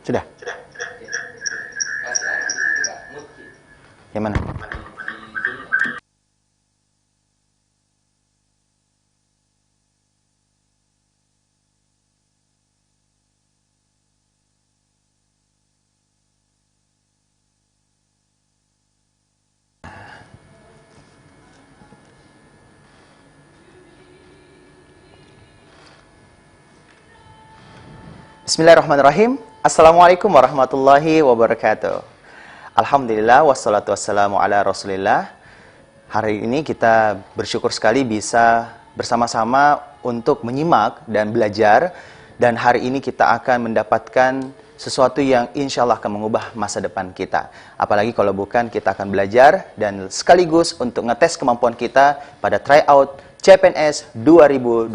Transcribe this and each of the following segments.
Sudah? Yang mana? Bismillahirrahmanirrahim. Assalamualaikum warahmatullahi wabarakatuh. Alhamdulillah wassalatu wassalamu ala rasulillah. Hari ini kita bersyukur sekali bisa bersama-sama untuk menyimak dan belajar. Dan hari ini kita akan mendapatkan sesuatu yang insya Allah akan mengubah masa depan kita. Apalagi kalau bukan kita akan belajar dan sekaligus untuk ngetes kemampuan kita pada tryout CPNS 2021.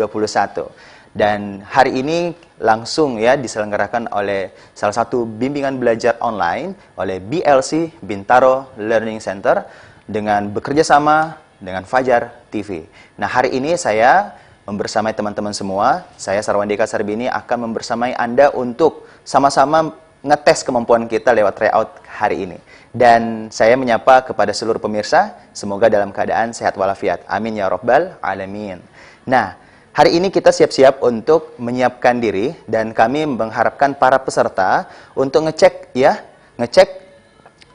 Dan hari ini langsung ya diselenggarakan oleh salah satu bimbingan belajar online oleh BLC Bintaro Learning Center dengan bekerja sama dengan Fajar TV. Nah, hari ini saya membersamai teman-teman semua, saya Sarwandika Sarbini akan membersamai Anda untuk sama-sama ngetes kemampuan kita lewat tryout hari ini. Dan saya menyapa kepada seluruh pemirsa, semoga dalam keadaan sehat walafiat. Amin ya rabbal alamin. Nah, hari ini kita siap-siap untuk menyiapkan diri dan kami mengharapkan para peserta untuk ngecek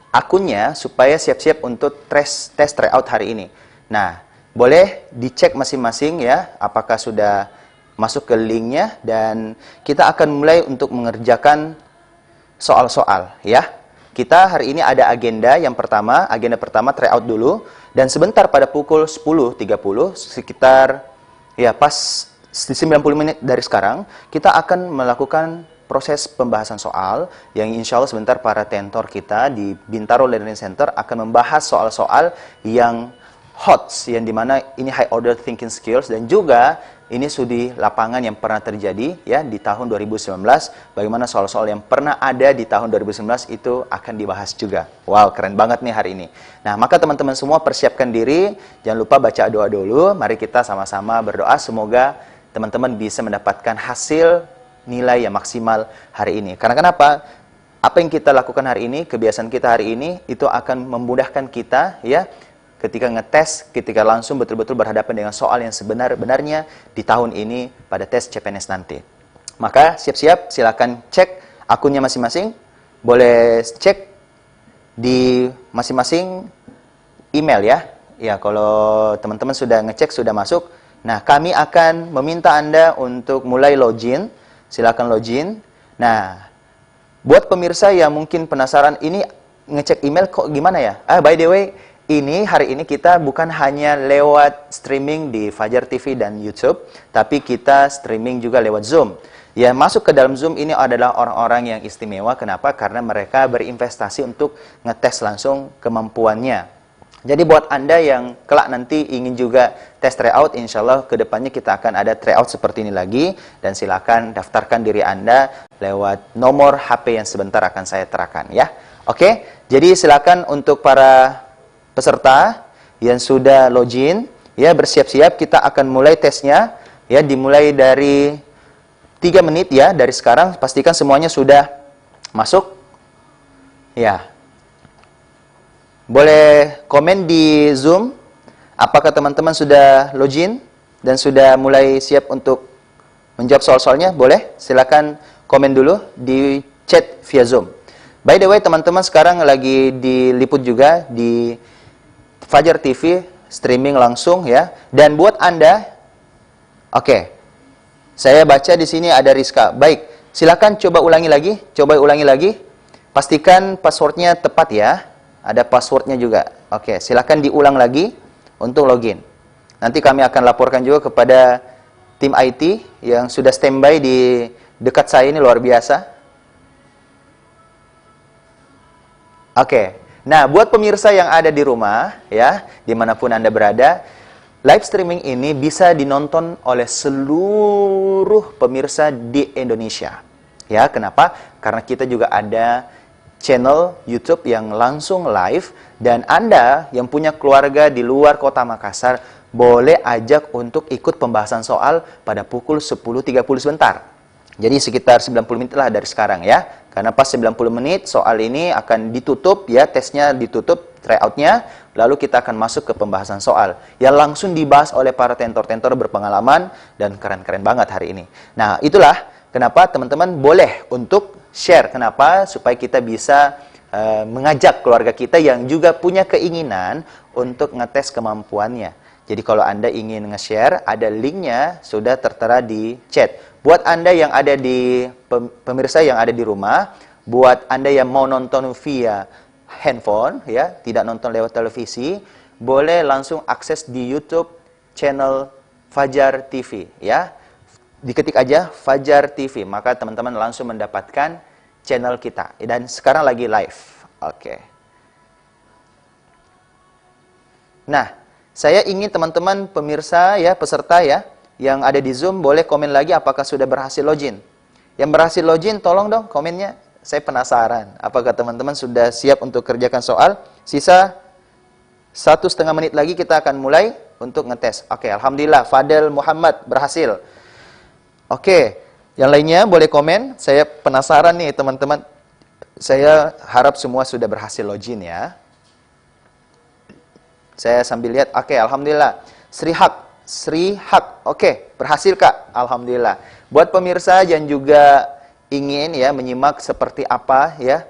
akunnya supaya siap-siap untuk tes tryout hari ini. Nah, boleh dicek masing-masing ya apakah sudah masuk ke linknya dan kita akan mulai untuk mengerjakan soal-soal ya. Kita hari ini ada agenda pertama tryout dulu, dan sebentar pada pukul 10.30 sekitar ya pas 90 menit dari sekarang kita akan melakukan proses pembahasan soal yang insya Allah sebentar para tentor kita di Bintaro Learning Center akan membahas soal-soal yang hot, yang dimana ini high order thinking skills, dan juga ini studi lapangan yang pernah terjadi ya di tahun 2019. Bagaimana soal-soal yang pernah ada di tahun 2019 itu akan dibahas juga. Wow, keren banget nih hari ini. Nah, maka teman-teman semua persiapkan diri, jangan lupa baca doa dulu. Mari kita sama-sama berdoa semoga teman-teman bisa mendapatkan hasil nilai yang maksimal hari ini. Karena kenapa? Apa yang kita lakukan hari ini, kebiasaan kita hari ini itu akan memudahkan kita ya ketika ngetes, ketika langsung betul-betul berhadapan dengan soal yang sebenar-benarnya di tahun ini pada tes CPNS nanti. Maka siap-siap, silakan cek akunnya masing-masing. Boleh cek di masing-masing email ya. Ya, kalau teman-teman sudah ngecek, sudah masuk. Nah, kami akan meminta Anda untuk mulai login. Silakan login. Nah, buat pemirsa yang mungkin penasaran, ini ngecek email kok gimana ya? By the way, hari ini kita bukan hanya lewat streaming di Fajar TV dan YouTube, tapi kita streaming juga lewat Zoom. Ya, masuk ke dalam Zoom ini adalah orang-orang yang istimewa. Kenapa? Karena mereka berinvestasi untuk ngetes langsung kemampuannya. Jadi buat Anda yang kelak nanti ingin juga tes tryout, insya Allah kedepannya kita akan ada tryout seperti ini lagi. Dan silakan daftarkan diri Anda lewat nomor HP yang sebentar akan saya terakan ya. Oke, jadi silakan untuk para peserta yang sudah login ya, bersiap-siap, kita akan mulai tesnya ya, dimulai dari 3 menit ya dari sekarang. Pastikan semuanya sudah masuk ya. Boleh komen di Zoom apakah teman-teman sudah login dan sudah mulai siap untuk menjawab soal-soalnya. Boleh silakan komen dulu di chat via Zoom. By the way, teman-teman sekarang lagi diliput juga di Fajar TV, streaming langsung ya. Dan buat Anda, oke, saya baca di sini ada Rizka. Baik, silakan coba ulangi lagi. Pastikan passwordnya tepat ya. Ada passwordnya juga. Oke, silakan diulang lagi untuk login. Nanti kami akan laporkan juga kepada tim IT yang sudah standby di dekat saya ini, luar biasa. Oke. Nah, buat pemirsa yang ada di rumah, ya, dimanapun Anda berada, live streaming ini bisa dinonton oleh seluruh pemirsa di Indonesia. Ya, kenapa? Karena kita juga ada channel YouTube yang langsung live, dan Anda yang punya keluarga di luar kota Makassar, boleh ajak untuk ikut pembahasan soal pada pukul 10.30 sebentar. Jadi sekitar 90 menit lah dari sekarang ya. Karena pas 90 menit soal ini akan ditutup ya, tesnya ditutup, tryoutnya, lalu kita akan masuk ke pembahasan soal yang langsung dibahas oleh para tentor-tentor berpengalaman dan keren-keren banget hari ini. Nah, itulah kenapa teman-teman boleh untuk share. Kenapa? Supaya kita bisa mengajak keluarga kita yang juga punya keinginan untuk ngetes kemampuannya. Jadi kalau Anda ingin nge-share, ada linknya sudah tertera di chat. Buat Anda yang ada di pemirsa yang ada di rumah, buat Anda yang mau nonton via handphone ya, tidak nonton lewat televisi, boleh langsung akses di YouTube channel Fajar TV ya. Diketik aja Fajar TV, maka teman-teman langsung mendapatkan channel kita. Dan sekarang lagi live. Oke. Nah, saya ingin teman-teman pemirsa ya, peserta ya, yang ada di Zoom boleh komen lagi apakah sudah berhasil login. Yang berhasil login, tolong dong komennya. Saya penasaran, apakah teman-teman sudah siap untuk kerjakan soal? Sisa 1,5 menit lagi kita akan mulai untuk ngetes. Oke, alhamdulillah, Fadel Muhammad berhasil. Oke, yang lainnya boleh komen. Saya penasaran nih teman-teman. Saya harap semua sudah berhasil login ya. Saya sambil lihat, oke, alhamdulillah. Sri Hak, oke, berhasil Kak, alhamdulillah. Buat pemirsa yang juga ingin ya menyimak seperti apa ya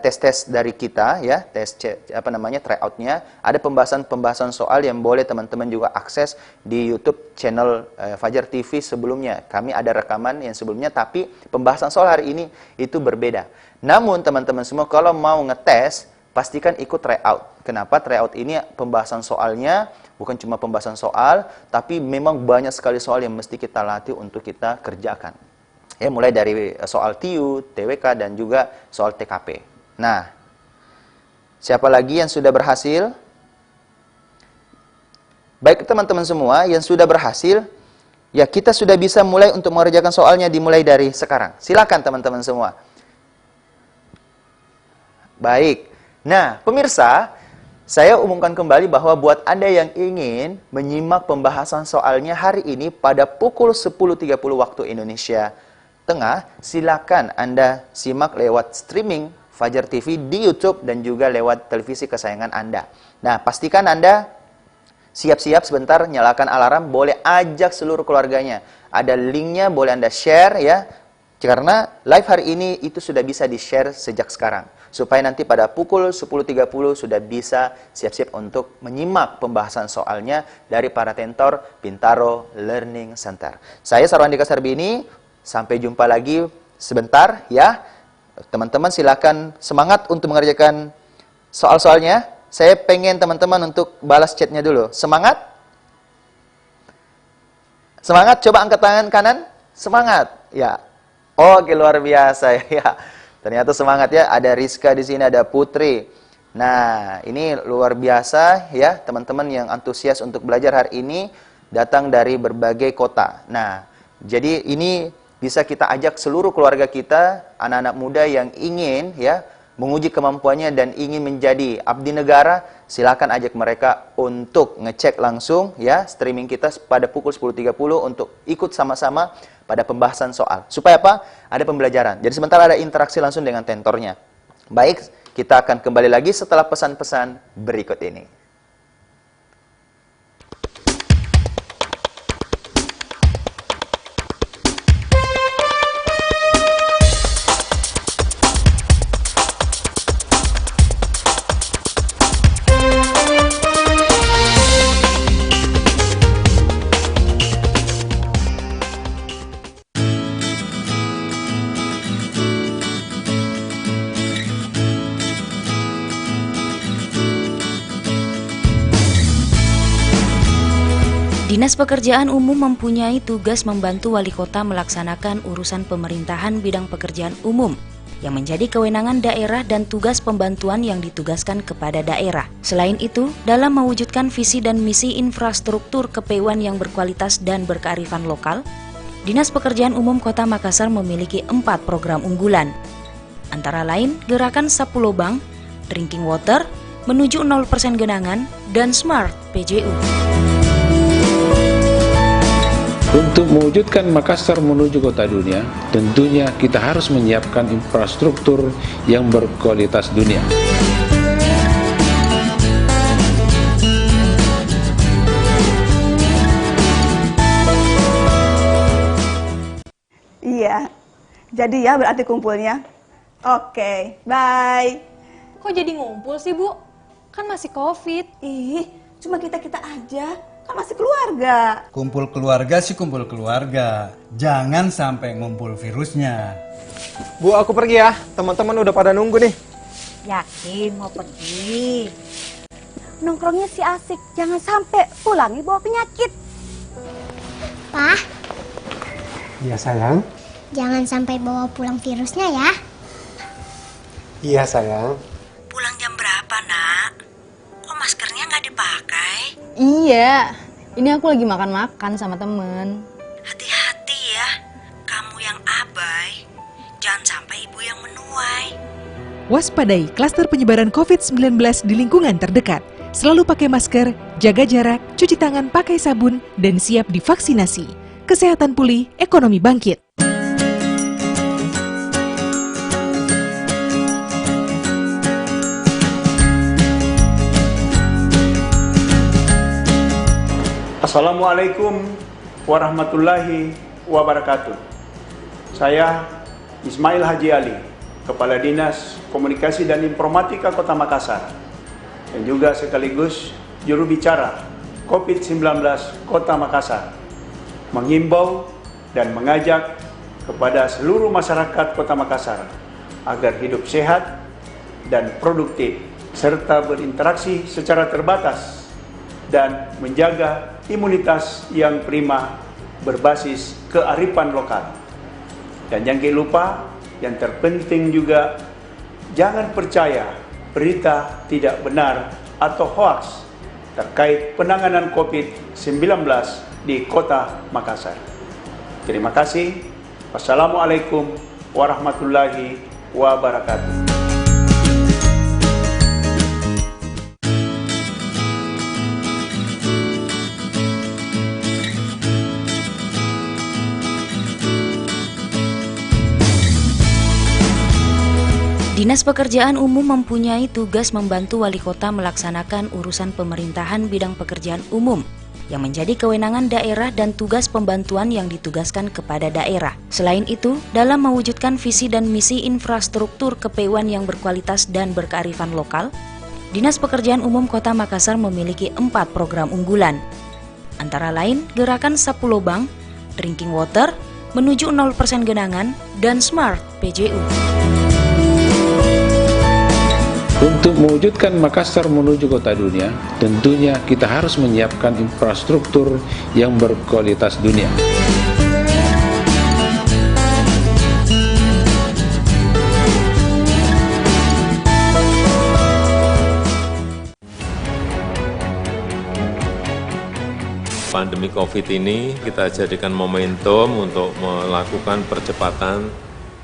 tes-tes dari kita ya, tryout-nya, ada pembahasan-pembahasan soal yang boleh teman-teman juga akses di YouTube channel Fajar TV sebelumnya. Kami ada rekaman yang sebelumnya, tapi pembahasan soal hari ini itu berbeda. Namun teman-teman semua kalau mau ngetes, pastikan ikut tryout. Kenapa? Tryout ini pembahasan soalnya bukan cuma pembahasan soal, tapi memang banyak sekali soal yang mesti kita latih untuk kita kerjakan. Ya, mulai dari soal TIU, TWK, dan juga soal TKP. Nah, siapa lagi yang sudah berhasil? Baik teman-teman semua yang sudah berhasil, ya kita sudah bisa mulai untuk mengerjakan soalnya dimulai dari sekarang. Silakan teman-teman semua. Baik. Nah, pemirsa, saya umumkan kembali bahwa buat Anda yang ingin menyimak pembahasan soalnya hari ini pada pukul 10.30 waktu Indonesia Tengah, silakan Anda simak lewat streaming Fajar TV di YouTube dan juga lewat televisi kesayangan Anda. Nah, pastikan Anda siap-siap sebentar, nyalakan alarm, boleh ajak seluruh keluarganya. Ada linknya, boleh Anda share ya. Karena live hari ini itu sudah bisa di-share sejak sekarang. Supaya nanti pada pukul 10.30 sudah bisa siap-siap untuk menyimak pembahasan soalnya dari para tentor Bintaro Learning Center. Saya Sarwandika Sarbini. Sampai jumpa lagi sebentar ya. Teman-teman silakan semangat untuk mengerjakan soal-soalnya. Saya pengen teman-teman untuk balas chatnya dulu. Semangat? Semangat, coba angkat tangan kanan. Semangat. Ya. Oke, luar biasa ya. Ternyata semangat ya. Ada Rizka di sini, ada Putri. Nah, ini luar biasa ya, teman-teman yang antusias untuk belajar hari ini datang dari berbagai kota. Nah, jadi ini bisa kita ajak seluruh keluarga kita, anak-anak muda yang ingin ya menguji kemampuannya dan ingin menjadi abdi negara, silakan ajak mereka untuk ngecek langsung ya streaming kita pada pukul 10.30 untuk ikut sama-sama pada pembahasan soal. Supaya apa? Ada pembelajaran. Jadi sebentar ada interaksi langsung dengan tentornya. Baik, kita akan kembali lagi setelah pesan-pesan berikut ini. Dinas Pekerjaan Umum mempunyai tugas membantu wali kota melaksanakan urusan pemerintahan bidang pekerjaan umum yang menjadi kewenangan daerah dan tugas pembantuan yang ditugaskan kepada daerah. Selain itu, dalam mewujudkan visi dan misi infrastruktur kepewuan yang berkualitas dan berkearifan lokal, Dinas Pekerjaan Umum Kota Makassar memiliki 4 program unggulan. Antara lain, Gerakan Sapu Lobang, Drinking Water, Menuju 0% Genangan, dan Smart PJU. Untuk mewujudkan Makassar menuju kota dunia, tentunya kita harus menyiapkan infrastruktur yang berkualitas dunia. Iya, jadi ya berarti kumpulnya. Oke, bye. Kok jadi ngumpul sih, Bu? Kan masih COVID. Ih, cuma kita-kita aja. Kan masih keluarga. Kumpul keluarga sih kumpul keluarga. Jangan sampai ngumpul virusnya. Bu, aku pergi ya. Teman-teman udah pada nunggu nih. Yakin mau pergi? Nongkrongnya si asik. Jangan sampai pulangnya bawa penyakit. Pak, Iya sayang. jangan sampai bawa pulang virusnya ya. Iya sayang. Pulang jam berapa, Nak? Kok maskernya nggak dipakai? Iya, ini aku lagi makan-makan sama temen. Hati-hati ya, kamu yang abai, jangan sampai ibu yang menuai. Waspadai klaster penyebaran COVID-19 di lingkungan terdekat. Selalu pakai masker, jaga jarak, cuci tangan pakai sabun, dan siap divaksinasi. Kesehatan pulih, ekonomi bangkit. Assalamualaikum warahmatullahi wabarakatuh. Saya Ismail Haji Ali, Kepala Dinas Komunikasi dan Informatika Kota Makassar, dan juga sekaligus juru bicara COVID-19 Kota Makassar, mengimbau dan mengajak kepada seluruh masyarakat Kota Makassar agar hidup sehat dan produktif, serta berinteraksi secara terbatas dan menjaga imunitas yang prima berbasis kearifan lokal. Dan jangan lupa, yang terpenting juga, jangan percaya berita tidak benar atau hoaks terkait penanganan COVID-19 di Kota Makassar. Terima kasih. Wassalamualaikum warahmatullahi wabarakatuh. Dinas Pekerjaan Umum mempunyai tugas membantu wali kota melaksanakan urusan pemerintahan bidang pekerjaan umum yang menjadi kewenangan daerah dan tugas pembantuan yang ditugaskan kepada daerah. Selain itu, dalam mewujudkan visi dan misi infrastruktur KPUan yang berkualitas dan berkearifan lokal, Dinas Pekerjaan Umum Kota Makassar memiliki 4 program unggulan. Antara lain, Gerakan Sapu Lobang, Drinking Water, Menuju 0% Genangan, dan Smart PJU. Untuk mewujudkan Makassar menuju kota dunia, tentunya kita harus menyiapkan infrastruktur yang berkualitas dunia. Pandemi COVID ini kita jadikan momentum untuk melakukan percepatan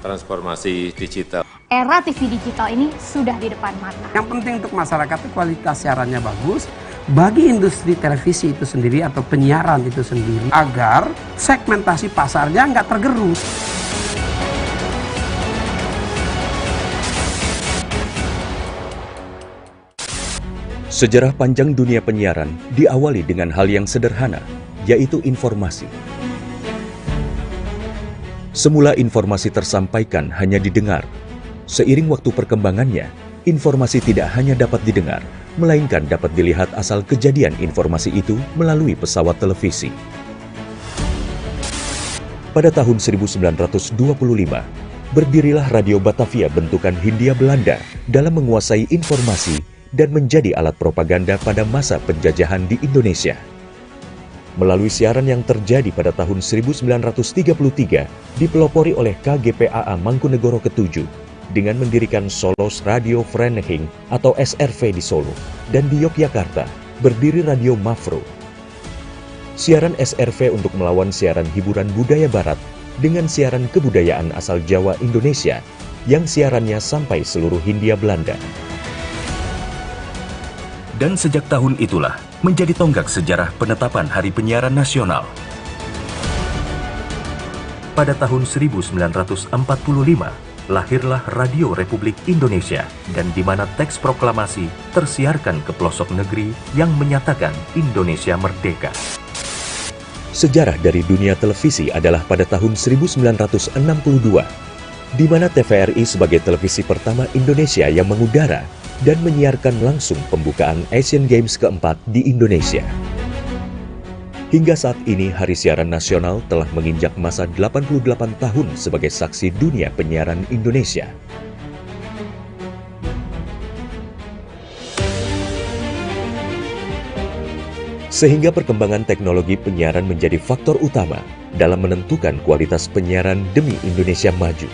transformasi digital. Era TV digital ini sudah di depan mata. Yang penting untuk masyarakat itu kualitas siarannya bagus. Bagi industri televisi itu sendiri atau penyiaran itu sendiri, agar segmentasi pasarnya nggak tergerus. Sejarah panjang dunia penyiaran diawali dengan hal yang sederhana, yaitu informasi. Semula informasi tersampaikan hanya didengar. Seiring waktu perkembangannya, informasi tidak hanya dapat didengar, melainkan dapat dilihat asal kejadian informasi itu melalui pesawat televisi. Pada tahun 1925, berdirilah Radio Batavia bentukan Hindia Belanda dalam menguasai informasi dan menjadi alat propaganda pada masa penjajahan di Indonesia. Melalui siaran yang terjadi pada tahun 1933, dipelopori oleh KGPAA Mangkunegoro ke-7 dengan mendirikan Solos Radio Vereniging atau SRV di Solo, dan di Yogyakarta berdiri Radio Mafro. Siaran SRV untuk melawan siaran hiburan budaya barat dengan siaran kebudayaan asal Jawa Indonesia yang siarannya sampai seluruh Hindia Belanda. Dan sejak tahun itulah menjadi tonggak sejarah penetapan Hari Penyiaran Nasional. Pada tahun 1945, lahirlah Radio Republik Indonesia, dan di mana teks proklamasi tersiarkan ke pelosok negeri yang menyatakan Indonesia merdeka. Sejarah dari dunia televisi adalah pada tahun 1962, di mana TVRI sebagai televisi pertama Indonesia yang mengudara dan menyiarkan langsung pembukaan Asian Games keempat di Indonesia. Hingga saat ini, Hari Siaran Nasional telah menginjak masa 88 tahun sebagai saksi dunia penyiaran Indonesia. Sehingga perkembangan teknologi penyiaran menjadi faktor utama dalam menentukan kualitas penyiaran demi Indonesia maju.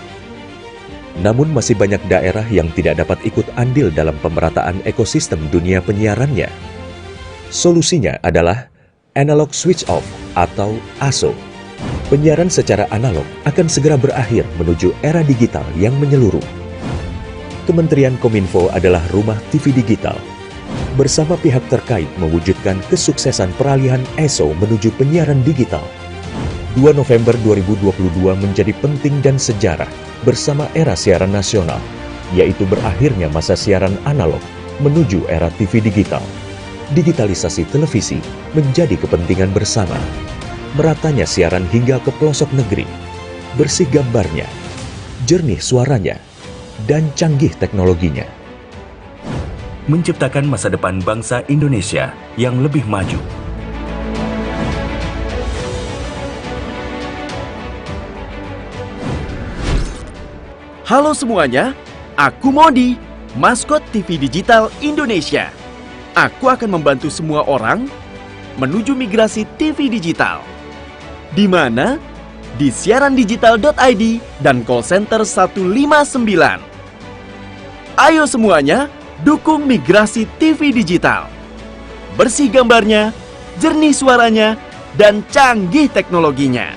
Namun masih banyak daerah yang tidak dapat ikut andil dalam pemerataan ekosistem dunia penyiarannya. Solusinya adalah Analog Switch Off atau ASO. Penyiaran secara analog akan segera berakhir menuju era digital yang menyeluruh. Kementerian Kominfo adalah rumah TV digital. Bersama pihak terkait mewujudkan kesuksesan peralihan ASO menuju penyiaran digital. 2 November 2022 menjadi penting dan sejarah bersama era siaran nasional, yaitu berakhirnya masa siaran analog menuju era TV digital. Digitalisasi televisi menjadi kepentingan bersama. Meratanya siaran hingga ke pelosok negeri. Bersih gambarnya, jernih suaranya, dan canggih teknologinya. Menciptakan masa depan bangsa Indonesia yang lebih maju. Halo semuanya, aku Modi, maskot TV Digital Indonesia. Aku akan membantu semua orang menuju migrasi TV digital. Di mana? Di siarandigital.id dan call center 159. Ayo semuanya, dukung migrasi TV digital. Bersih gambarnya, jernih suaranya, dan canggih teknologinya.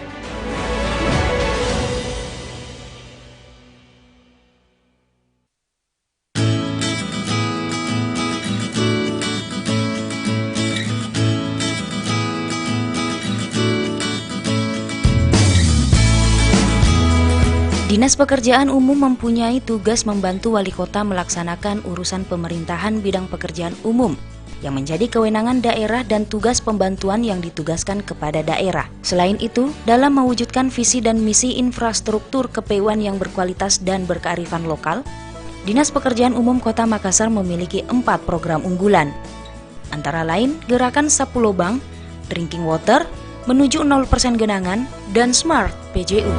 Dinas Pekerjaan Umum mempunyai tugas membantu wali kota melaksanakan urusan pemerintahan bidang pekerjaan umum yang menjadi kewenangan daerah dan tugas pembantuan yang ditugaskan kepada daerah. Selain itu, dalam mewujudkan visi dan misi infrastruktur kepewaan yang berkualitas dan berkearifan lokal, Dinas Pekerjaan Umum Kota Makassar memiliki 4 program unggulan. Antara lain, Gerakan Sapu Lobang, Drinking Water, Menuju 0% Genangan, dan Smart PJU.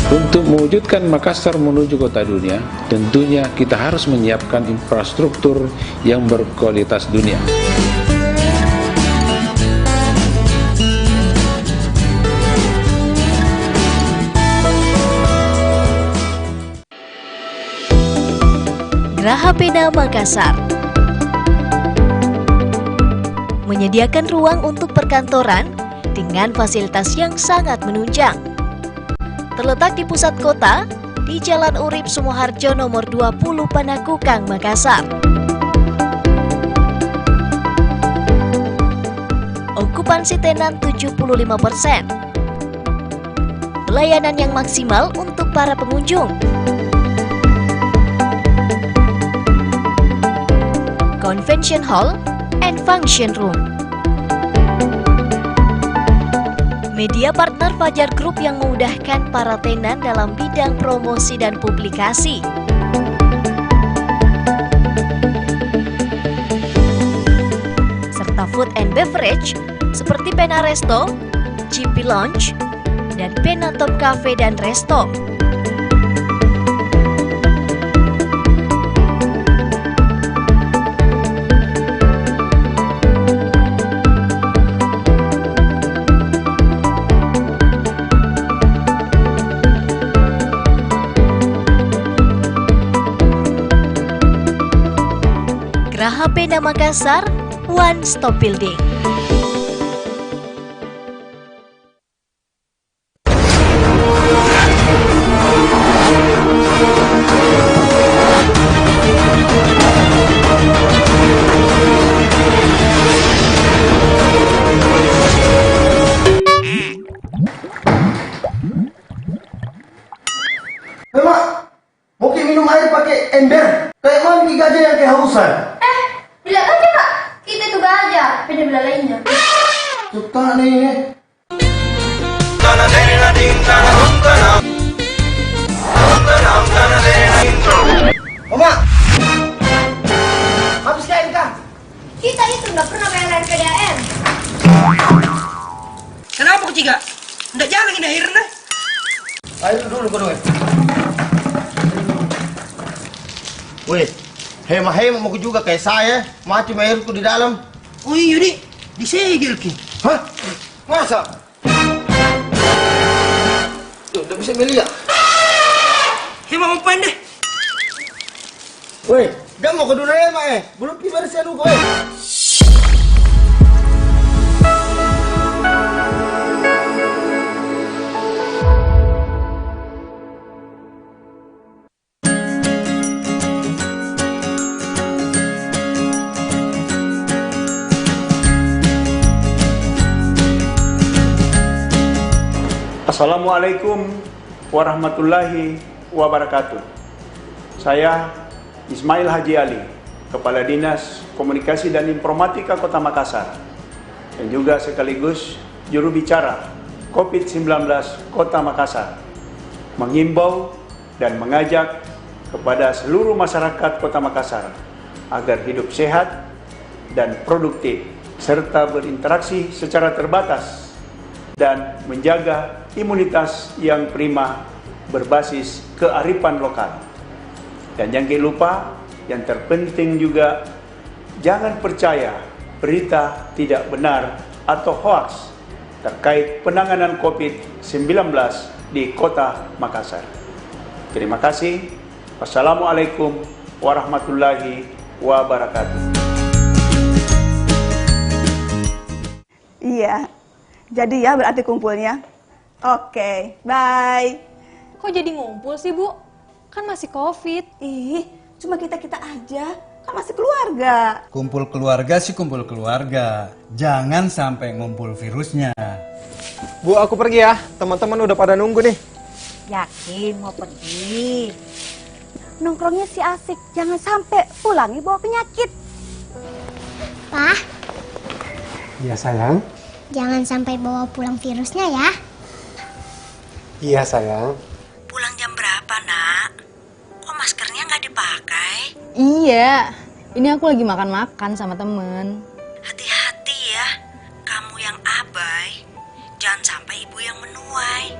Untuk mewujudkan Makassar menuju kota dunia, tentunya kita harus menyiapkan infrastruktur yang berkualitas dunia. Graha Pena Makassar menyediakan ruang untuk perkantoran dengan fasilitas yang sangat menunjang. Terletak di pusat kota, di Jalan Urip Sumoharjo nomor 20 Panakukang, Makassar. Okupansi tenan 75%. Pelayanan yang maksimal untuk para pengunjung. Convention Hall and Function Room. Media partner Fajar Group yang memudahkan para tenan dalam bidang promosi dan publikasi. Serta food and beverage seperti Pena Resto, GP Lounge, dan Pena Top Cafe dan Resto. Graha Pena Makassar, One Stop Building. Mak, mungkin minum air pakai ember. Kayak mami gajah yang kehausan. Bila aja kak, kita itu gajah, beda bila lainnya. Suka nih. Mama, habis kain kah? Kita itu nggak pernah bayar air PDAM. Kenapa ketiga? Nggak jalan ini airnya. Air dulu kedua. Weh, hemat-hemat mau juga kayak saya, mati airku di dalam. Oh iya nih, disegel ki. Hah? Masa? Tuh, udah bisa melihat. Hemat mau pandai. Weh, gak mau ke dunia hemat belum pi bersih dulu weh. Assalamualaikum warahmatullahi wabarakatuh. Saya Ismail Haji Ali, Kepala Dinas Komunikasi dan Informatika Kota Makassar, dan juga sekaligus juru bicara COVID-19 Kota Makassar, mengimbau dan mengajak kepada seluruh masyarakat Kota Makassar agar hidup sehat dan produktif, serta berinteraksi secara terbatas dan menjaga imunitas yang prima berbasis kearifan lokal. Dan jangan lupa, yang terpenting juga, jangan percaya berita tidak benar atau hoaks terkait penanganan COVID-19 di Kota Makassar. Terima kasih. Wassalamualaikum warahmatullahi wabarakatuh. Iya, jadi ya berarti kumpulnya. Oke, bye. Kok jadi ngumpul sih, Bu? Kan masih COVID. Ih, cuma kita-kita aja. Kan masih keluarga. Kumpul keluarga sih kumpul keluarga. Jangan sampai ngumpul virusnya. Bu, aku pergi ya. Teman-teman udah pada nunggu nih. Yakin mau pergi? Nongkrongnya si asik, jangan sampai pulangi bawa penyakit. Pak, Iya sayang. jangan sampai bawa pulang virusnya ya. Iya sayang. Pulang jam berapa, Nak? Kok maskernya nggak dipakai? Iya, ini aku lagi makan-makan sama temen. Hati-hati ya, kamu yang abai. Jangan sampai ibu yang menuai.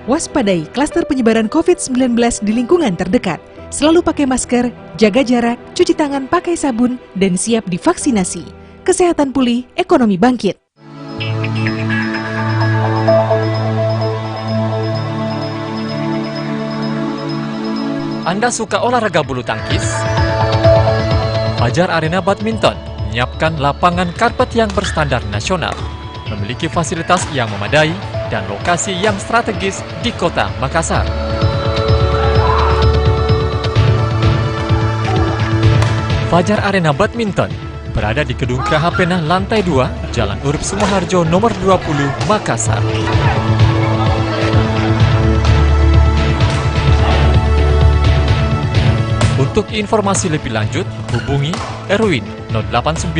Waspadai klaster penyebaran COVID-19 di lingkungan terdekat. Selalu pakai masker, jaga jarak, cuci tangan pakai sabun, dan siap divaksinasi. Kesehatan pulih, ekonomi bangkit. Anda suka olahraga bulu tangkis? Fajar Arena Badminton menyiapkan lapangan karpet yang berstandar nasional, memiliki fasilitas yang memadai dan lokasi yang strategis di Kota Makassar. Fajar Arena Badminton berada di Gedung KHPNA lantai 2, Jalan Urip Sumoharjo nomor 20, Makassar. Untuk informasi lebih lanjut, hubungi Erwin 089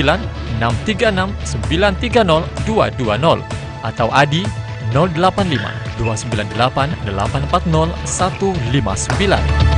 636 930 220 atau Adi 085 298 840 159.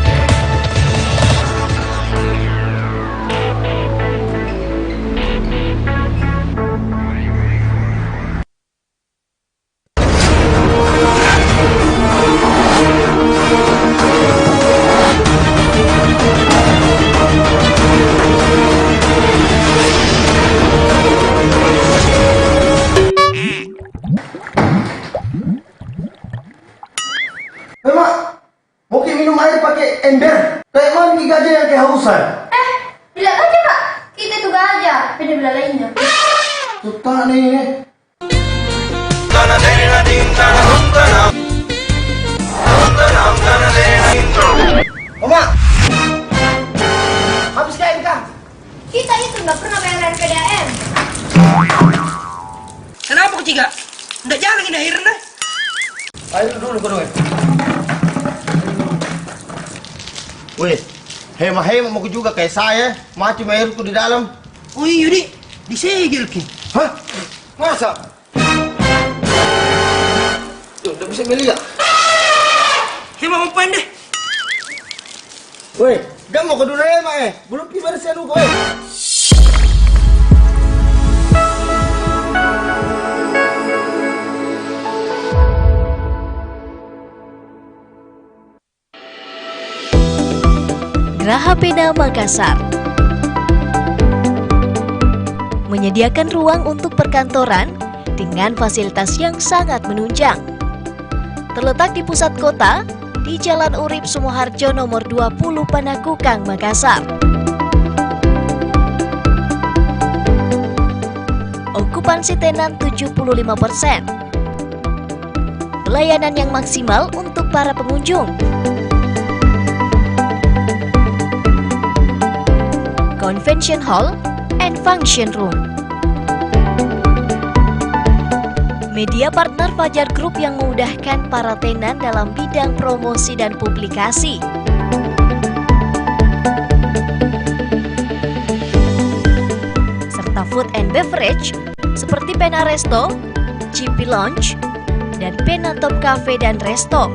Ember, kayak mami gajah yang kehausan. Tidak aja kak, kita itu gajah, beda bela lainnya. Tutak nih. Mama, habis kain kah? Kita itu nggak pernah bayar RPDM. Kenapa kok Ciga? Nggak jalan ini akhirnya. Ayo dulu kedua. Weh, hemat-hemat mau juga kayak saya, mati airku di dalam. Oh iya nih, disegel ki. Hah? Masa? Tuh, udah bisa melihat. Hemat mau pandai. Weh, gak mau ke dulu hemat belum pibarisian aku KHPNA Makassar menyediakan ruang untuk perkantoran dengan fasilitas yang sangat menunjang. Terletak di pusat kota, di Jalan Urip Sumoharjo nomor 20 Panakukang, Makassar. Okupansi tenan 75%. Pelayanan yang maksimal untuk para pengunjung. Convention Hall and Function Room. Media partner Fajar Group yang memudahkan para tenan dalam bidang promosi dan publikasi. Serta food and beverage seperti Pena Resto, GP Lounge, dan Pena Top Cafe dan Resto.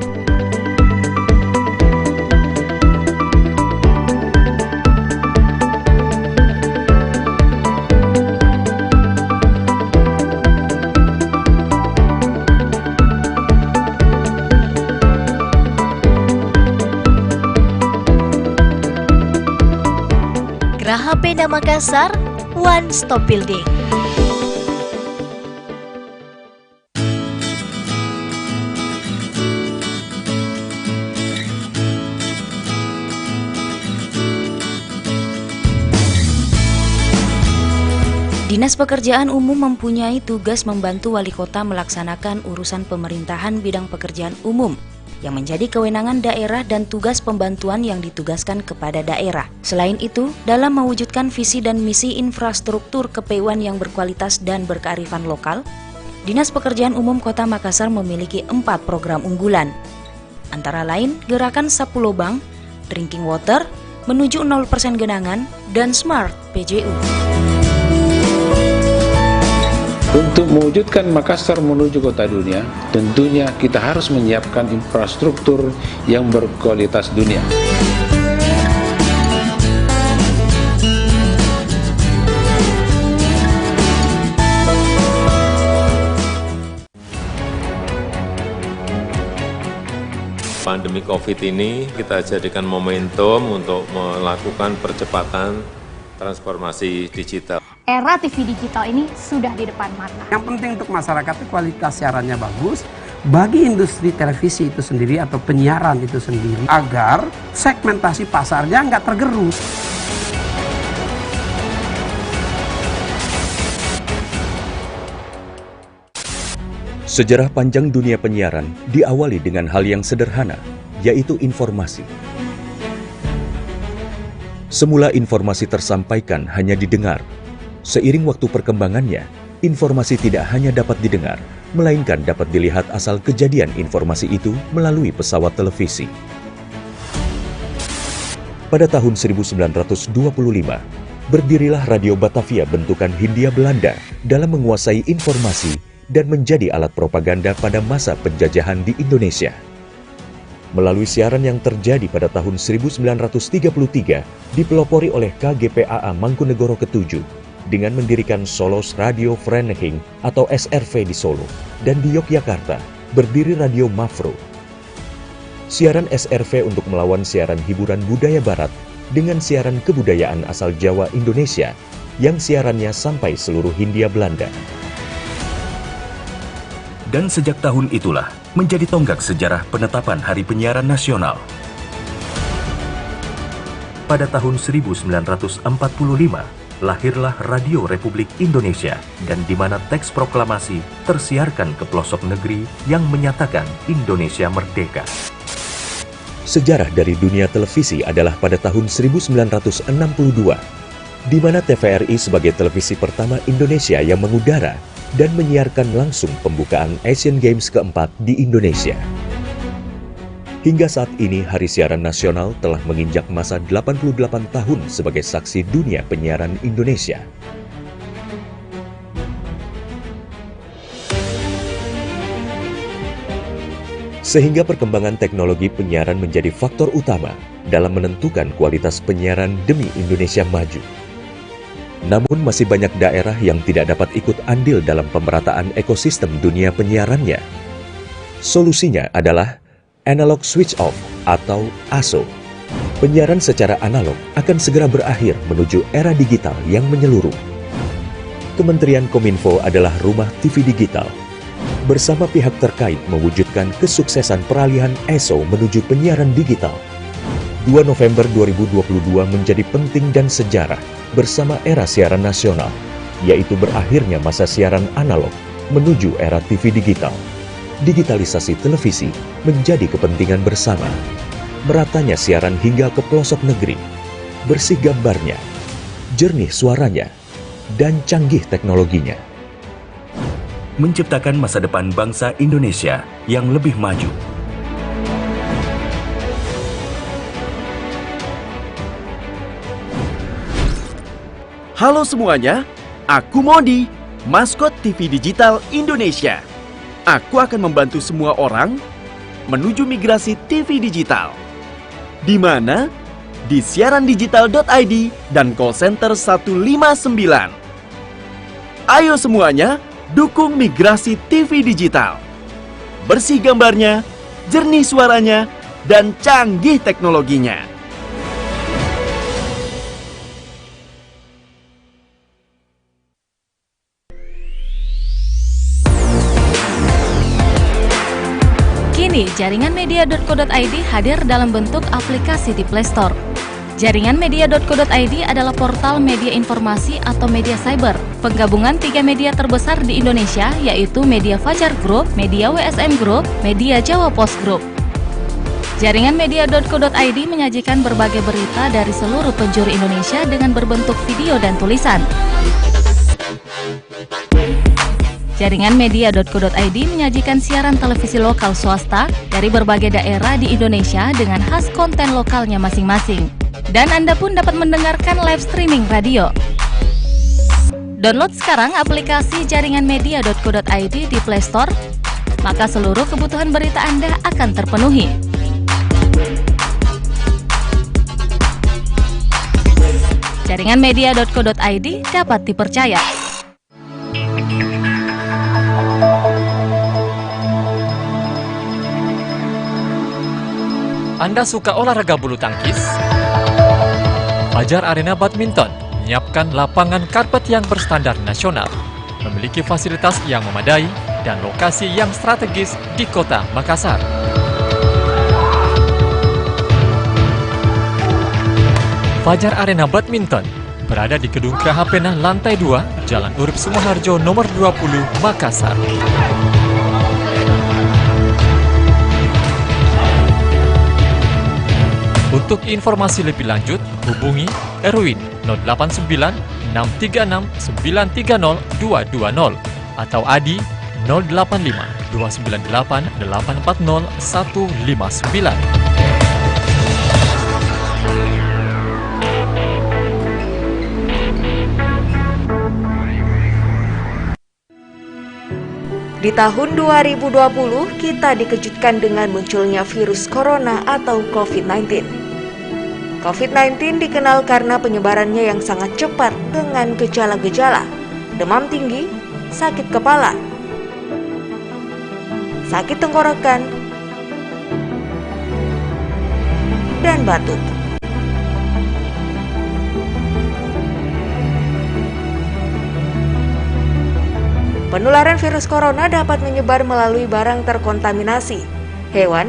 KHP Makassar, One Stop Building. Dinas Pekerjaan Umum mempunyai tugas membantu wali kota melaksanakan urusan pemerintahan bidang pekerjaan umum yang menjadi kewenangan daerah dan tugas pembantuan yang ditugaskan kepada daerah. Selain itu, dalam mewujudkan visi dan misi infrastruktur KPUan yang berkualitas dan berkearifan lokal, Dinas Pekerjaan Umum Kota Makassar memiliki 4 program unggulan. Antara lain, Gerakan Sapu Lobang, Drinking Water, Menuju 0% Genangan, dan Smart PJU. Untuk mewujudkan Makassar menuju kota dunia, tentunya kita harus menyiapkan infrastruktur yang berkualitas dunia. Pandemi COVID ini kita jadikan momentum untuk melakukan percepatan transformasi digital. Era TV digital ini sudah di depan mata. Yang penting untuk masyarakat itu kualitas siarannya bagus, bagi industri televisi itu sendiri atau penyiaran itu sendiri, agar segmentasi pasarnya nggak tergerus. Sejarah panjang dunia penyiaran diawali dengan hal yang sederhana, yaitu informasi. Semula informasi tersampaikan hanya didengar. Seiring waktu perkembangannya, informasi tidak hanya dapat didengar, melainkan dapat dilihat asal kejadian informasi itu melalui pesawat televisi. Pada tahun 1925, berdirilah Radio Batavia bentukan Hindia Belanda dalam menguasai informasi dan menjadi alat propaganda pada masa penjajahan di Indonesia. Melalui siaran yang terjadi pada tahun 1933, dipelopori oleh KGPAA Mangkunegoro ke-7, dengan mendirikan Solos Radio Vereniging atau SRV di Solo, dan di Yogyakarta berdiri Radio Mafro. Siaran SRV untuk melawan siaran hiburan budaya barat dengan siaran kebudayaan asal Jawa Indonesia yang siarannya sampai seluruh Hindia Belanda. Dan sejak tahun itulah menjadi tonggak sejarah penetapan Hari Penyiaran Nasional. Pada tahun 1945, lahirlah Radio Republik Indonesia, dan di mana teks proklamasi tersiarkan ke pelosok negeri yang menyatakan Indonesia merdeka. Sejarah dari dunia televisi adalah pada tahun 1962, di mana TVRI sebagai televisi pertama Indonesia yang mengudara dan menyiarkan langsung pembukaan Asian Games keempat di Indonesia. Hingga saat ini, Hari Siaran Nasional telah menginjak masa 88 tahun sebagai saksi dunia penyiaran Indonesia. Sehingga perkembangan teknologi penyiaran menjadi faktor utama dalam menentukan kualitas penyiaran demi Indonesia maju. Namun masih banyak daerah yang tidak dapat ikut andil dalam pemerataan ekosistem dunia penyiarannya. Solusinya adalah Analog Switch Off atau ASO. Penyiaran secara analog akan segera berakhir menuju era digital yang menyeluruh. Kementerian Kominfo adalah rumah TV digital. Bersama pihak terkait mewujudkan kesuksesan peralihan ASO menuju penyiaran digital. 2 November 2022 menjadi penting dan sejarah bersama era siaran nasional, yaitu berakhirnya masa siaran analog menuju era TV digital. Digitalisasi televisi menjadi kepentingan bersama. Meratanya siaran hingga ke pelosok negeri, bersih gambarnya, jernih suaranya, dan canggih teknologinya. Menciptakan masa depan bangsa Indonesia yang lebih maju. Halo semuanya, aku Modi, maskot TV Digital Indonesia. Aku akan membantu semua orang menuju migrasi TV digital. Di mana? Di siarandigital.id dan call center 159. Ayo semuanya, dukung migrasi TV digital. Bersih gambarnya, jernih suaranya, dan canggih teknologinya. ini, jaringanmedia.co.id hadir dalam bentuk aplikasi di Play Store. Jaringanmedia.co.id adalah portal media informasi atau media cyber, penggabungan 3 media terbesar di Indonesia, yaitu Media Fajar Group, Media WSM Group, Media Jawa Post Group. Jaringanmedia.co.id menyajikan berbagai berita dari seluruh penjuru Indonesia dengan berbentuk video dan tulisan. Jaringanmedia.co.id menyajikan siaran televisi lokal swasta dari berbagai daerah di Indonesia dengan khas konten lokalnya masing-masing. Dan Anda pun dapat mendengarkan live streaming radio. Download sekarang aplikasi jaringanmedia.co.id di Play Store, maka seluruh kebutuhan berita Anda akan terpenuhi. Jaringanmedia.co.id dapat dipercaya. Anda suka olahraga bulu tangkis? Fajar Arena Badminton menyiapkan lapangan karpet yang berstandar nasional, memiliki fasilitas yang memadai, dan lokasi yang strategis di kota Makassar. Fajar Arena Badminton berada di Gedung Geraha Pena lantai 2, Jalan Urip Sumoharjo nomor 20, Makassar. Untuk informasi lebih lanjut, hubungi Erwin 089 636 930 220 atau Adi 085 298 840 159. Di tahun 2020, kita dikejutkan dengan munculnya virus corona atau COVID-19. COVID-19 dikenal karena penyebarannya yang sangat cepat dengan gejala-gejala demam tinggi, sakit kepala, sakit tenggorokan, dan batuk. Penularan virus corona dapat menyebar melalui barang terkontaminasi, hewan,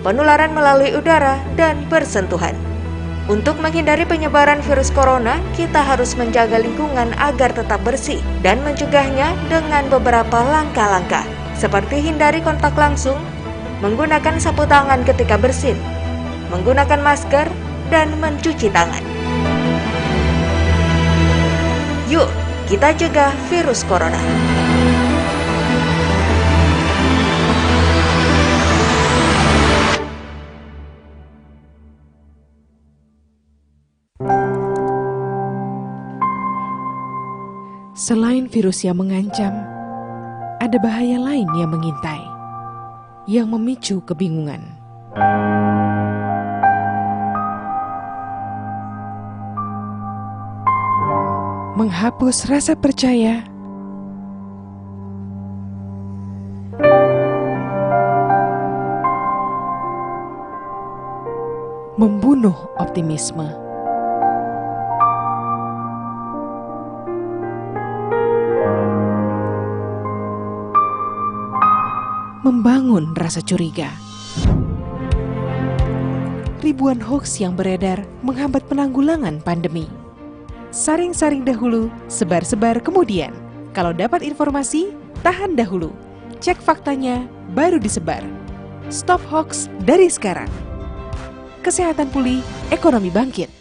penularan melalui udara, dan bersentuhan. Untuk menghindari penyebaran virus corona, kita harus menjaga lingkungan agar tetap bersih dan mencegahnya dengan beberapa langkah-langkah, seperti hindari kontak langsung, menggunakan sapu tangan ketika bersin, menggunakan masker, dan mencuci tangan. Yuk, kita cegah virus corona. Selain virus yang mengancam, ada bahaya lain yang mengintai, yang memicu kebingungan. Menghapus rasa percaya, membunuh optimisme. Membangun rasa curiga. Ribuan hoaks yang beredar menghambat penanggulangan pandemi. Saring-saring dahulu, sebar-sebar kemudian. Kalau dapat informasi, tahan dahulu. Cek faktanya, baru disebar. Stop hoaks dari sekarang. Kesehatan pulih, ekonomi bangkit.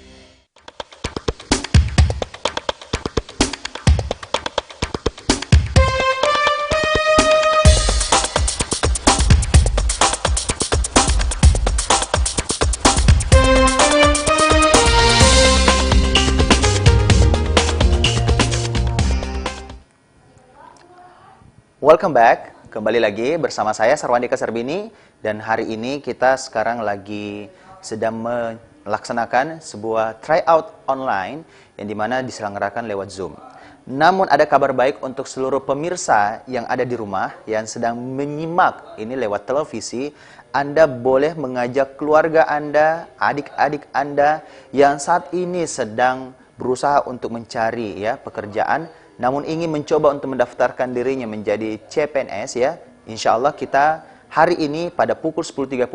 Welcome back, kembali lagi bersama saya Sarwandika Serbini, dan hari ini kita sekarang lagi sedang melaksanakan sebuah tryout online yang dimana diselenggarakan lewat Zoom. Namun ada kabar baik untuk seluruh pemirsa yang ada di rumah yang sedang menyimak ini lewat televisi. Anda boleh mengajak keluarga Anda, adik-adik Anda yang saat ini sedang berusaha untuk mencari pekerjaan, namun ingin mencoba untuk mendaftarkan dirinya menjadi CPNS ya. Insya Allah kita hari ini pada pukul 10.30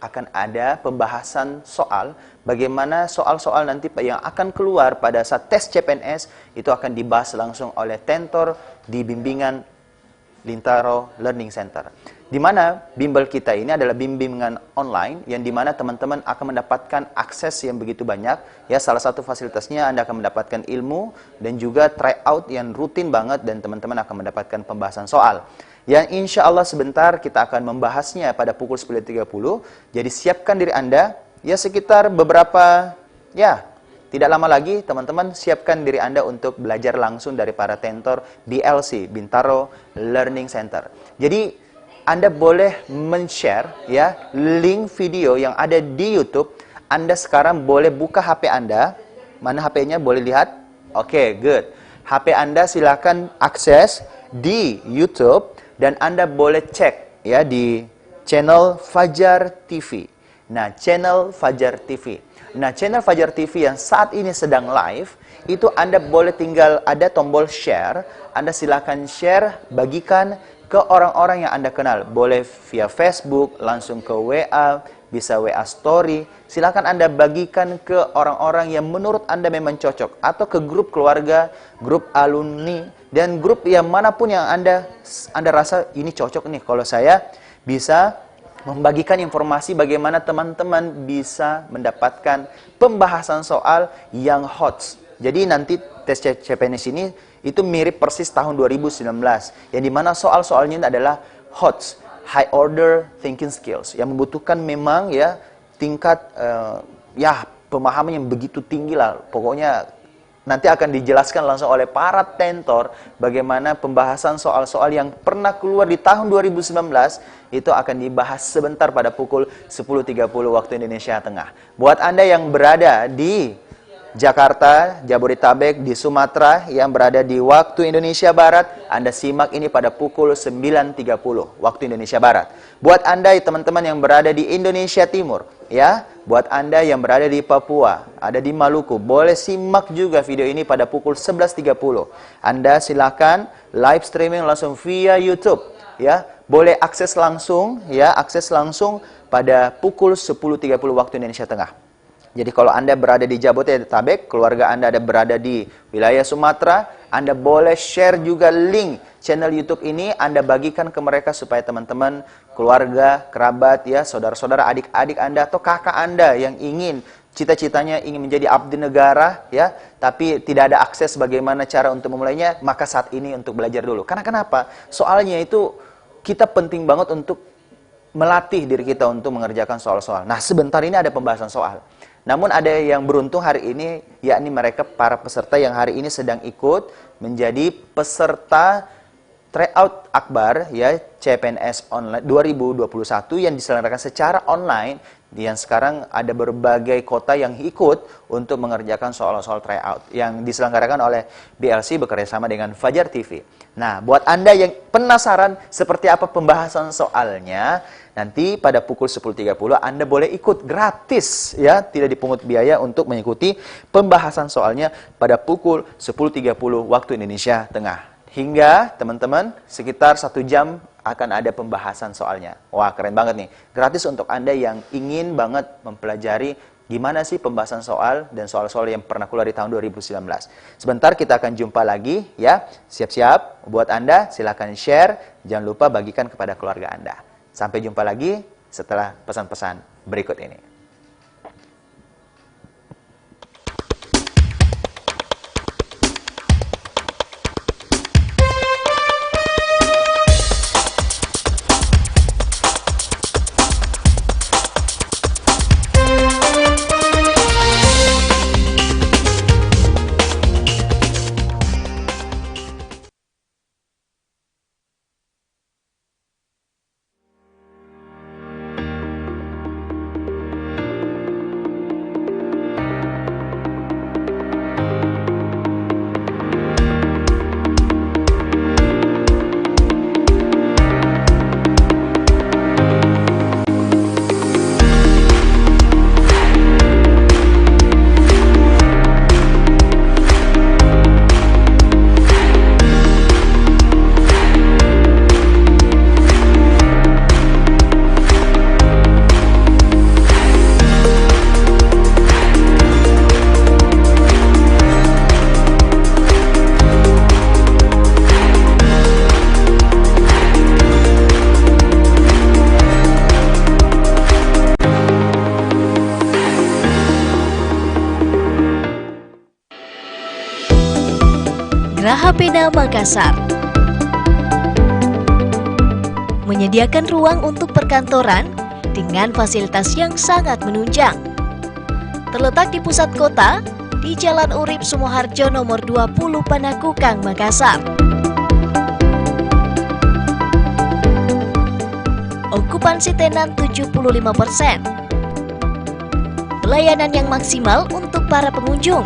akan ada pembahasan soal bagaimana soal-soal nanti yang akan keluar pada saat tes CPNS itu akan dibahas langsung oleh tentor di bimbingan Lintaro Learning Center. Di mana bimbel kita ini adalah bimbingan online yang di mana teman-teman akan mendapatkan akses yang begitu banyak. Ya, salah satu fasilitasnya Anda akan mendapatkan ilmu dan juga tryout yang rutin banget dan teman-teman akan mendapatkan pembahasan soal. Yang insya Allah sebentar kita akan membahasnya pada pukul 10.30. Jadi siapkan diri Anda, ya sekitar beberapa, ya tidak lama lagi teman-teman siapkan diri Anda untuk belajar langsung dari para tentor BLC, Bintaro Learning Center. Jadi Anda boleh men-share ya link video yang ada di YouTube. Anda sekarang boleh buka HP Anda. Mana HP-nya boleh lihat? Oke, good. HP Anda silakan akses di YouTube dan Anda boleh cek ya di channel Fajar TV. Nah, channel Fajar TV. Nah, channel Fajar TV yang saat ini sedang live, itu Anda boleh tinggal ada tombol share. Anda silakan share, bagikan ke orang-orang yang Anda kenal. Boleh via Facebook, langsung ke WA, bisa WA story. Silakan Anda bagikan ke orang-orang yang menurut Anda memang cocok. Atau ke grup keluarga, grup alumni, dan grup yang manapun yang Anda rasa ini cocok nih. Kalau saya bisa membagikan informasi bagaimana teman-teman bisa mendapatkan pembahasan soal yang hot. Jadi nanti tes CPNS ini itu mirip persis tahun 2019. Yang dimana soal-soalnya adalah hot, high order thinking skills. Yang membutuhkan memang ya tingkat ya pemahaman yang begitu tinggi lah. Pokoknya nanti akan dijelaskan langsung oleh para tentor bagaimana pembahasan soal-soal yang pernah keluar di tahun 2019 itu akan dibahas sebentar pada pukul 10.30 waktu Indonesia Tengah. Buat Anda yang berada di Jakarta, Jabodetabek, di Sumatera yang berada di waktu Indonesia Barat, Anda simak ini pada pukul 9.30 waktu Indonesia Barat. Buat Anda teman-teman yang berada di Indonesia Timur, ya, buat Anda yang berada di Papua, ada di Maluku, boleh simak juga video ini pada pukul 11.30. Anda silakan live streaming langsung via YouTube, ya. Boleh akses langsung, ya, akses langsung pada pukul 10.30 waktu Indonesia Tengah. Jadi kalau Anda berada di Jabodetabek, keluarga Anda ada berada di wilayah Sumatera, Anda boleh share juga link channel YouTube ini, Anda bagikan ke mereka supaya teman-teman, keluarga, kerabat, ya, saudara-saudara, adik-adik Anda atau kakak Anda yang ingin cita-citanya ingin menjadi abdi negara, ya, tapi tidak ada akses bagaimana cara untuk memulainya, maka saat ini untuk belajar dulu. Karena kenapa? Soalnya itu kita penting banget untuk melatih diri kita untuk mengerjakan soal-soal. Nah, sebentar ini ada pembahasan soal. Namun ada yang beruntung hari ini, yakni mereka para peserta yang hari ini sedang ikut menjadi peserta tryout akbar ya CPNS online 2021 yang diselenggarakan secara online, yang sekarang ada berbagai kota yang ikut untuk mengerjakan soal-soal tryout yang diselenggarakan oleh BLC bekerjasama dengan Fajar TV. Nah, buat Anda yang penasaran seperti apa pembahasan soalnya, nanti pada pukul 10.30 Anda boleh ikut gratis, ya, tidak dipungut biaya untuk mengikuti pembahasan soalnya pada pukul 10.30 waktu Indonesia Tengah. Hingga teman-teman sekitar 1 jam akan ada pembahasan soalnya. Wah, keren banget nih. Gratis untuk Anda yang ingin banget mempelajari gimana sih pembahasan soal dan soal-soal yang pernah keluar di tahun 2019. Sebentar kita akan jumpa lagi, ya. Siap-siap buat Anda, silakan share, jangan lupa bagikan kepada keluarga Anda. Sampai jumpa lagi setelah pesan-pesan berikut ini. Geraha Pena Makassar menyediakan ruang untuk perkantoran dengan fasilitas yang sangat menunjang. Terletak di pusat kota, di Jalan Urip Sumoharjo nomor 20 Panakukang, Makassar. Okupansi tenan 75%. Pelayanan yang maksimal untuk para pengunjung.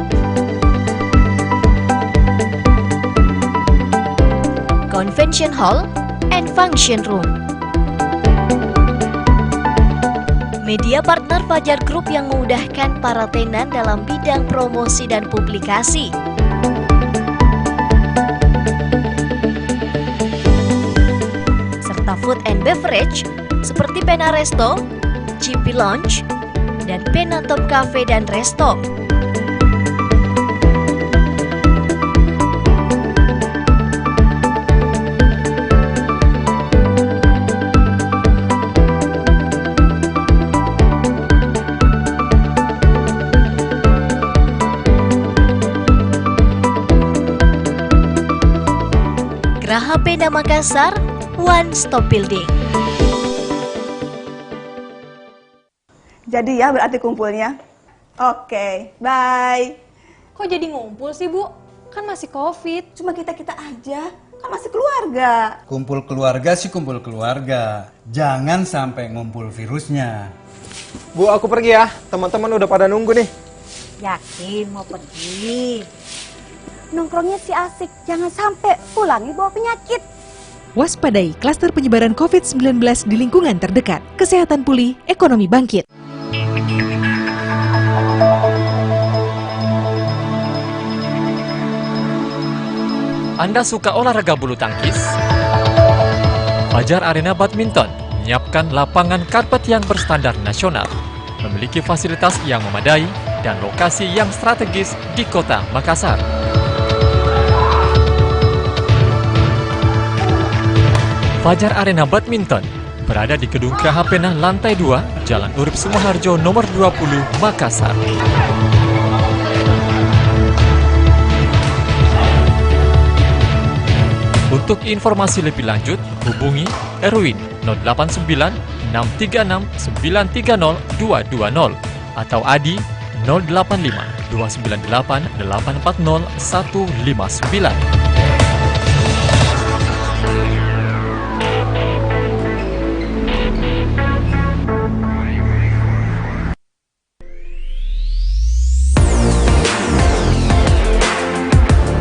Convention Hall and Function Room. Media partner Fajar Group yang memudahkan para tenan dalam bidang promosi dan publikasi. Serta food and beverage seperti Pena Resto, GP Lounge, dan Pena Top Cafe dan Resto. Geraha Pena Makassar, One Stop Building. Jadi ya berarti kumpulnya. Oke, bye. Kok jadi ngumpul sih, Bu? Kan masih COVID. Cuma kita-kita aja, kan masih keluarga. Kumpul keluarga sih kumpul keluarga. Jangan sampai ngumpul virusnya. Bu, aku pergi ya. Teman-teman udah pada nunggu nih. Yakin mau pergi? Nongkrongnya si asik, jangan sampai pulangi bawa penyakit. Waspadai klaster penyebaran COVID-19 di lingkungan terdekat. Kesehatan pulih, ekonomi bangkit. Anda suka olahraga bulu tangkis? Fajar Arena Badminton menyiapkan lapangan karpet yang berstandar nasional, memiliki fasilitas yang memadai dan lokasi yang strategis di Kota Makassar. Fajar Arena Badminton berada di Gedung Geraha Pena lantai 2, Jalan Urip Sumoharjo nomor 20, Makassar. Untuk informasi lebih lanjut, hubungi Erwin 089 636 930 220 atau Adi 085 298 840 159.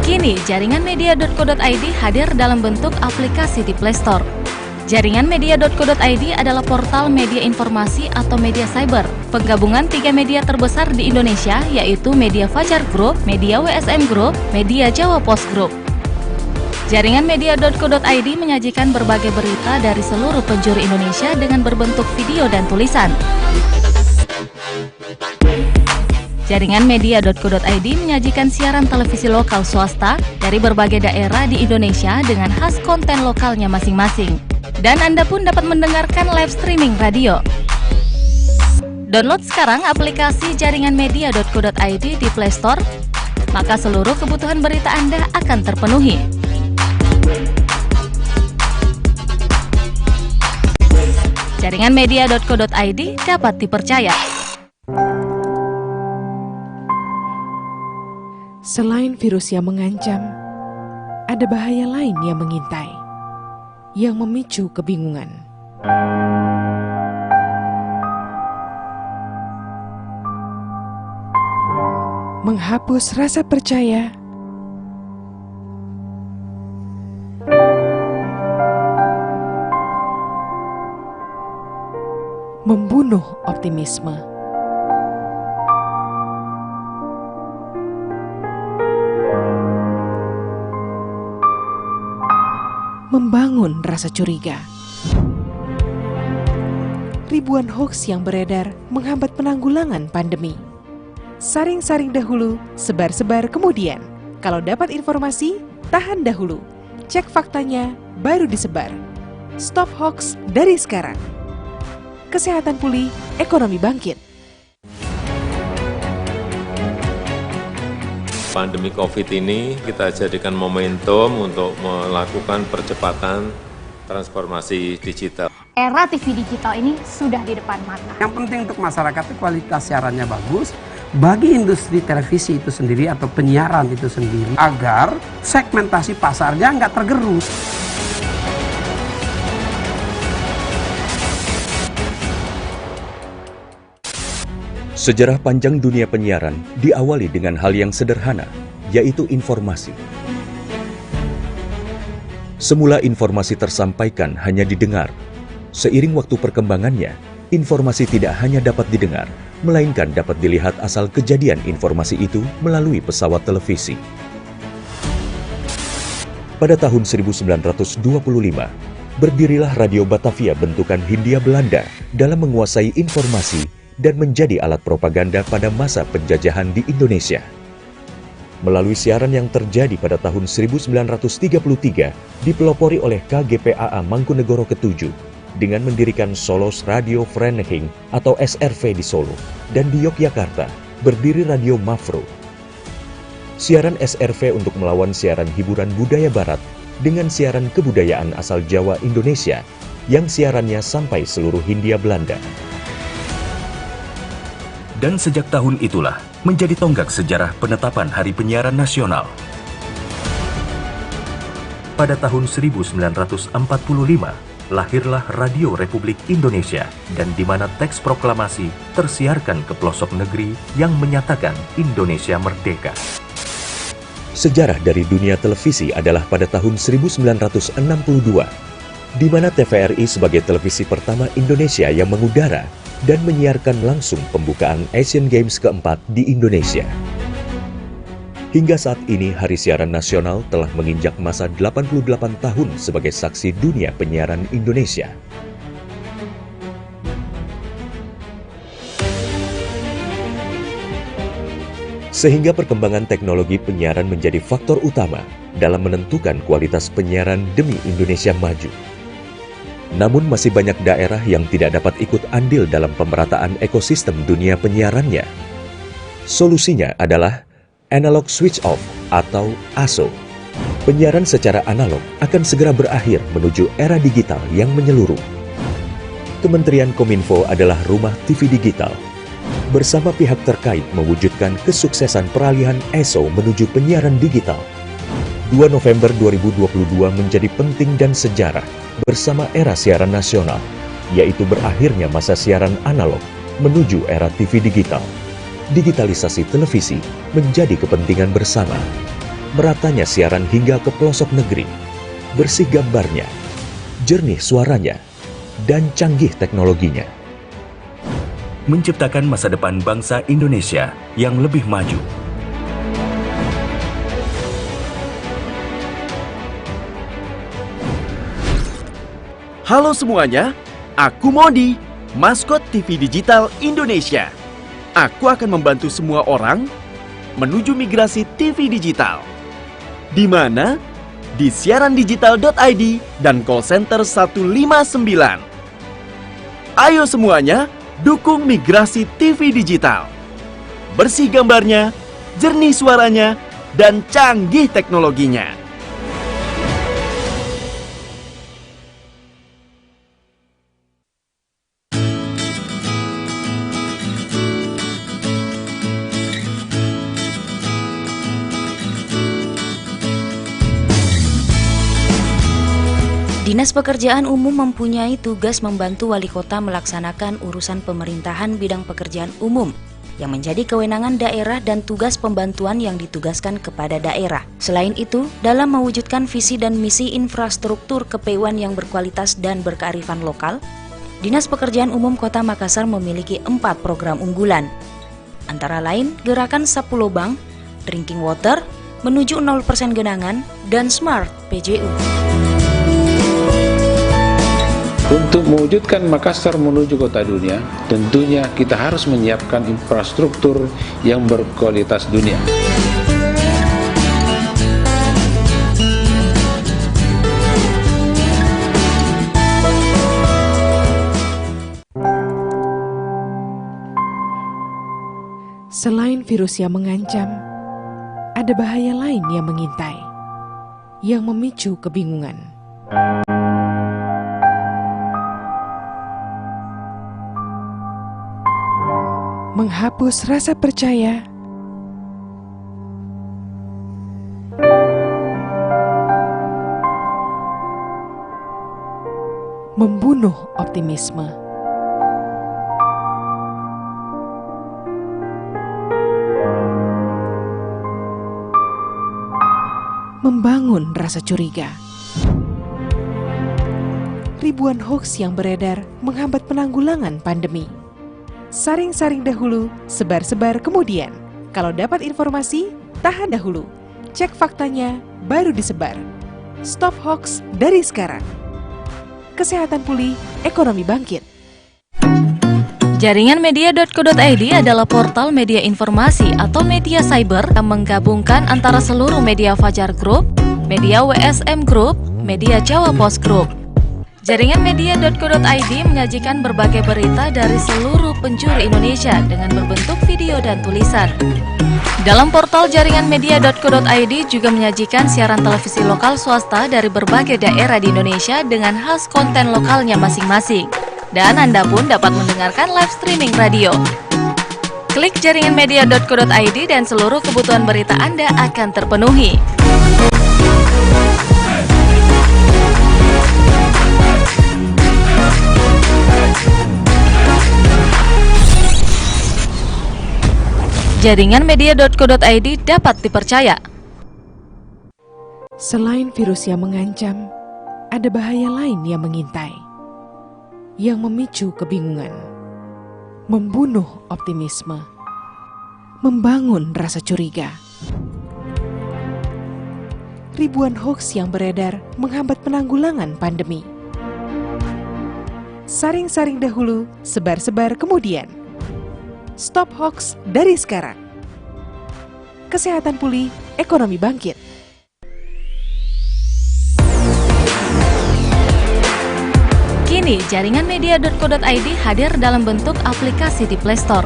Kini, jaringan media.co.id hadir dalam bentuk aplikasi di Play Store. Jaringan media.co.id adalah portal media informasi atau media cyber, penggabungan 3 media terbesar di Indonesia, yaitu Media Fajar Group, Media WSM Group, Media Jawa Post Group. Jaringan media.co.id menyajikan berbagai berita dari seluruh penjuru Indonesia dengan berbentuk video dan tulisan. Jaringan media.co.id menyajikan siaran televisi lokal swasta dari berbagai daerah di Indonesia dengan khas konten lokalnya masing-masing. Dan Anda pun dapat mendengarkan live streaming radio. Download sekarang aplikasi jaringan media.co.id di Play Store, maka seluruh kebutuhan berita Anda akan terpenuhi. Jaringan media.co.id dapat dipercaya. Selain virus yang mengancam, ada bahaya lain yang mengintai, yang memicu kebingungan. Menghapus rasa percaya, membunuh optimisme. Membangun rasa curiga. Ribuan hoaks yang beredar menghambat penanggulangan pandemi. Saring-saring dahulu, sebar-sebar kemudian. Kalau dapat informasi, tahan dahulu. Cek faktanya, baru disebar. Stop hoaks dari sekarang. Kesehatan pulih, ekonomi bangkit. pandemi COVID ini kita jadikan momentum untuk melakukan percepatan transformasi digital. Era TV digital ini sudah di depan mata. Yang penting untuk masyarakat itu kualitas siarannya bagus, bagi industri televisi itu sendiri atau penyiaran itu sendiri, agar segmentasi pasarnya nggak tergerus. Sejarah panjang dunia penyiaran diawali dengan hal yang sederhana, yaitu informasi. Semula informasi tersampaikan hanya didengar. Seiring waktu perkembangannya, informasi tidak hanya dapat didengar, melainkan dapat dilihat asal kejadian informasi itu melalui pesawat televisi. Pada tahun 1925, berdirilah Radio Batavia bentukan Hindia Belanda dalam menguasai informasi dan menjadi alat propaganda pada masa penjajahan di Indonesia. Melalui siaran yang terjadi pada tahun 1933, dipelopori oleh KGPAA Mangkunegoro ke-7 dengan mendirikan Solos Radio Vereniging atau SRV di Solo, dan di Yogyakarta berdiri Radio Mafro. Siaran SRV untuk melawan siaran hiburan budaya barat dengan siaran kebudayaan asal Jawa Indonesia yang siarannya sampai seluruh Hindia Belanda. Dan sejak tahun itulah menjadi tonggak sejarah penetapan Hari Penyiaran Nasional. Pada tahun 1945, lahirlah Radio Republik Indonesia, dan di mana teks proklamasi tersiarkan ke pelosok negeri yang menyatakan Indonesia merdeka. Sejarah dari dunia televisi adalah pada tahun 1962, di mana TVRI sebagai televisi pertama Indonesia yang mengudara dan menyiarkan langsung pembukaan Asian Games keempat di Indonesia. Hingga saat ini, Hari Siaran Nasional telah menginjak masa 88 tahun sebagai saksi dunia penyiaran Indonesia. Sehingga perkembangan teknologi penyiaran menjadi faktor utama dalam menentukan kualitas penyiaran demi Indonesia maju. Namun masih banyak daerah yang tidak dapat ikut andil dalam pemerataan ekosistem dunia penyiarannya. Solusinya adalah Analog Switch Off atau ASO. Penyiaran secara analog akan segera berakhir menuju era digital yang menyeluruh. Kementerian Kominfo adalah rumah TV digital. Bersama pihak terkait mewujudkan kesuksesan peralihan ASO menuju penyiaran digital. 2 November 2022 menjadi penting dan sejarah bersama era siaran nasional, yaitu berakhirnya masa siaran analog menuju era TV digital. Digitalisasi televisi menjadi kepentingan bersama. Meratanya siaran hingga ke pelosok negeri, bersih gambarnya, jernih suaranya, dan canggih teknologinya. Menciptakan masa depan bangsa Indonesia yang lebih maju. Halo semuanya, aku Modi, maskot TV Digital Indonesia. Aku akan membantu semua orang menuju migrasi TV digital. Di mana? Di siarandigital.id dan call center 159. Ayo semuanya, dukung migrasi TV digital. Bersih gambarnya, jernih suaranya, dan canggih teknologinya. Dinas Pekerjaan Umum mempunyai tugas membantu wali kota melaksanakan urusan pemerintahan bidang pekerjaan umum yang menjadi kewenangan daerah dan tugas pembantuan yang ditugaskan kepada daerah. Selain itu, dalam mewujudkan visi dan misi infrastruktur kepewuan yang berkualitas dan berkearifan lokal, Dinas Pekerjaan Umum Kota Makassar memiliki 4 program unggulan. Antara lain, Gerakan Sapu Lobang, Drinking Water, Menuju 0% Genangan, dan Smart PJU. Untuk mewujudkan Makassar menuju kota dunia, tentunya kita harus menyiapkan infrastruktur yang berkualitas dunia. Selain virus yang mengancam, ada bahaya lain yang mengintai, yang memicu kebingungan. Menghapus rasa percaya, membunuh optimisme. Membangun rasa curiga. Ribuan hoaks yang beredar menghambat penanggulangan pandemi. Saring-saring dahulu, sebar-sebar kemudian. Kalau dapat informasi, tahan dahulu. Cek faktanya, baru disebar. Stop hoaks dari sekarang. Kesehatan pulih, ekonomi bangkit. Jaringan media.co.id adalah portal media informasi atau media cyber yang menggabungkan antara seluruh media Fajar Group, media WSM Group, media Jawa Post Group. Jaringan media.co.id menyajikan berbagai berita dari seluruh penjuru Indonesia dengan berbentuk video dan tulisan. Dalam portal jaringan media.co.id juga menyajikan siaran televisi lokal swasta dari berbagai daerah di Indonesia dengan khas konten lokalnya masing-masing. Dan Anda pun dapat mendengarkan live streaming radio. Klik jaringan media.co.id dan seluruh kebutuhan berita Anda akan terpenuhi. Jaringan media.co.id dapat dipercaya. Selain virus yang mengancam, ada bahaya lain yang mengintai, yang memicu kebingungan, membunuh optimisme, membangun rasa curiga. Ribuan hoaks yang beredar menghambat penanggulangan pandemi. Saring-saring dahulu, sebar-sebar kemudian. Stop hoaks dari sekarang. Kesehatan pulih, ekonomi bangkit. Kini, jaringan media.co.id hadir dalam bentuk aplikasi di Play Store.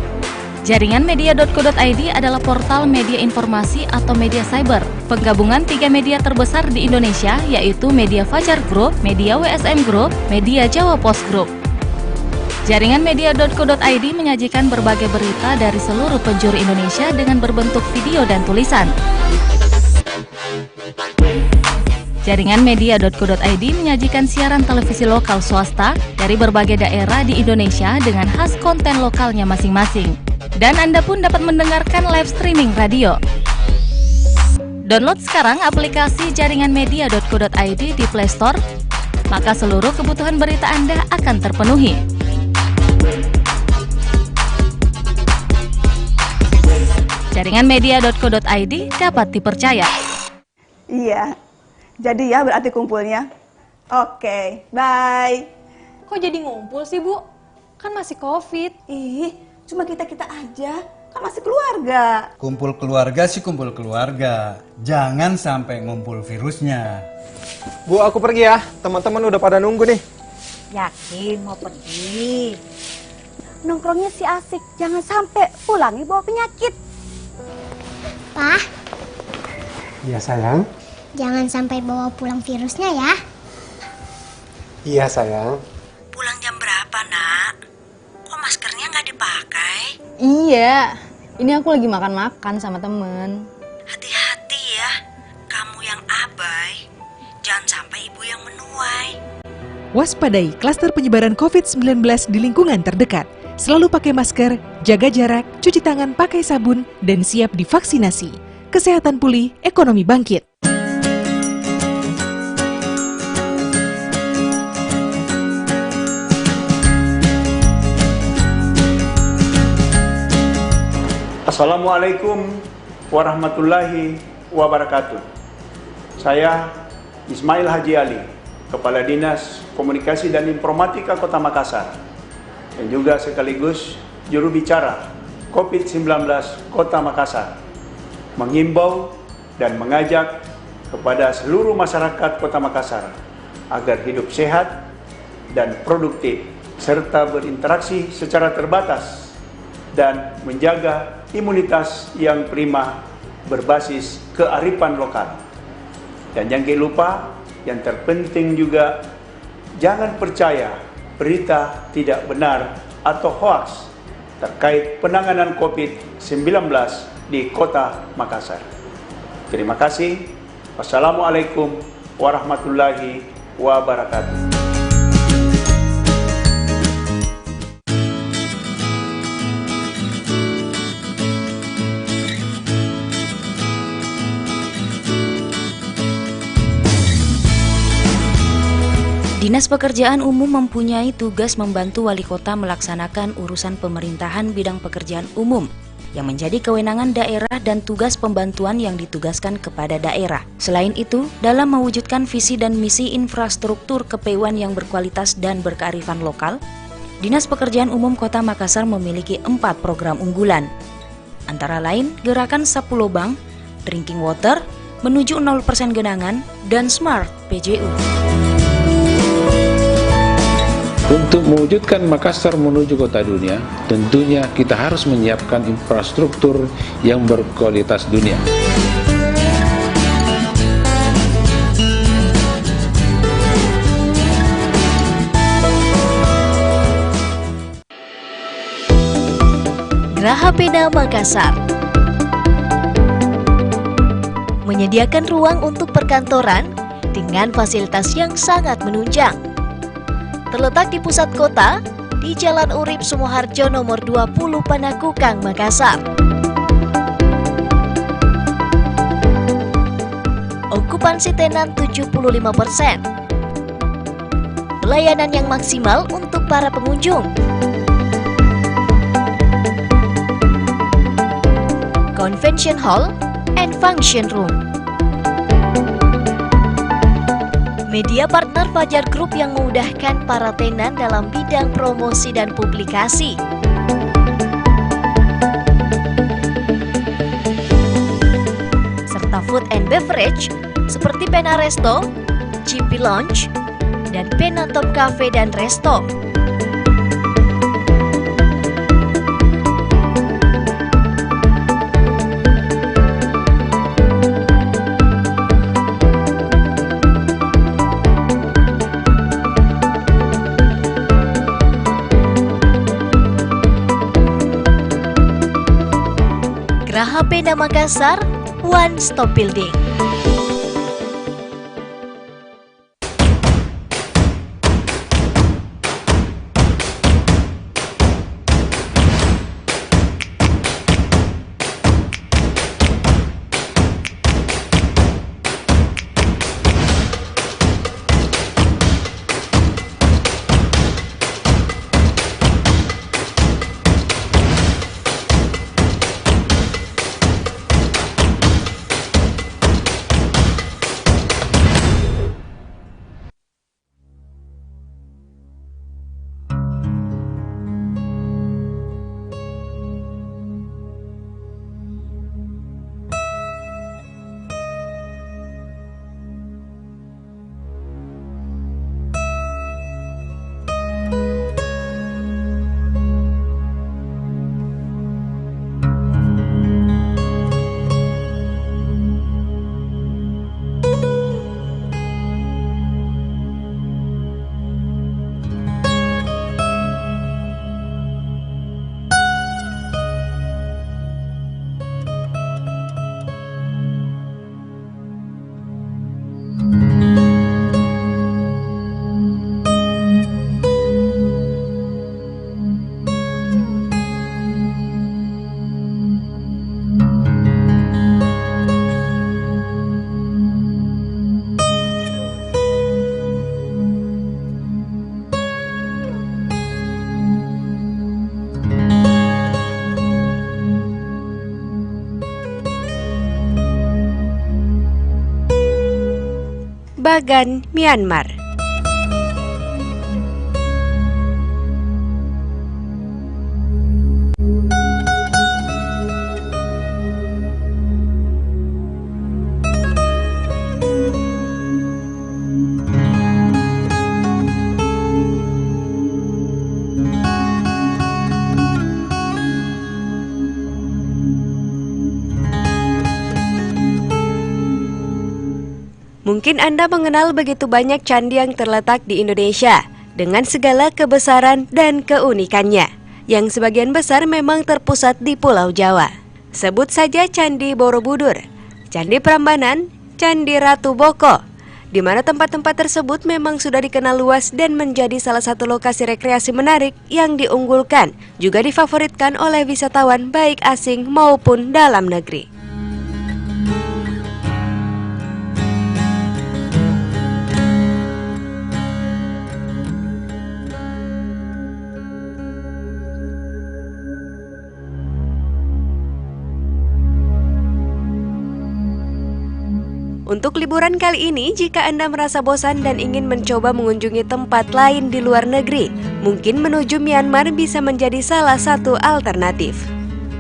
Jaringan media.co.id adalah portal media informasi atau media cyber, penggabungan 3 media terbesar di Indonesia, yaitu media Fajar Group, media WSM Group, media Jawa Post Group. Jaringan media.co.id menyajikan berbagai berita dari seluruh penjuru Indonesia dengan berbentuk video dan tulisan. Jaringan media.co.id menyajikan siaran televisi lokal swasta dari berbagai daerah di Indonesia dengan khas konten lokalnya masing-masing. Dan Anda pun dapat mendengarkan live streaming radio. Download sekarang aplikasi jaringan media.co.id di Play Store, maka seluruh kebutuhan berita Anda akan terpenuhi. Jaringan media.co.id dapat dipercaya. Iya, jadi ya berarti kumpulnya. Oke, bye. Kok jadi ngumpul sih, Bu? Kan masih COVID. Ih, cuma kita-kita aja, kan masih keluarga. Kumpul keluarga sih kumpul keluarga. Jangan sampai ngumpul virusnya. Bu, aku pergi ya. Teman-teman udah pada nunggu nih. Yakin mau pergi? Nongkrongnya si asik, jangan sampai pulangi bawa penyakit. Pak, iya sayang. jangan sampai bawa pulang virusnya ya. Iya sayang. Pulang jam berapa, Nak? Kok maskernya nggak dipakai? Iya, ini aku lagi makan-makan sama temen. Hati-hati ya, kamu yang abai, jangan sampai ibu yang menuai. Waspadai klaster penyebaran COVID-19 di lingkungan terdekat. Selalu pakai masker, jaga jarak, cuci tangan pakai sabun, dan siap divaksinasi. Kesehatan pulih, ekonomi bangkit. Assalamualaikum warahmatullahi wabarakatuh. Saya Ismail Haji Ali, Kepala Dinas Komunikasi dan Informatika Kota Makassar, dan juga sekaligus juru bicara COVID-19 Kota Makassar, mengimbau dan mengajak kepada seluruh masyarakat Kota Makassar agar hidup sehat dan produktif, serta berinteraksi secara terbatas dan menjaga imunitas yang prima berbasis kearifan lokal. Dan jangan lupa, yang terpenting juga, jangan percaya berita tidak benar atau hoaks terkait penanganan COVID-19 di Kota Makassar. Terima kasih. Wassalamualaikum warahmatullahi wabarakatuh. Dinas Pekerjaan Umum mempunyai tugas membantu wali kota melaksanakan urusan pemerintahan bidang pekerjaan umum yang menjadi kewenangan daerah dan tugas pembantuan yang ditugaskan kepada daerah. Selain itu, dalam mewujudkan visi dan misi infrastruktur kepewaan yang berkualitas dan berkearifan lokal, Dinas Pekerjaan Umum Kota Makassar memiliki 4 program unggulan. Antara lain, Gerakan Sapu Lobang, Drinking Water, Menuju 0% Genangan, dan Smart PJU. Untuk mewujudkan Makassar menuju kota dunia, tentunya kita harus menyiapkan infrastruktur yang berkualitas dunia. Geraha Pena Makassar menyediakan ruang untuk perkantoran dengan fasilitas yang sangat menunjang. Terletak di pusat kota, di Jalan Urip Sumoharjo nomor 20 Panakukang, Makassar. Okupansi tenan 75%. Pelayanan yang maksimal untuk para pengunjung. Convention Hall and Function Room. Media partner Fajar Group yang memudahkan para tenan dalam bidang promosi dan publikasi. Serta food and beverage seperti Pena Resto, GP Lounge, dan Pena Top Cafe dan Resto. Geraha Pena Makassar, One Stop Building. Bagan, Myanmar. Mungkin Anda mengenal begitu banyak candi yang terletak di Indonesia dengan segala kebesaran dan keunikannya, yang sebagian besar memang terpusat di Pulau Jawa. Sebut saja Candi Borobudur, Candi Prambanan, Candi Ratu Boko, di mana tempat-tempat tersebut memang sudah dikenal luas dan menjadi salah satu lokasi rekreasi menarik yang diunggulkan, juga difavoritkan oleh wisatawan baik asing maupun dalam negeri. Untuk liburan kali ini, jika Anda merasa bosan dan ingin mencoba mengunjungi tempat lain di luar negeri, mungkin menuju Myanmar bisa menjadi salah satu alternatif.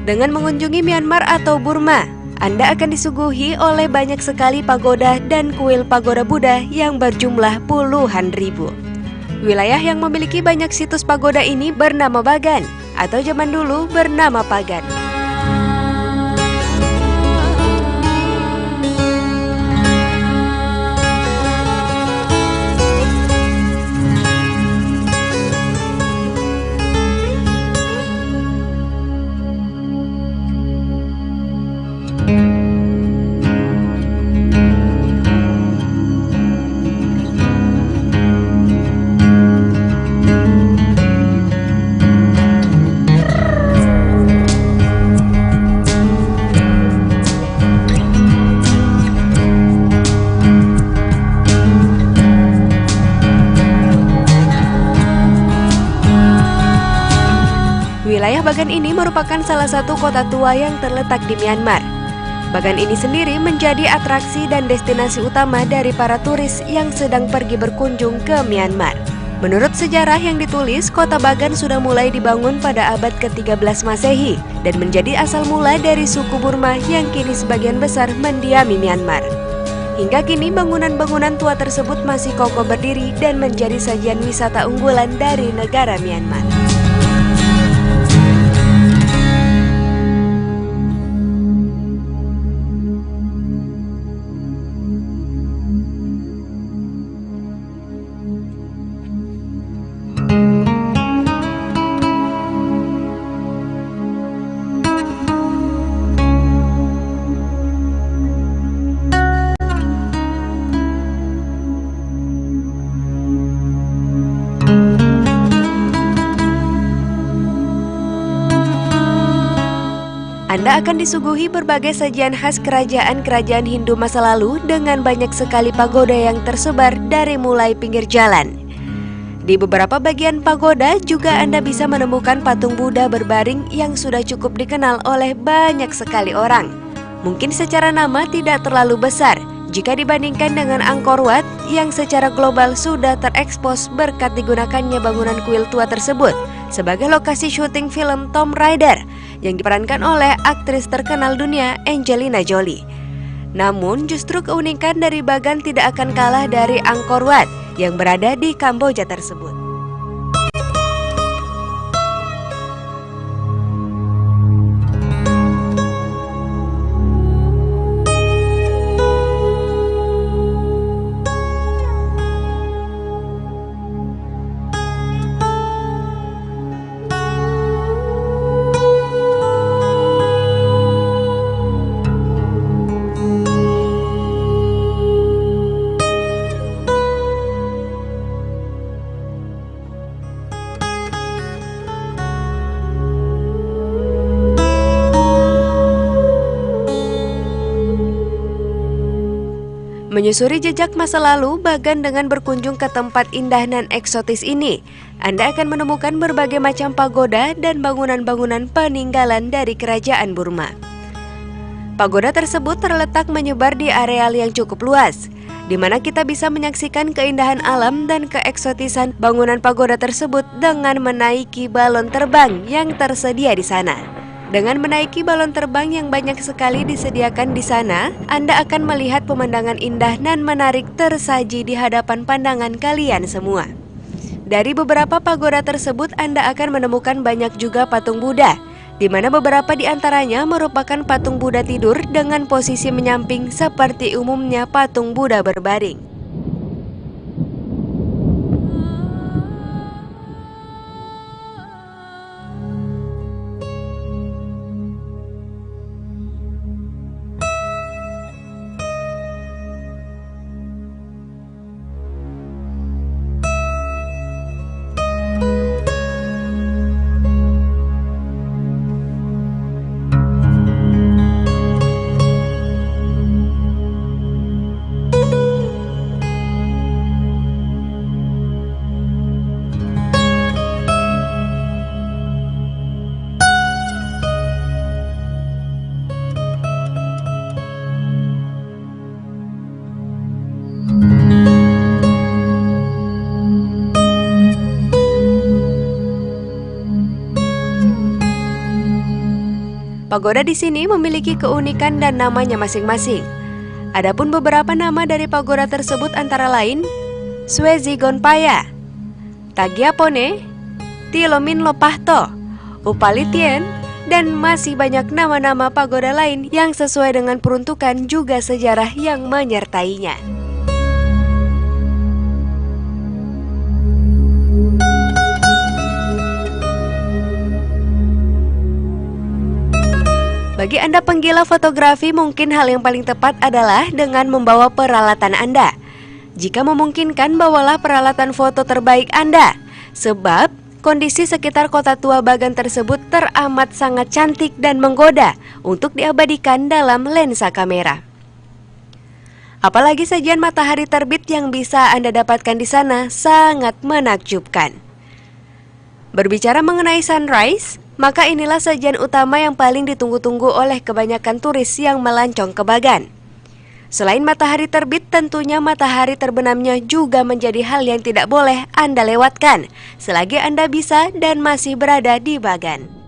Dengan mengunjungi Myanmar atau Burma, Anda akan disuguhi oleh banyak sekali pagoda dan kuil pagoda Buddha yang berjumlah puluhan ribu. Wilayah yang memiliki banyak situs pagoda ini bernama Bagan, atau zaman dulu bernama Pagan. Wilayah Bagan ini merupakan salah satu kota tua yang terletak di Myanmar. Bagan ini sendiri menjadi atraksi dan destinasi utama dari para turis yang sedang pergi berkunjung ke Myanmar. Menurut sejarah yang ditulis, kota Bagan sudah mulai dibangun pada abad ke-13 Masehi dan menjadi asal mula dari suku Burma yang kini sebagian besar mendiami Myanmar. Hingga kini bangunan-bangunan tua tersebut masih kokoh berdiri dan menjadi sajian wisata unggulan dari negara Myanmar. Anda akan disuguhi berbagai sajian khas kerajaan-kerajaan Hindu masa lalu dengan banyak sekali pagoda yang tersebar dari mulai pinggir jalan. Di beberapa bagian pagoda juga Anda bisa menemukan patung Buddha berbaring yang sudah cukup dikenal oleh banyak sekali orang. Mungkin secara nama tidak terlalu besar jika dibandingkan dengan Angkor Wat yang secara global sudah terekspos berkat digunakannya bangunan kuil tua tersebut sebagai lokasi syuting film Tomb Raider yang diperankan oleh aktris terkenal dunia Angelina Jolie. Namun justru keunikan dari Bagan tidak akan kalah dari Angkor Wat yang berada di Kamboja tersebut. Menyusuri jejak masa lalu, Bagan dengan berkunjung ke tempat indah dan eksotis ini, Anda akan menemukan berbagai macam pagoda dan bangunan-bangunan peninggalan dari kerajaan Burma. Pagoda tersebut terletak menyebar di areal yang cukup luas, di mana kita bisa menyaksikan keindahan alam dan keeksotisan bangunan pagoda tersebut dengan menaiki balon terbang yang tersedia di sana. Dengan menaiki balon terbang yang banyak sekali disediakan di sana, Anda akan melihat pemandangan indah dan menarik tersaji di hadapan pandangan kalian semua. Dari beberapa pagoda tersebut, Anda akan menemukan banyak juga patung Buddha di mana beberapa di antaranya merupakan patung Buddha tidur dengan posisi menyamping seperti umumnya patung Buddha berbaring. Pagoda di sini memiliki keunikan dan namanya masing-masing. Adapun beberapa nama dari pagoda tersebut antara lain Suezigonpaya, Tagiapone, Tilomin Lopahto, Upalitien, dan masih banyak nama-nama pagoda lain yang sesuai dengan peruntukan juga sejarah yang menyertainya. Bagi Anda penggila fotografi, mungkin hal yang paling tepat adalah dengan membawa peralatan Anda. Jika memungkinkan, bawalah peralatan foto terbaik Anda, sebab kondisi sekitar kota tua Bagan tersebut teramat sangat cantik dan menggoda untuk diabadikan dalam lensa kamera. Apalagi sajian matahari terbit yang bisa Anda dapatkan di sana sangat menakjubkan. Berbicara mengenai sunrise, maka inilah sajian utama yang paling ditunggu-tunggu oleh kebanyakan turis yang melancong ke Bagan. Selain matahari terbit, tentunya matahari terbenamnya juga menjadi hal yang tidak boleh Anda lewatkan selagi Anda bisa dan masih berada di Bagan.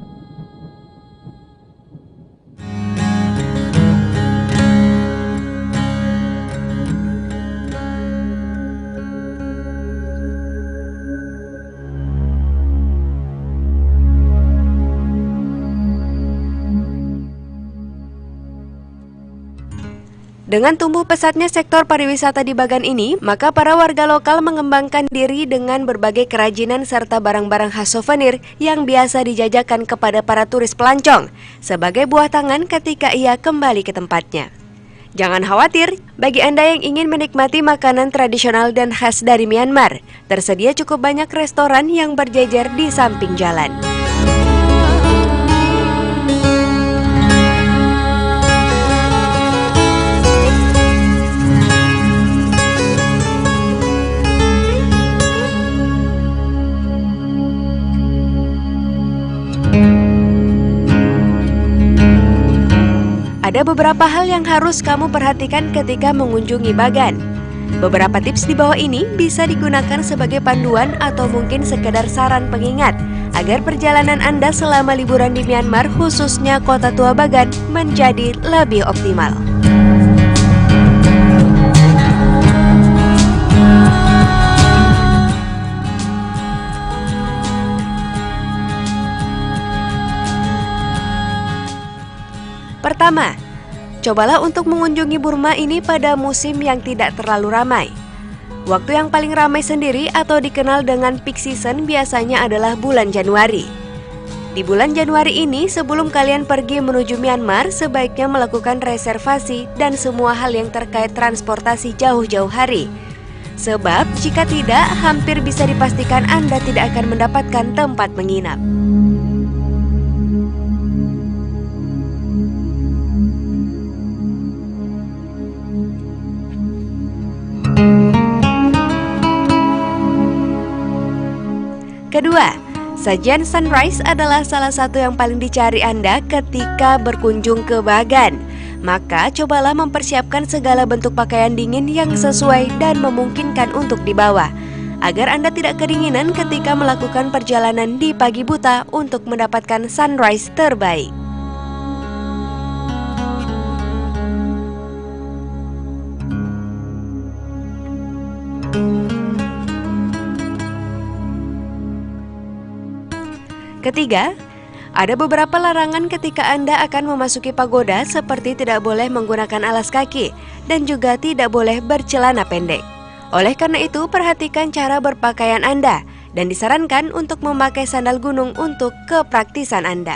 Dengan tumbuh pesatnya sektor pariwisata di Bagan ini, maka para warga lokal mengembangkan diri dengan berbagai kerajinan serta barang-barang khas souvenir yang biasa dijajakan kepada para turis pelancong sebagai buah tangan ketika ia kembali ke tempatnya. Jangan khawatir, bagi Anda yang ingin menikmati makanan tradisional dan khas dari Myanmar, tersedia cukup banyak restoran yang berjejer di samping jalan. Ada beberapa hal yang harus kamu perhatikan ketika mengunjungi Bagan. Beberapa tips di bawah ini bisa digunakan sebagai panduan atau mungkin sekedar saran pengingat agar perjalanan Anda selama liburan di Myanmar, khususnya kota tua Bagan, menjadi lebih optimal. Pertama, cobalah untuk mengunjungi Burma ini pada musim yang tidak terlalu ramai. Waktu yang paling ramai sendiri atau dikenal dengan peak season biasanya adalah bulan Januari. Di bulan Januari ini, sebelum kalian pergi menuju Myanmar, sebaiknya melakukan reservasi dan semua hal yang terkait transportasi jauh-jauh hari. Sebab jika tidak, hampir bisa dipastikan Anda tidak akan mendapatkan tempat menginap. Kedua, sajian sunrise adalah salah satu yang paling dicari Anda ketika berkunjung ke Bagan. Maka cobalah mempersiapkan segala bentuk pakaian dingin yang sesuai dan memungkinkan untuk dibawa, agar Anda tidak kedinginan ketika melakukan perjalanan di pagi buta untuk mendapatkan sunrise terbaik. Ketiga, Ada beberapa larangan ketika Anda akan memasuki pagoda, seperti tidak boleh menggunakan alas kaki dan juga tidak boleh bercelana pendek. Oleh karena itu, perhatikan cara berpakaian Anda dan disarankan untuk memakai sandal gunung untuk kepraktisan Anda.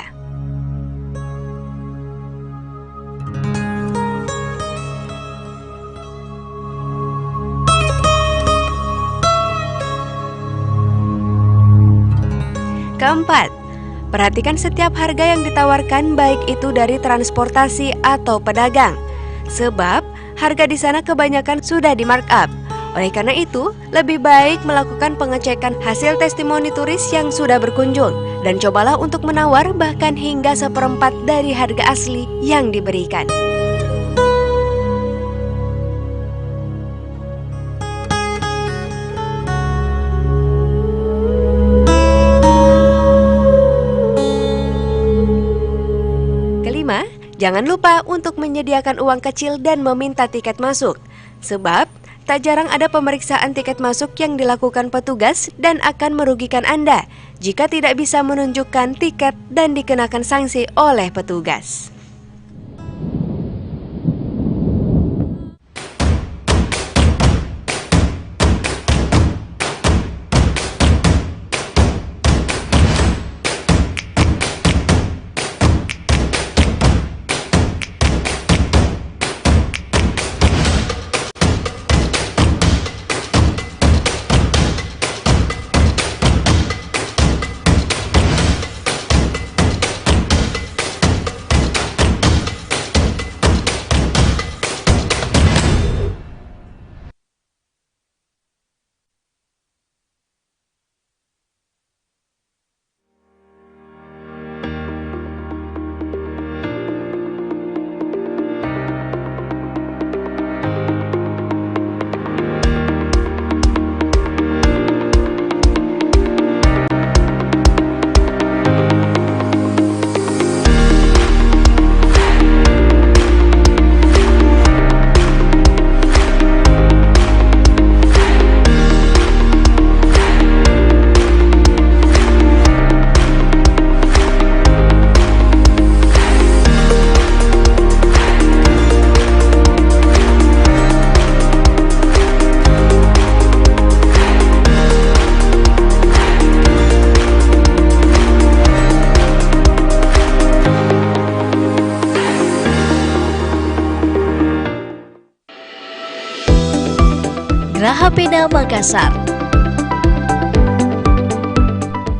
Keempat, perhatikan setiap harga yang ditawarkan, baik itu dari transportasi atau pedagang, sebab harga di sana kebanyakan sudah di markup. Oleh karena itu, lebih baik melakukan pengecekan hasil testimoni turis yang sudah berkunjung dan cobalah untuk menawar bahkan hingga 1/4 dari harga asli yang diberikan. Jangan lupa untuk menyediakan uang kecil dan meminta tiket masuk, sebab tak jarang ada pemeriksaan tiket masuk yang dilakukan petugas dan akan merugikan Anda jika tidak bisa menunjukkan tiket dan dikenakan sanksi oleh petugas. Geraha Pena Makassar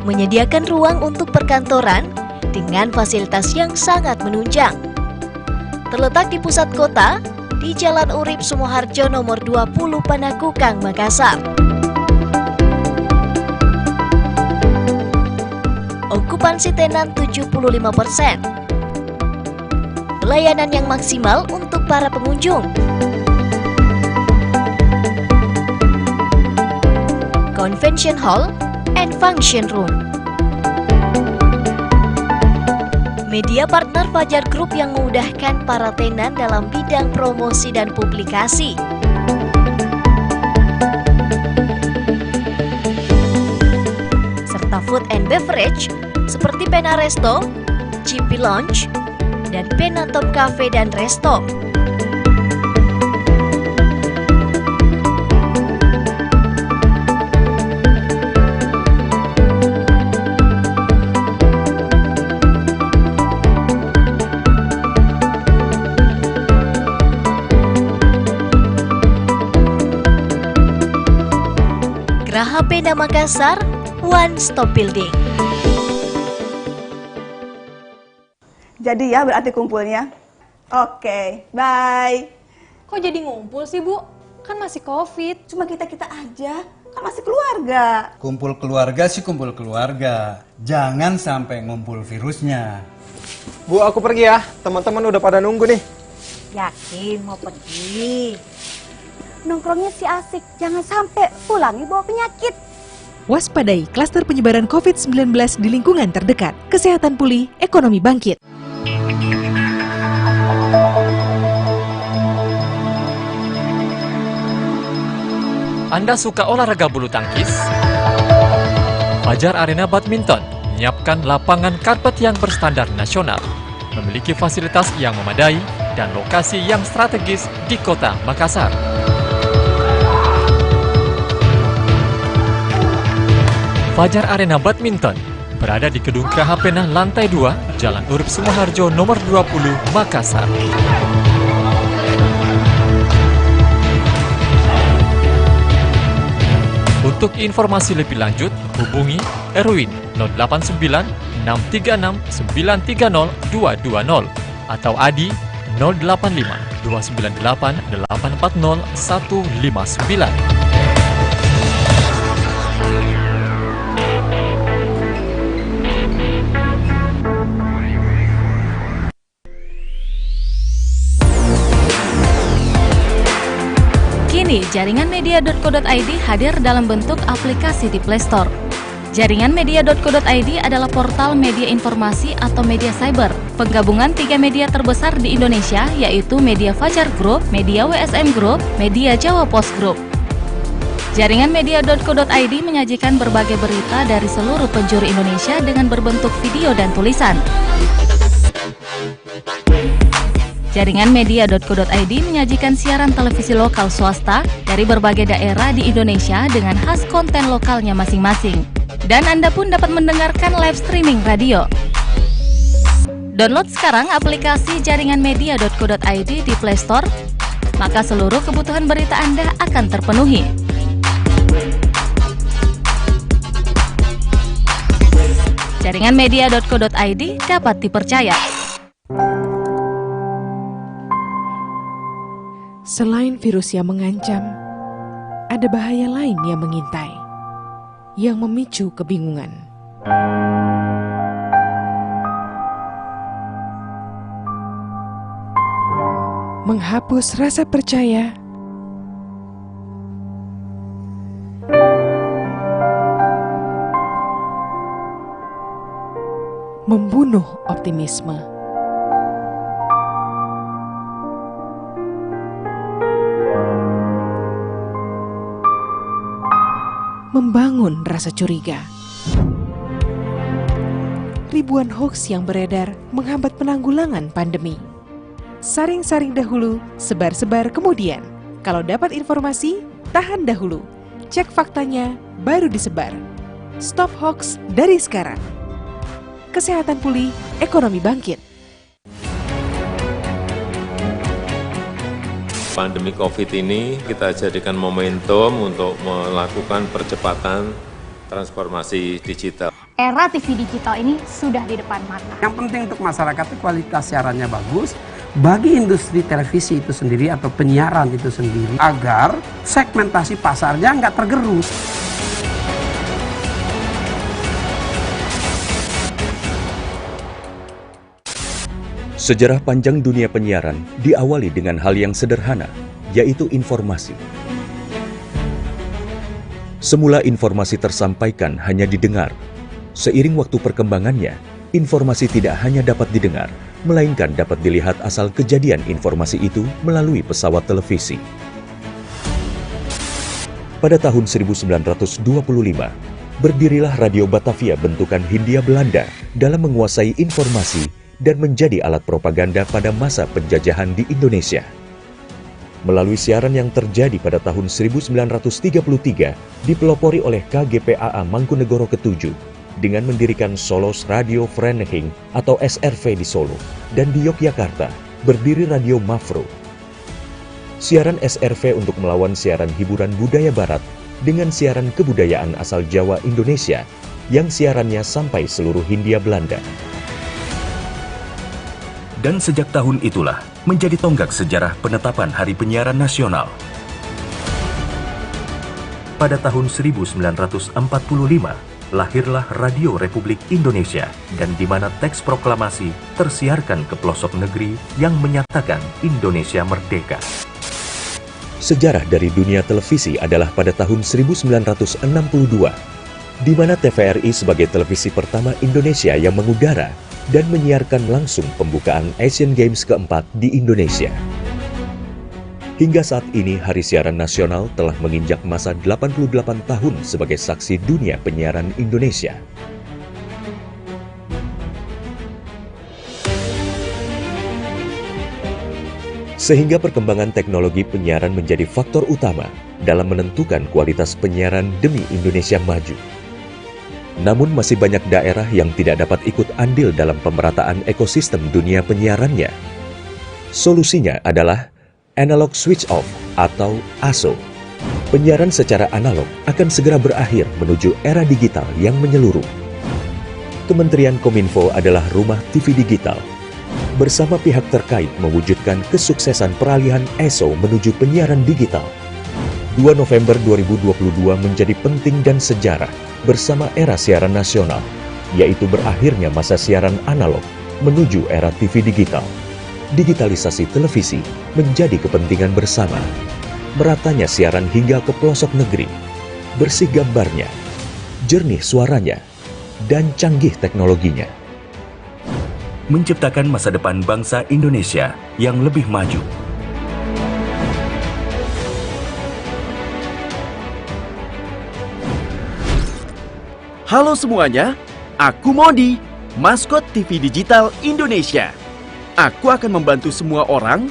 menyediakan ruang untuk perkantoran dengan fasilitas yang sangat menunjang. Terletak di pusat kota, di Jalan Urip Sumoharjo nomor 20 Panakukang, Makassar. Okupansi tenan 75%. Pelayanan yang maksimal untuk para pengunjung. Convention Hall and Function Room. Media partner Fajar Group yang memudahkan para tenan dalam bidang promosi dan publikasi. Serta food and beverage seperti Pena Resto, GP Lounge, dan Pena Top Cafe dan Resto. Geraha Pena Makassar, One Stop Building. Jadi ya berarti kumpulnya. Oke, bye. Kok jadi ngumpul sih, Bu? Kan masih COVID. Cuma kita-kita aja, kan masih keluarga. Kumpul keluarga sih kumpul keluarga. Jangan sampai ngumpul virusnya. Bu, aku pergi ya. Teman-teman udah pada nunggu nih. Yakin mau pergi? Nongkrongnya si asik, jangan sampai pulangi bawa penyakit. Waspadai klaster penyebaran COVID-19 di lingkungan terdekat. Kesehatan pulih, ekonomi bangkit. Anda suka olahraga bulu tangkis? Fajar Arena Badminton menyiapkan lapangan karpet yang berstandar nasional, memiliki fasilitas yang memadai, dan lokasi yang strategis di kota Makassar. Fajar Arena Badminton berada di Gedung KHPNA lantai 2, Jalan Urip Sumoharjo nomor 20, Makassar. Untuk informasi lebih lanjut, hubungi Erwin 089 636 930 220 atau Adi 085 298 840 159. Kini, jaringan media.co.id hadir dalam bentuk aplikasi di Play Store. Jaringan media.co.id adalah portal media informasi atau media cyber, penggabungan 3 media terbesar di Indonesia, yaitu Media Fajar Group, Media WSM Group, Media Jawa Post Group. Jaringan media.co.id menyajikan berbagai berita dari seluruh penjuru Indonesia dengan berbentuk video dan tulisan. Jaringan media.co.id menyajikan siaran televisi lokal swasta dari berbagai daerah di Indonesia dengan khas konten lokalnya masing-masing. Dan Anda pun dapat mendengarkan live streaming radio. Download sekarang aplikasi jaringan media.co.id di Play Store, maka seluruh kebutuhan berita Anda akan terpenuhi. Jaringan media.co.id dapat dipercaya. Selain virus yang mengancam, ada bahaya lain yang mengintai, yang memicu kebingungan. Menghapus rasa percaya, membunuh optimisme. Membangun rasa curiga. Ribuan hoaks yang beredar menghambat penanggulangan pandemi. Saring-saring dahulu, sebar-sebar kemudian. Kalau dapat informasi, tahan dahulu. Cek faktanya, baru disebar. Stop hoaks dari sekarang. Kesehatan pulih, ekonomi bangkit. Pandemi COVID ini kita jadikan momentum untuk melakukan percepatan transformasi digital. Era TV digital ini sudah di depan mata. Yang penting untuk masyarakat itu kualitas siarannya bagus, bagi industri televisi itu sendiri atau penyiaran itu sendiri, agar segmentasi pasarnya nggak tergerus. Sejarah panjang dunia penyiaran diawali dengan hal yang sederhana, yaitu informasi. Semula informasi tersampaikan hanya didengar. Seiring waktu perkembangannya, informasi tidak hanya dapat didengar, melainkan dapat dilihat asal kejadian informasi itu melalui pesawat televisi. Pada tahun 1925, berdirilah Radio Batavia bentukan Hindia Belanda dalam menguasai informasi dan menjadi alat propaganda pada masa penjajahan di Indonesia. Melalui siaran yang terjadi pada tahun 1933, dipelopori oleh KGPAA Mangkunegoro ke-7 dengan mendirikan Solos Radio Vereniging atau SRV di Solo, dan di Yogyakarta berdiri Radio Mafro. Siaran SRV untuk melawan siaran hiburan budaya barat dengan siaran kebudayaan asal Jawa Indonesia yang siarannya sampai seluruh Hindia Belanda. Dan sejak tahun itulah menjadi tonggak sejarah penetapan Hari Penyiaran Nasional. Pada tahun 1945, lahirlah Radio Republik Indonesia, dan di mana teks proklamasi tersiarkan ke pelosok negeri yang menyatakan Indonesia merdeka. Sejarah dari dunia televisi adalah pada tahun 1962, di mana TVRI sebagai televisi pertama Indonesia yang mengudara dan menyiarkan langsung pembukaan Asian Games keempat di Indonesia. Hingga saat ini, Hari Siaran Nasional telah menginjak masa 88 tahun sebagai saksi dunia penyiaran Indonesia. Sehingga perkembangan teknologi penyiaran menjadi faktor utama dalam menentukan kualitas penyiaran demi Indonesia maju. Namun masih banyak daerah yang tidak dapat ikut andil dalam pemerataan ekosistem dunia penyiarannya. Solusinya adalah analog switch off atau ASO. Penyiaran secara analog akan segera berakhir menuju era digital yang menyeluruh. Kementerian Kominfo adalah rumah TV digital. Bersama pihak terkait mewujudkan kesuksesan peralihan ESO menuju penyiaran digital. 2 November 2022 menjadi penting dan sejarah bersama era siaran nasional, yaitu berakhirnya masa siaran analog menuju era TV digital. Digitalisasi televisi menjadi kepentingan bersama. Meratanya siaran hingga ke pelosok negeri, bersih gambarnya, jernih suaranya, dan canggih teknologinya. Menciptakan masa depan bangsa Indonesia yang lebih maju. Halo semuanya, aku Modi, maskot TV Digital Indonesia. Aku akan membantu semua orang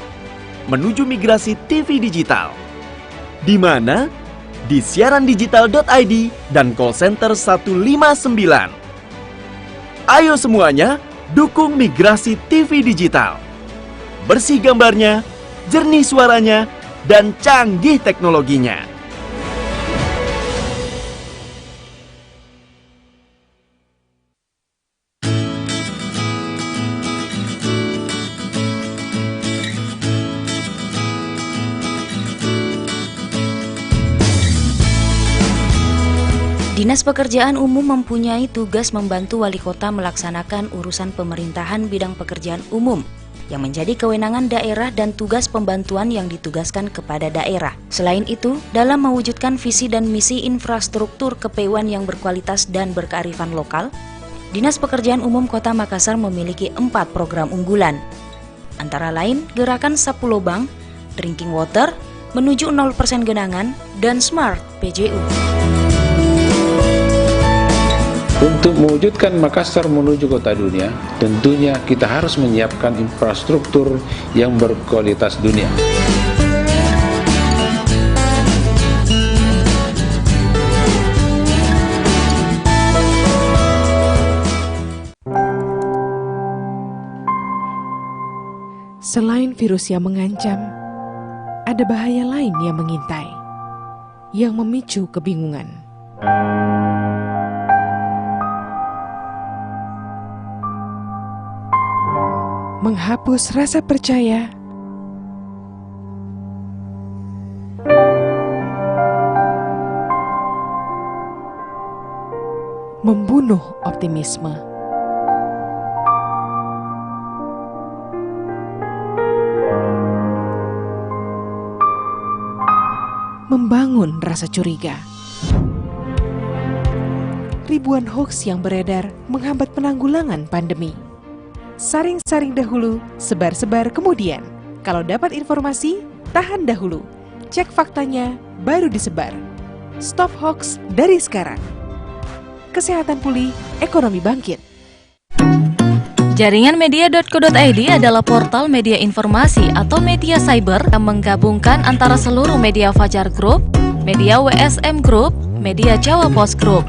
menuju migrasi TV digital. Di mana? Di siarandigital.id dan call center 159. Ayo semuanya, dukung migrasi TV digital. Bersih gambarnya, jernih suaranya, dan canggih teknologinya. Dinas Pekerjaan Umum mempunyai tugas membantu wali kota melaksanakan urusan pemerintahan bidang pekerjaan umum yang menjadi kewenangan daerah dan tugas pembantuan yang ditugaskan kepada daerah. Selain itu, dalam mewujudkan visi dan misi infrastruktur kepewaan yang berkualitas dan berkearifan lokal, Dinas Pekerjaan Umum Kota Makassar memiliki 4 program unggulan. Antara lain, Gerakan Sapu Lobang, Drinking Water, Menuju 0% Genangan, dan Smart PJU. Untuk mewujudkan Makassar menuju kota dunia, tentunya kita harus menyiapkan infrastruktur yang berkualitas dunia. Selain virus yang mengancam, ada bahaya lain yang mengintai, yang memicu kebingungan. Menghapus rasa percaya, membunuh optimisme. Membangun rasa curiga. Ribuan hoaks yang beredar menghambat penanggulangan pandemi. Saring-saring dahulu, sebar-sebar kemudian. Kalau dapat informasi, tahan dahulu. Cek faktanya, baru disebar. Stop hoax dari sekarang. Kesehatan pulih, ekonomi bangkit. Jaringan media.co.id adalah portal media informasi atau media cyber yang menggabungkan antara seluruh media Fajar Group, media WSM Group, media Jawa Post Group.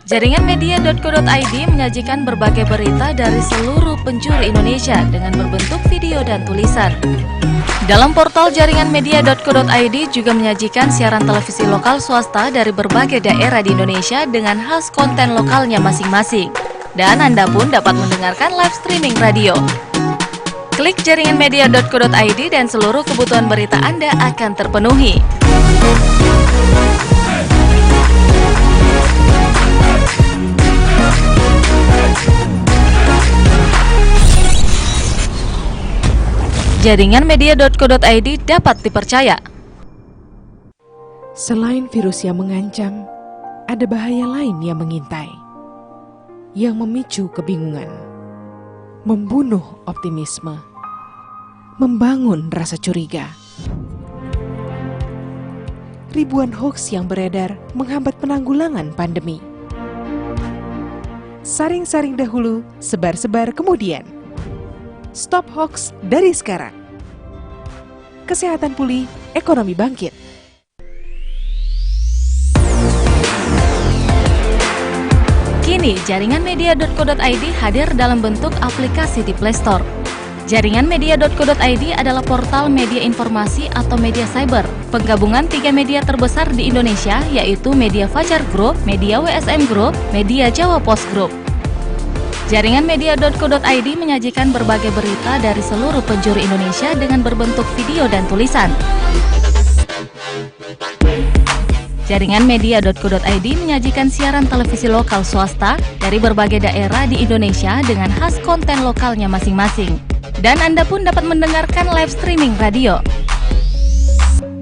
Jaringan media.co.id menyajikan berbagai berita dari seluruh penjuru Indonesia dengan berbentuk video dan tulisan. Dalam portal jaringan media.co.id juga menyajikan siaran televisi lokal swasta dari berbagai daerah di Indonesia dengan khas konten lokalnya masing-masing. Dan Anda pun dapat mendengarkan live streaming radio. Klik jaringan media.co.id dan seluruh kebutuhan berita Anda akan terpenuhi. Jaringan media.co.id dapat dipercaya. Selain virus yang mengancam, ada bahaya lain yang mengintai, yang memicu kebingungan, membunuh optimisme, membangun rasa curiga. Ribuan hoaks yang beredar menghambat penanggulangan pandemi. Saring-saring dahulu, sebar-sebar kemudian. Stop hoax dari sekarang. kesehatan pulih, ekonomi bangkit. Kini, jaringan media.co.id hadir dalam bentuk aplikasi di Play Store. Jaringan media.co.id adalah portal media informasi atau media cyber, penggabungan 3 media terbesar di Indonesia, yaitu Media Fajar Group, Media WSM Group, Media Jawa Post Group. Jaringan media.co.id menyajikan berbagai berita dari seluruh penjuru Indonesia dengan berbentuk video dan tulisan. Jaringan media.co.id menyajikan siaran televisi lokal swasta dari berbagai daerah di Indonesia dengan khas konten lokalnya masing-masing. Dan Anda pun dapat mendengarkan live streaming radio.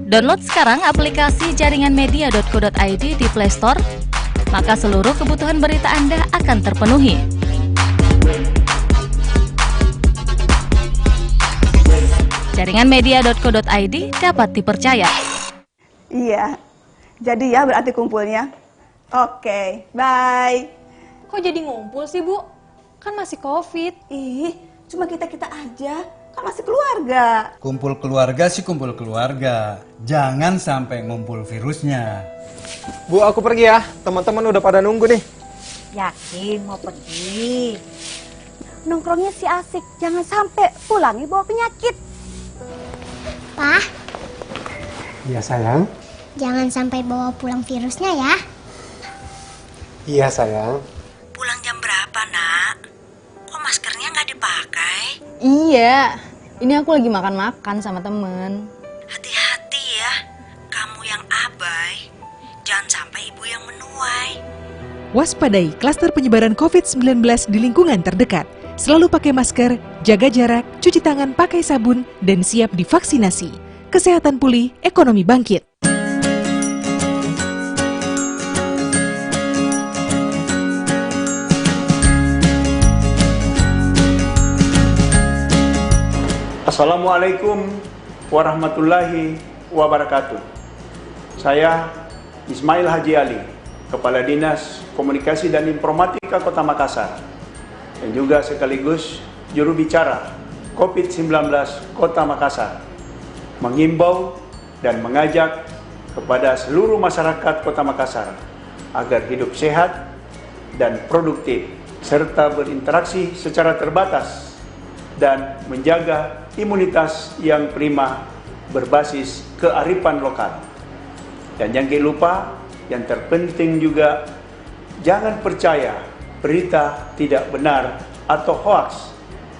Download sekarang aplikasi jaringan media.co.id di Play Store, maka seluruh kebutuhan berita Anda akan terpenuhi. Jaringan media.co.id dapat dipercaya. Iya, jadi ya berarti kumpulnya. Oke, bye. Kok jadi ngumpul sih, Bu? Kan masih COVID. Ih, cuma kita-kita aja, kan masih keluarga. Kumpul keluarga sih kumpul keluarga. Jangan sampai ngumpul virusnya. Bu, aku pergi ya. Teman-teman udah pada nunggu nih. Yakin mau pergi? Nongkrongnya si asik, jangan sampai pulangnya bawa penyakit. Pak, Iya sayang. jangan sampai bawa pulang virusnya ya. Iya sayang. Pulang jam berapa, Nak? Kok maskernya nggak dipakai? Iya, ini aku lagi makan-makan sama temen. Hati-hati ya, kamu yang abai. Jangan sampai ibu yang menuai. Waspadai klaster penyebaran COVID-19 di lingkungan terdekat. Selalu pakai masker, jaga jarak, cuci tangan pakai sabun, dan siap divaksinasi. Kesehatan pulih, ekonomi bangkit. Assalamualaikum warahmatullahi wabarakatuh. Saya Ismail Haji Ali, Kepala Dinas Komunikasi dan Informatika Kota Makassar, dan juga sekaligus juru bicara COVID-19 Kota Makassar, mengimbau dan mengajak kepada seluruh masyarakat Kota Makassar agar hidup sehat dan produktif, serta berinteraksi secara terbatas dan menjaga imunitas yang prima berbasis kearifan lokal. Dan jangan lupa, yang terpenting juga, jangan percaya berita tidak benar atau hoaks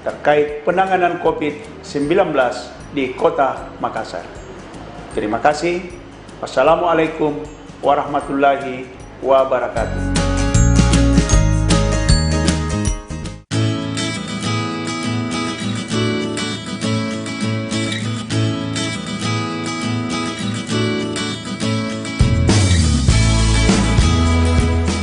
terkait penanganan COVID-19 di Kota Makassar. Terima kasih. Wassalamualaikum warahmatullahi wabarakatuh.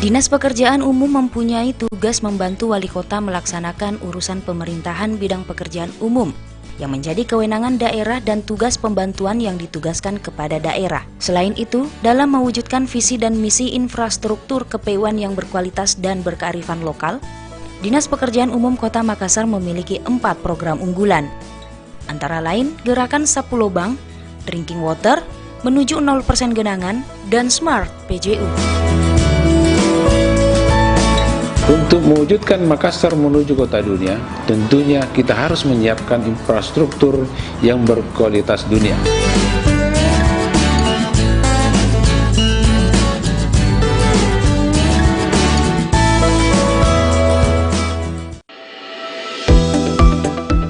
Dinas Pekerjaan Umum mempunyai tugas membantu wali kota melaksanakan urusan pemerintahan bidang pekerjaan umum yang menjadi kewenangan daerah dan tugas pembantuan yang ditugaskan kepada daerah. Selain itu, dalam mewujudkan visi dan misi infrastruktur ke-PUan yang berkualitas dan berkearifan lokal, Dinas Pekerjaan Umum Kota Makassar memiliki 4 program unggulan. Antara lain, Gerakan Sapu Lobang, Drinking Water, Menuju 0% Genangan, dan Smart PJU. Untuk mewujudkan Makassar menuju kota dunia, tentunya kita harus menyiapkan infrastruktur yang berkualitas dunia.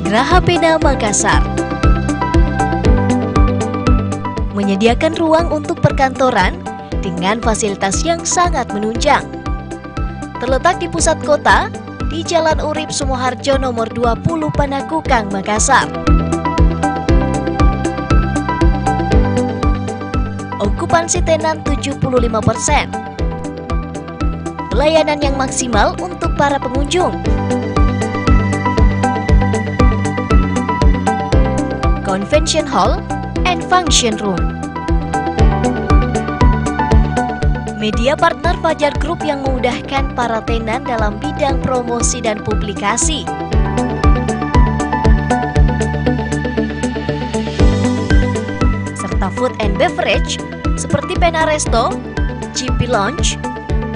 Geraha Pena Makassar menyediakan ruang untuk perkantoran dengan fasilitas yang sangat menunjang. Terletak di pusat kota, di Jalan Urip Sumoharjo nomor 20 Panakukang, Makassar. Okupansi tenan 75%. Pelayanan yang maksimal untuk para pengunjung. Convention Hall and Function Room. Media partner Fajar Group yang memudahkan para tenan dalam bidang promosi dan publikasi. beverage seperti Pena Resto, GP Lounge,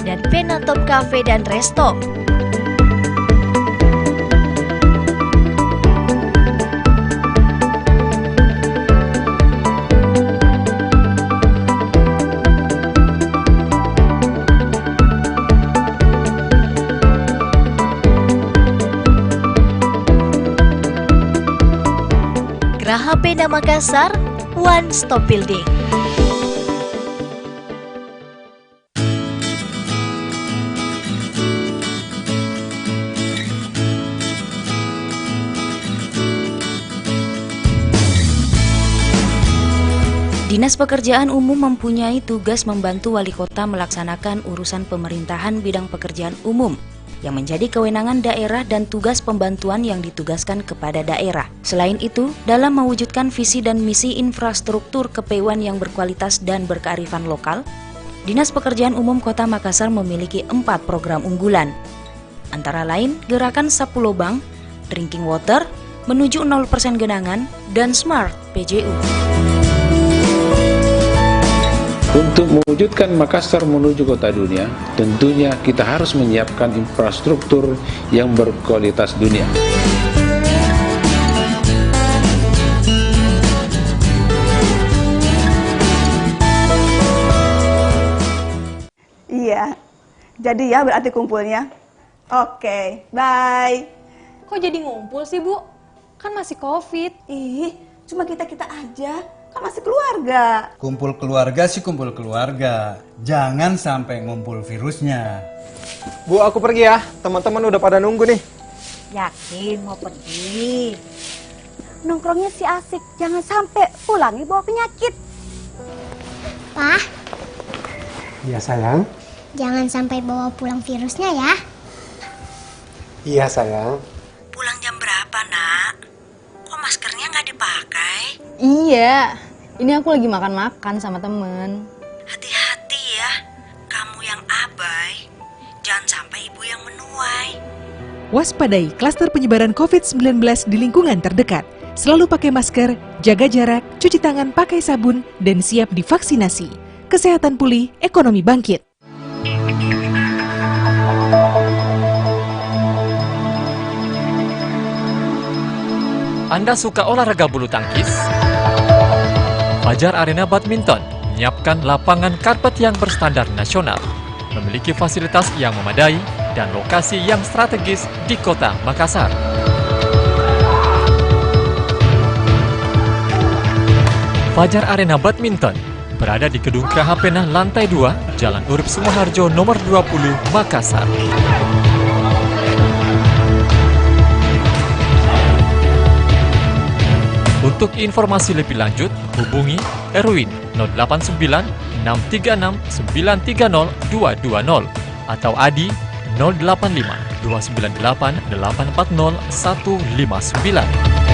dan Pena Top Cafe dan Resto. Geraha Pena Makassar, One Stop Building. Dinas Pekerjaan Umum mempunyai tugas membantu wali kota melaksanakan urusan pemerintahan bidang pekerjaan umum yang menjadi kewenangan daerah dan tugas pembantuan yang ditugaskan kepada daerah. Selain itu, dalam mewujudkan visi dan misi infrastruktur kepewaan yang berkualitas dan berkearifan lokal, Dinas Pekerjaan Umum Kota Makassar memiliki 4 program unggulan. Antara lain, Gerakan Sapu Lobang, Drinking Water, Menuju 0% Genangan, dan Smart PJU. Untuk mewujudkan Makassar menuju kota dunia, tentunya kita harus menyiapkan infrastruktur yang berkualitas dunia. Iya, jadi ya berarti kumpulnya. Oke, bye. Kok jadi ngumpul sih, Bu? Kan masih COVID. Ih, cuma kita-kita aja. Kan masih keluarga. Kumpul keluarga sih kumpul keluarga. Jangan sampai ngumpul virusnya. Bu, aku pergi ya. Teman-teman udah pada nunggu nih. Yakin mau pergi? Nongkrongnya si asik, jangan sampai pulangi bawa penyakit. Pak, Iya sayang. jangan sampai bawa pulang virusnya ya. Iya sayang. Pulang jam berapa, Nak? Kok maskernya nggak dipakai? Iya, ini aku lagi makan-makan sama temen. Hati-hati ya, kamu yang abai, jangan sampai ibu yang menuai. Waspadai klaster penyebaran COVID-19 di lingkungan terdekat. Selalu pakai masker, jaga jarak, cuci tangan pakai sabun, dan siap divaksinasi. Kesehatan pulih, ekonomi bangkit. Anda suka olahraga bulu tangkis? Fajar Arena Badminton menyiapkan lapangan karpet yang berstandar nasional, memiliki fasilitas yang memadai, dan lokasi yang strategis di kota Makassar. Fajar Arena Badminton berada di Gedung Geraha Pena lantai 2, Jalan Urip Sumoharjo nomor 20, Makassar. Untuk informasi lebih lanjut, hubungi Erwin 089 636 930 220 atau Adi 085 298 840 159.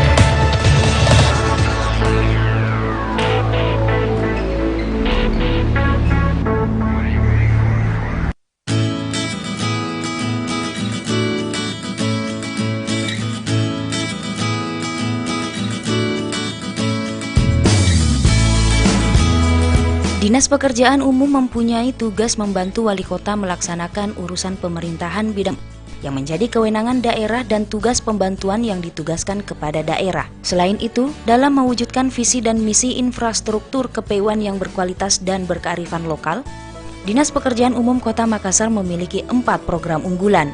Dinas Pekerjaan Umum mempunyai tugas membantu wali kota melaksanakan urusan pemerintahan bidang yang menjadi kewenangan daerah dan tugas pembantuan yang ditugaskan kepada daerah. Selain itu, dalam mewujudkan visi dan misi infrastruktur kepewaan yang berkualitas dan berkearifan lokal, Dinas Pekerjaan Umum Kota Makassar memiliki 4 program unggulan.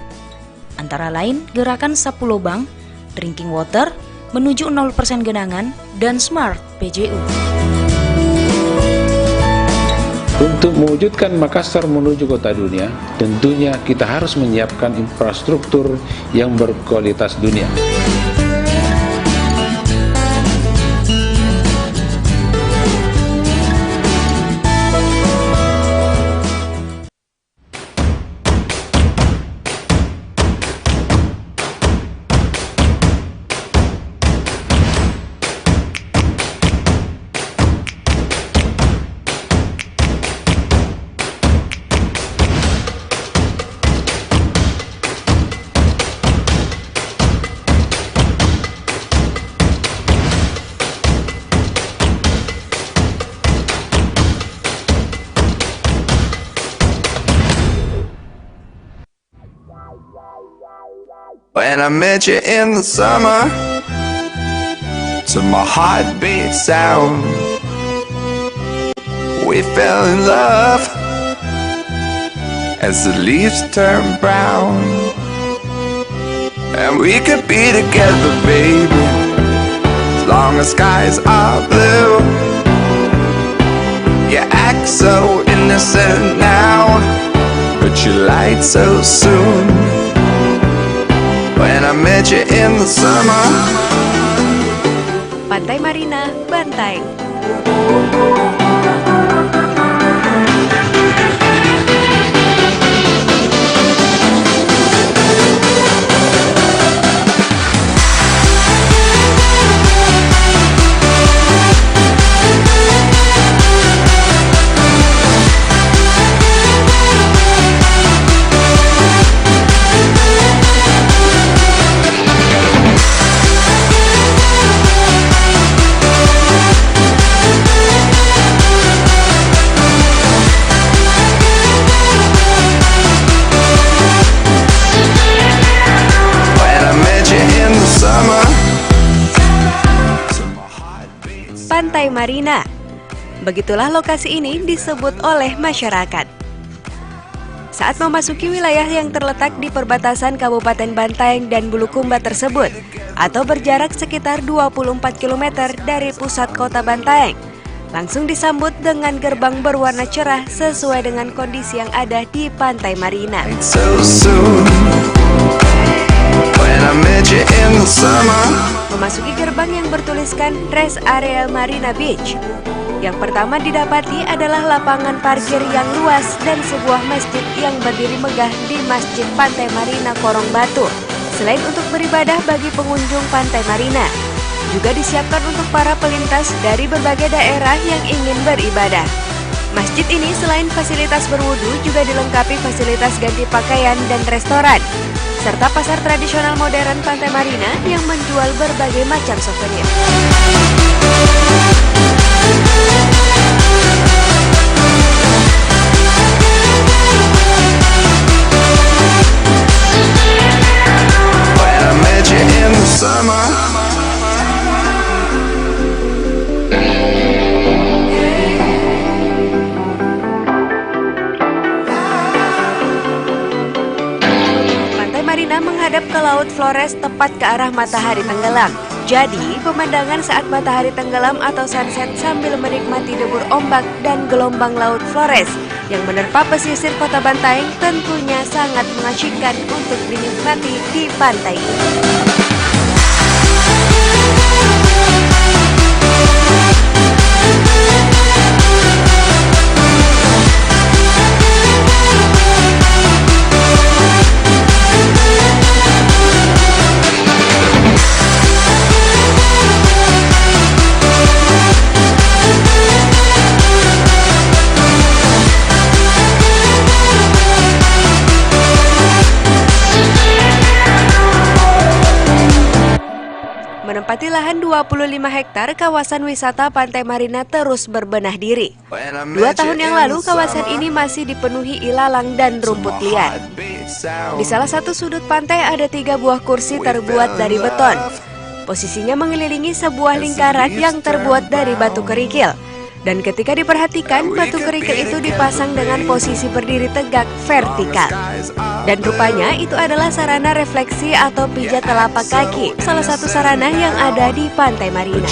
Antara lain, Gerakan Sapu Lobang, Drinking Water, Menuju 0% Genangan, dan Smart PJU. Untuk mewujudkan Makassar menuju kota dunia, tentunya kita harus menyiapkan infrastruktur yang berkualitas dunia. When I met you in the summer, to my heartbeat sound, we fell in love as the leaves turn brown. And we could be together, baby, as long as skies are blue. You act so innocent now, but you lied so soon. When I met you in the summer. Pantai Marina, Bantaeng. Pantai Marina. Begitulah lokasi ini disebut oleh masyarakat. Saat memasuki wilayah yang terletak di perbatasan Kabupaten Bantaeng dan Bulukumba tersebut, atau berjarak sekitar 24 km dari pusat kota Bantaeng, langsung disambut dengan gerbang berwarna cerah sesuai dengan kondisi yang ada di Pantai Marina. Memasuki gerbang yang bertuliskan Rest Area Marina Beach. Yang pertama didapati adalah lapangan parkir yang luas dan sebuah masjid yang berdiri megah di Masjid Pantai Marina Korong Batu. Selain untuk beribadah bagi pengunjung Pantai Marina, juga disiapkan untuk para pelintas dari berbagai daerah yang ingin beribadah. Masjid ini selain fasilitas berwudu juga dilengkapi fasilitas ganti pakaian dan restoran, serta pasar tradisional modern Pantai Marina yang menjual berbagai macam souvenir. Marina menghadap ke Laut Flores tepat ke arah matahari tenggelam. Jadi, pemandangan saat matahari tenggelam atau sunset sambil menikmati debur ombak dan gelombang Laut Flores yang menerpa pesisir kota Bantaeng tentunya sangat mengasyikkan untuk dinikmati di pantai ini. Menempati lahan 25 hektar, kawasan wisata Pantai Marina terus berbenah diri. 2 tahun yang lalu, kawasan ini masih dipenuhi ilalang dan rumput liar. Di salah satu sudut pantai ada 3 buah kursi terbuat dari beton. Posisinya mengelilingi sebuah lingkaran yang terbuat dari batu kerikil. Dan ketika diperhatikan, batu kerikil itu dipasang dengan posisi berdiri tegak vertikal. Dan rupanya itu adalah sarana refleksi atau pijat telapak kaki, salah satu sarana yang ada di Pantai Marina.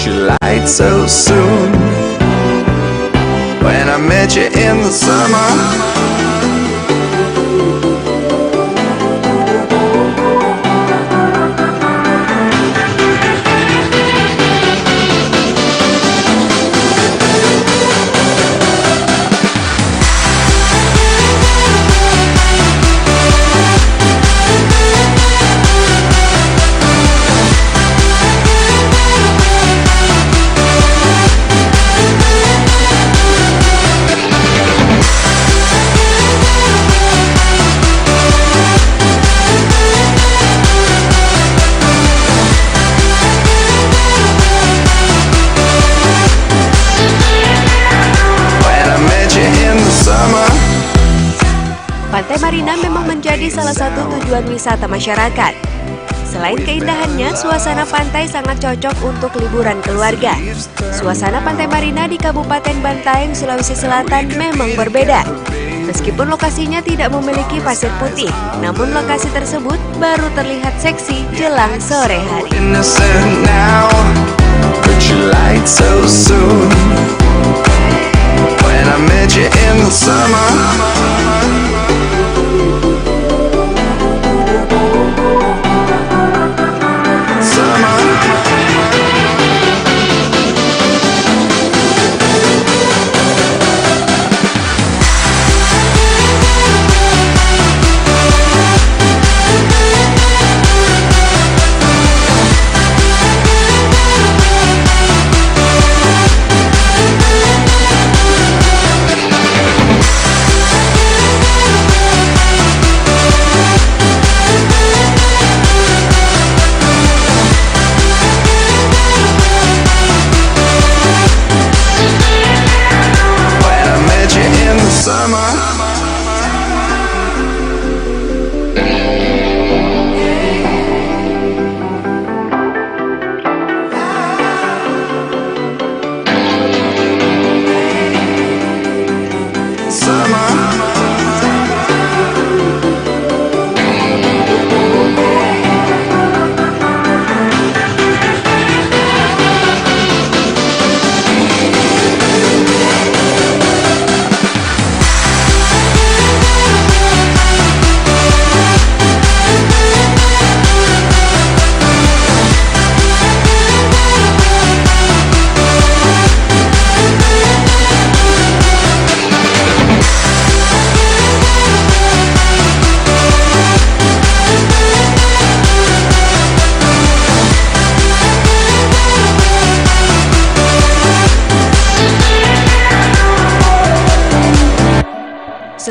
Pantai Marina memang menjadi salah satu tujuan wisata masyarakat. Selain keindahannya, suasana pantai sangat cocok untuk liburan keluarga. Suasana Pantai Marina di Kabupaten Bantaeng, Sulawesi Selatan memang berbeda. Meskipun lokasinya tidak memiliki pasir putih, namun lokasi tersebut baru terlihat seksi jelang sore hari.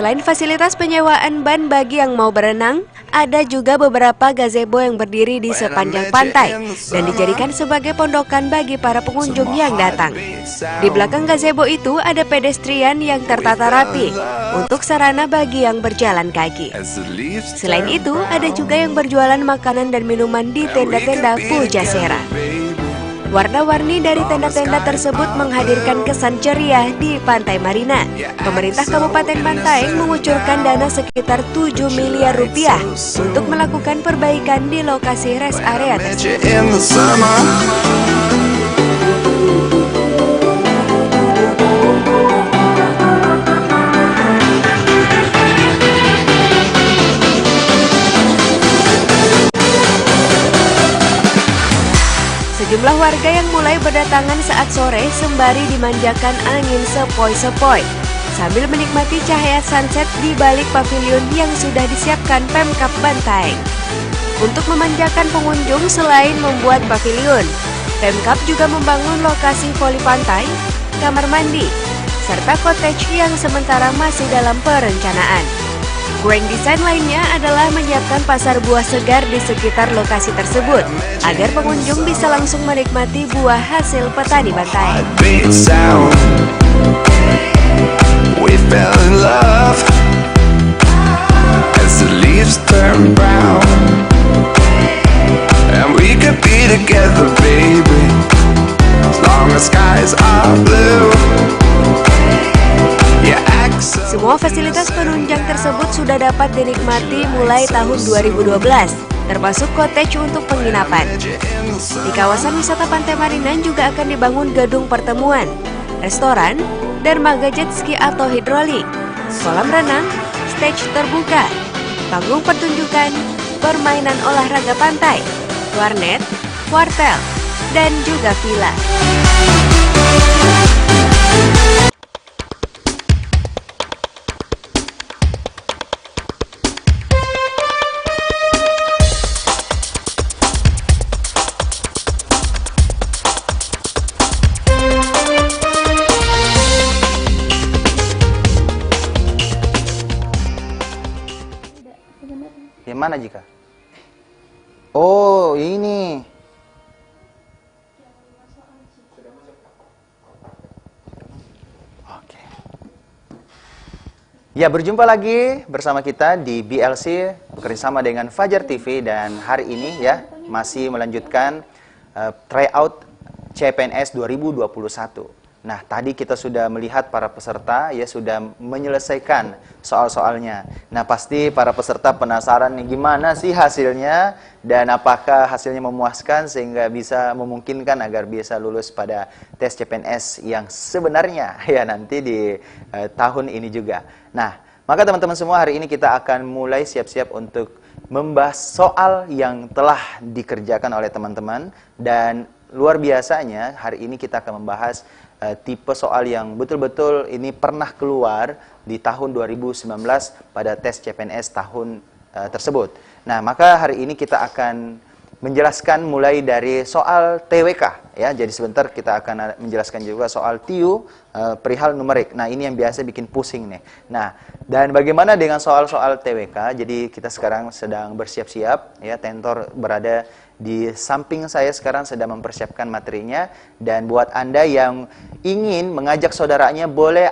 Selain fasilitas penyewaan ban bagi yang mau berenang, ada juga beberapa gazebo yang berdiri di sepanjang pantai dan dijadikan sebagai pondokan bagi para pengunjung yang datang. Di belakang gazebo itu ada pedestrian yang tertata rapi untuk sarana bagi yang berjalan kaki. Selain itu, ada juga yang berjualan makanan dan minuman di tenda-tenda Pujasera. Warna-warni dari tenda-tenda tersebut menghadirkan kesan ceria di Pantai Marina. Pemerintah Kabupaten Bantaeng mengucurkan dana sekitar 7 miliar rupiah untuk melakukan perbaikan di lokasi rest area tersebut. Sejumlah warga yang mulai berdatangan saat sore sembari dimanjakan angin sepoi-sepoi sambil menikmati cahaya sunset di balik pavilion yang sudah disiapkan Pemkab Bantaeng. Untuk memanjakan pengunjung selain membuat pavilion, Pemkab juga membangun lokasi voli pantai, kamar mandi, serta cottage yang sementara masih dalam perencanaan. Grand desain lainnya adalah menyiapkan pasar buah segar di sekitar lokasi tersebut agar pengunjung bisa langsung menikmati buah hasil petani Bantaeng. Semua fasilitas penunjang tersebut sudah dapat dinikmati mulai tahun 2012, termasuk cottage untuk penginapan. Di kawasan wisata Pantai Marina juga akan dibangun gedung pertemuan, restoran, dermaga jet ski atau hidrolik, kolam renang, stage terbuka, panggung pertunjukan, permainan olahraga pantai, warnet, wartel, dan juga villa. Yang mana Jika? Oh, ini. Oke. Ya, berjumpa lagi bersama kita di BLC bekerjasama dengan Fajar TV dan hari ini ya masih melanjutkan tryout CPNS 2021. Nah, tadi kita sudah melihat para peserta ya sudah menyelesaikan soal-soalnya. Nah, pasti para peserta penasaran nih gimana sih hasilnya dan apakah hasilnya memuaskan sehingga bisa memungkinkan agar bisa lulus pada tes CPNS yang sebenarnya ya nanti di tahun ini juga. Nah, maka teman-teman semua hari ini kita akan mulai siap-siap untuk membahas soal yang telah dikerjakan oleh teman-teman dan luar biasanya hari ini kita akan membahas tipe soal yang betul-betul ini pernah keluar di tahun 2019 pada tes CPNS tahun tersebut. Nah, maka hari ini kita akan menjelaskan mulai dari soal TWK ya. Jadi sebentar kita akan menjelaskan juga soal TIU perihal numerik. Nah, ini yang biasa bikin pusing nih. Nah, dan bagaimana dengan soal-soal TWK? Jadi kita sekarang sedang bersiap-siap ya, Tentor berada di samping saya sekarang sedang mempersiapkan materinya, dan buat Anda yang ingin mengajak saudaranya boleh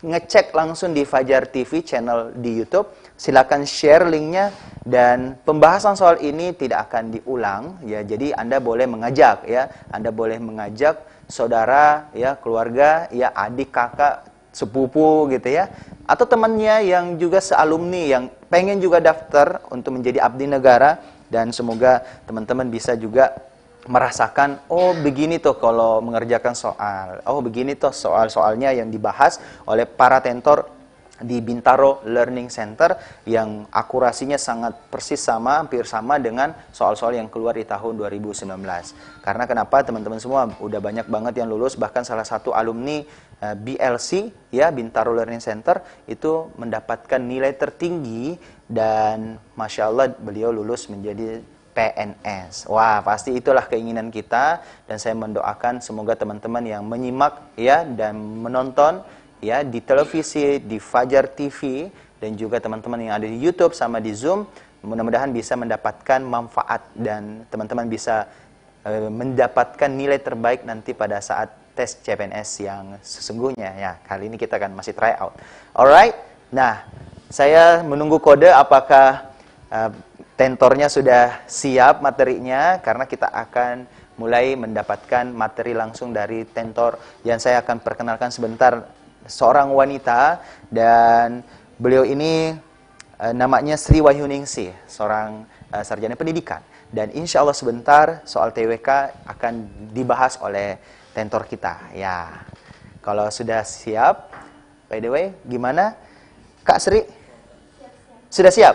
ngecek langsung di Fajar TV channel di YouTube. Silakan share linknya, dan pembahasan soal ini tidak akan diulang ya. Jadi Anda boleh mengajak ya, Anda boleh mengajak saudara ya, keluarga ya, adik, kakak, sepupu gitu ya, atau temannya yang juga sealumni yang pengen juga daftar untuk menjadi abdi negara. Dan semoga teman-teman bisa juga merasakan, oh begini tuh kalau mengerjakan soal, oh begini tuh soal-soalnya yang dibahas oleh para tentor di Bintaro Learning Center yang akurasinya sangat persis sama, hampir sama dengan soal-soal yang keluar di tahun 2019. Karena kenapa teman-teman semua udah banyak banget yang lulus, bahkan salah satu alumni BLC ya, Bintaro Learning Center itu mendapatkan nilai tertinggi dan Masya Allah beliau lulus menjadi PNS. Wah, pasti itulah keinginan kita, dan saya mendoakan semoga teman-teman yang menyimak ya dan menonton ya di televisi, di Fajar TV, dan juga teman-teman yang ada di YouTube sama di Zoom, mudah-mudahan bisa mendapatkan manfaat dan teman-teman bisa mendapatkan nilai terbaik nanti pada saat tes CPNS yang sesungguhnya ya. Kali ini kita akan masih try out. Alright. Nah, saya menunggu kode apakah tentornya sudah siap materinya, karena kita akan mulai mendapatkan materi langsung dari tentor yang saya akan perkenalkan sebentar. Seorang wanita, dan beliau ini namanya Sri Wahyuningsih, seorang sarjana pendidikan, dan insya Allah sebentar soal TWK akan dibahas oleh tentor kita ya. Kalau sudah siap, by the way, gimana Kak Sri? Sudah siap?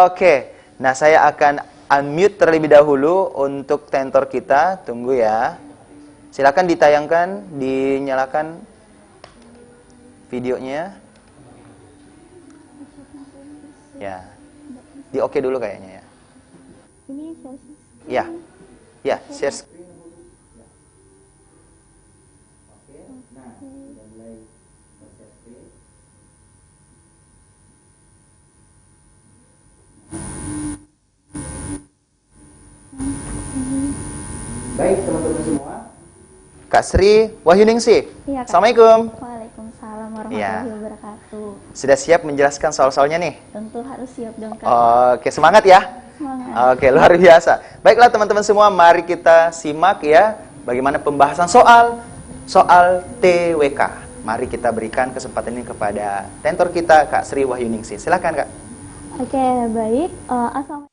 Oke. Nah, saya akan unmute terlebih dahulu untuk tentor kita. Tunggu ya. Silakan ditayangkan, dinyalakan videonya. Ya. Di oke dulu kayaknya ya. Ini share. Ya. Ya, share. Baik teman-teman semua, Kak Sri Wahyuningsih. Iya, Kak. Assalamualaikum. Waalaikumsalam warahmatullahi wabarakatuh. Sudah siap menjelaskan soal-soalnya nih? Tentu harus siap dong, Kak. Oke, semangat ya. Semangat. Oke, luar biasa. Baiklah teman-teman semua, mari kita simak ya bagaimana pembahasan soal TWK. Mari kita berikan kesempatan ini kepada tentor kita, Kak Sri Wahyuningsih. Silakan, Kak. Oke, baik. Assalamualaikum.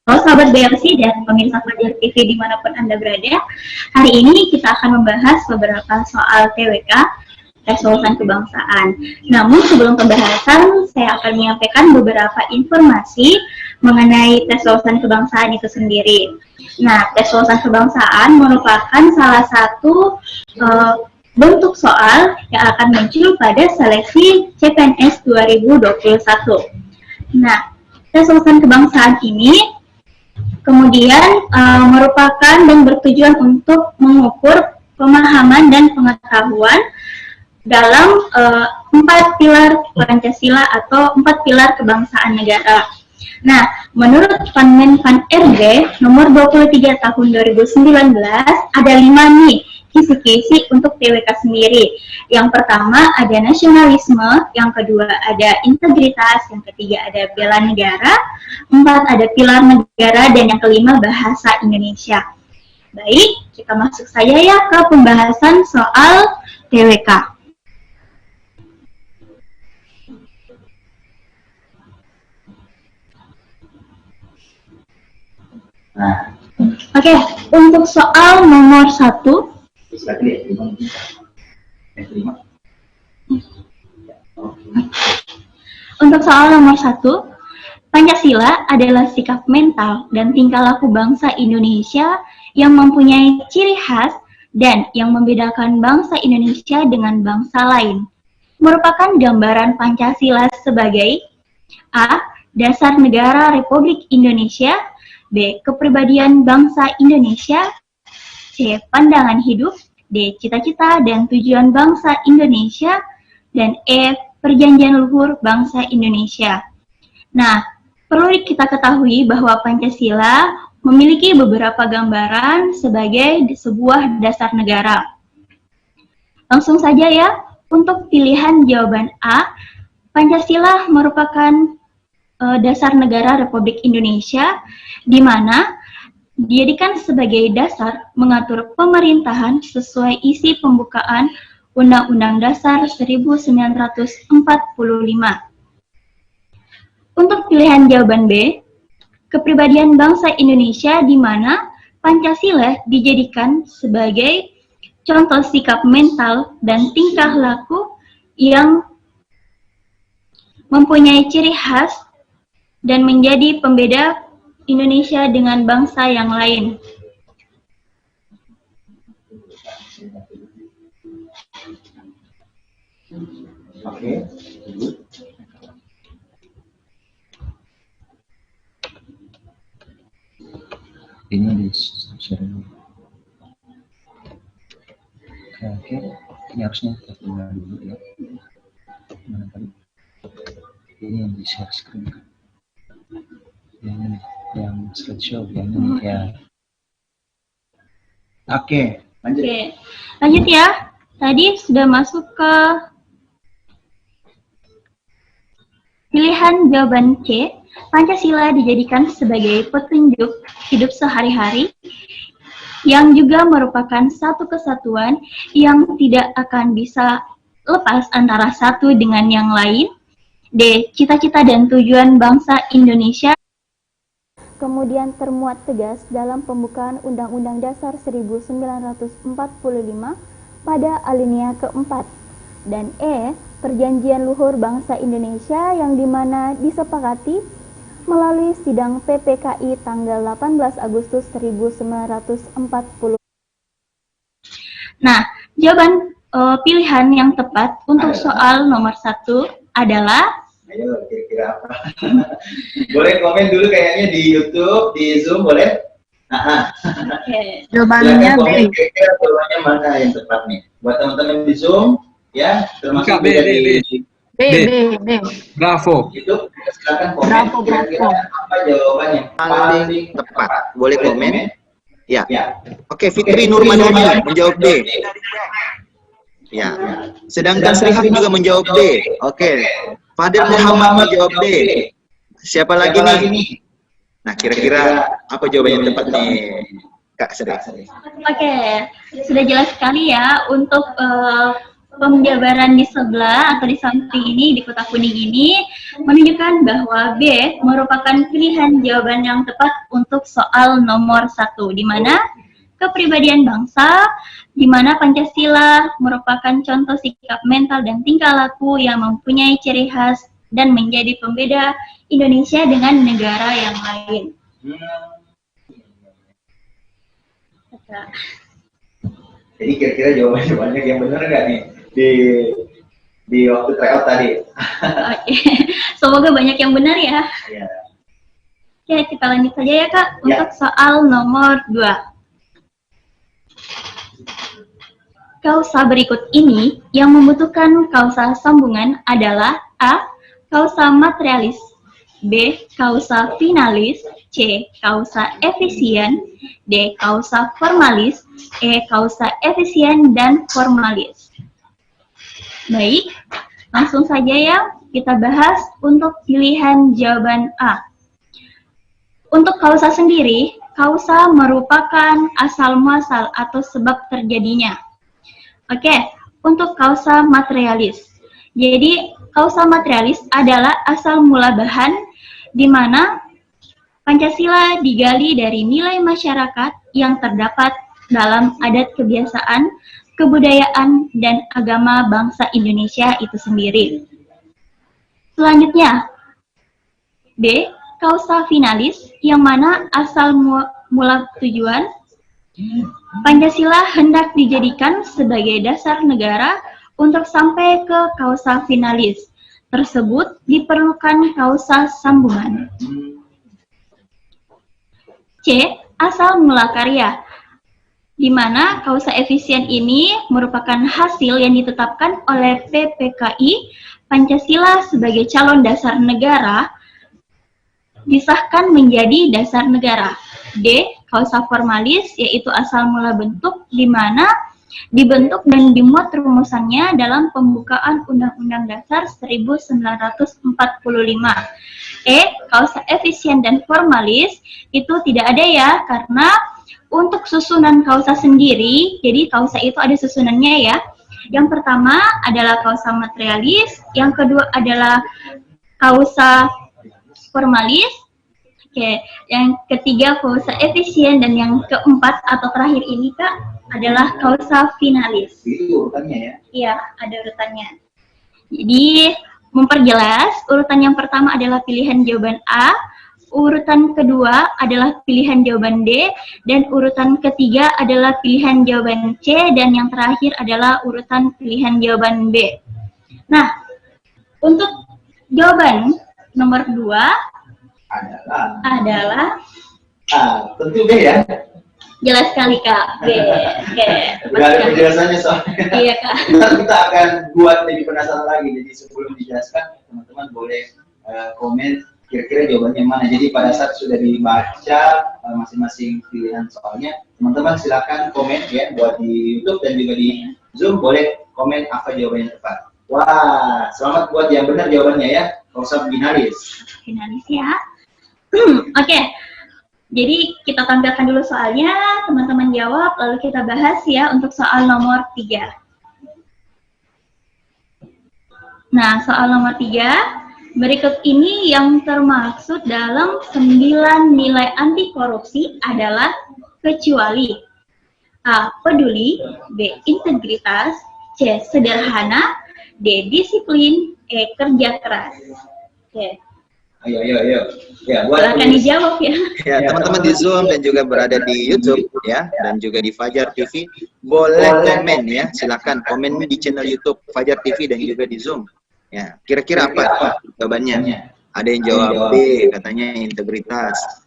Halo sahabat BLC dan pemirsa Fajar TV dimanapun Anda berada. Hari ini kita akan membahas beberapa soal TWK, tes wawasan kebangsaan. Namun sebelum pembahasan, saya akan menyampaikan beberapa informasi mengenai tes wawasan kebangsaan itu sendiri. Nah, tes wawasan kebangsaan merupakan salah satu bentuk soal yang akan muncul pada seleksi CPNS 2021. Nah, tes wawasan kebangsaan ini kemudian merupakan dan bertujuan untuk mengukur pemahaman dan pengetahuan dalam 4 pilar Pancasila atau 4 pilar kebangsaan negara. Nah, menurut Van RB nomor 23 tahun 2019 ada 5 nih kisi-kisi untuk TWK sendiri. Yang pertama ada nasionalisme, yang kedua ada integritas, yang ketiga ada bela negara, 4 ada pilar negara, dan yang kelima bahasa Indonesia. Baik, kita masuk saja ya ke pembahasan soal TWK. Oke, untuk soal nomor 1. Untuk soal nomor 1, Pancasila adalah sikap mental dan tingkah laku bangsa Indonesia yang mempunyai ciri khas dan yang membedakan bangsa Indonesia dengan bangsa lain. Merupakan gambaran Pancasila sebagai A. Dasar negara Republik Indonesia, B. Kepribadian bangsa Indonesia, C. Pandangan hidup, D. Cita-cita dan tujuan bangsa Indonesia, dan E. Perjanjian luhur bangsa Indonesia. Nah, perlu kita ketahui bahwa Pancasila memiliki beberapa gambaran sebagai sebuah dasar negara. Langsung saja ya, untuk pilihan jawaban A, Pancasila merupakan dasar negara Republik Indonesia, di mana dijadikan sebagai dasar mengatur pemerintahan sesuai isi pembukaan Undang-Undang Dasar 1945. Untuk pilihan jawaban B, kepribadian bangsa Indonesia, di mana Pancasila dijadikan sebagai contoh sikap mental dan tingkah laku yang mempunyai ciri khas dan menjadi pembeda Indonesia dengan bangsa yang lain. Oke. Ini di share dulu. Oke, ini harusnya tertinggal dulu ya. Mana tadi? Ini yang di share screen kan? Yang ini, yang slideshow, yang ini ya. Oke, lanjut ya. Tadi sudah masuk ke pilihan jawaban C. Pancasila dijadikan sebagai petunjuk hidup sehari-hari yang juga merupakan satu kesatuan yang tidak akan bisa lepas antara satu dengan yang lain. D. Cita-cita dan tujuan bangsa Indonesia. Kemudian termuat tegas dalam pembukaan Undang-Undang Dasar 1945 pada alinea keempat. Dan E. Perjanjian luhur bangsa Indonesia yang dimana disepakati melalui sidang PPKI tanggal 18 Agustus 1940. Nah, jawaban pilihan yang tepat untuk soal nomor 1 adalah kira-kira apa? Boleh komen dulu kayaknya di YouTube, di Zoom boleh? Oke. Jawabannya B. Kira-kira jawabannya mana yang tepat nih? Buat teman-teman di Zoom, ya, termasuk B. Bravo. Itu silakan komen. Kira-kira apa jawaban yang paling tepat? Boleh komen? Ya. Oke, Fikri Nurmanoni menjawab D. Ya. Sedangkan Sri Hak juga menjawab D. Oke. Fadil Muhammad menjawab D. Siapa lagi nih? Nah, kira-kira apa jawaban yang tepat nih, Kak Sri? Oke, sudah jelas sekali ya untuk pemjabaran di sebelah atau di samping ini, di kotak kuning ini, menunjukkan bahwa B merupakan pilihan jawaban yang tepat untuk soal nomor 1, di mana kepribadian bangsa, di mana Pancasila merupakan contoh sikap mental dan tingkah laku yang mempunyai ciri khas dan menjadi pembeda Indonesia dengan negara yang lain. Jadi kira-kira jawabannya yang benar nggak nih di waktu tryout tadi? Oke, semoga banyak yang benar ya. Oke, kita lanjut saja ya Kak untuk soal nomor 2. Kausa berikut ini yang membutuhkan kausa sambungan adalah A. Kausa materialis, B. Causa finalis, C. Causa efisien, D. Causa formalis, E. Causa efisien dan formalis. Baik, langsung saja ya kita bahas untuk pilihan jawaban A. Untuk causa sendiri, causa merupakan asal-muasal atau sebab terjadinya. Oke, untuk causa materialis. Jadi, causa materialis adalah asal mula bahan di mana Pancasila digali dari nilai masyarakat yang terdapat dalam adat kebiasaan, kebudayaan, dan agama bangsa Indonesia itu sendiri. Selanjutnya, B. Causa finalis, yang mana asal mula tujuan Pancasila hendak dijadikan sebagai dasar negara untuk sampai ke causa finalis tersebut diperlukan causa sambungan. C. Asal mula karya, di mana causa efisien ini merupakan hasil yang ditetapkan oleh PPKI Pancasila sebagai calon dasar negara disahkan menjadi dasar negara. D. Causa formalis, yaitu asal mula bentuk, di mana dibentuk dan dimuat rumusannya dalam pembukaan Undang-Undang Dasar 1945. E. Causa efisien dan formalis, itu tidak ada ya, karena untuk susunan causa sendiri, jadi causa itu ada susunannya ya. Yang pertama adalah causa materialis, yang kedua adalah causa formalis, oke, yang ketiga causa efisien, dan yang keempat atau terakhir ini Kak adalah causa finalis. Itu urutannya ya? Iya, ada urutannya. Jadi memperjelas, urutan yang pertama adalah pilihan jawaban A, urutan kedua adalah pilihan jawaban D, dan urutan ketiga adalah pilihan jawaban C, dan yang terakhir adalah urutan pilihan jawaban B. Nah, untuk jawaban nomor 2 adalah tentu B ya. Jelas sekali Kak. B. Oke. Ada penjelasannya soalnya. Iya Kak. Kita akan buat lebih penasaran lagi. Jadi sebelum dijelaskan, teman-teman boleh komen kira-kira jawabannya mana. Jadi pada saat sudah dibaca masing-masing pilihan soalnya, teman-teman silakan komen ya, buat di YouTube dan juga di Zoom boleh komen apa jawaban yang tepat. Wah, selamat buat yang benar jawabannya ya. Causa finalis. Finalis ya. Oke. Jadi kita tampilkan dulu soalnya, teman-teman jawab, lalu kita bahas ya untuk soal nomor 3. Nah, soal nomor 3, berikut ini yang termaksud dalam 9 nilai anti korupsi adalah kecuali A. Peduli, B. Integritas, C. Sederhana, D. Disiplin, E. Kerja keras. Oke. Ayo. Ya, buat silakan dijawab ya. Ya, teman-teman di Zoom dan juga berada di YouTube ya, dan juga di Fajar TV, boleh komen ya. Silakan komen di channel YouTube Fajar TV dan juga di Zoom. Ya, kira-kira apa jawabannya? Ada yang jawab B, katanya integritas.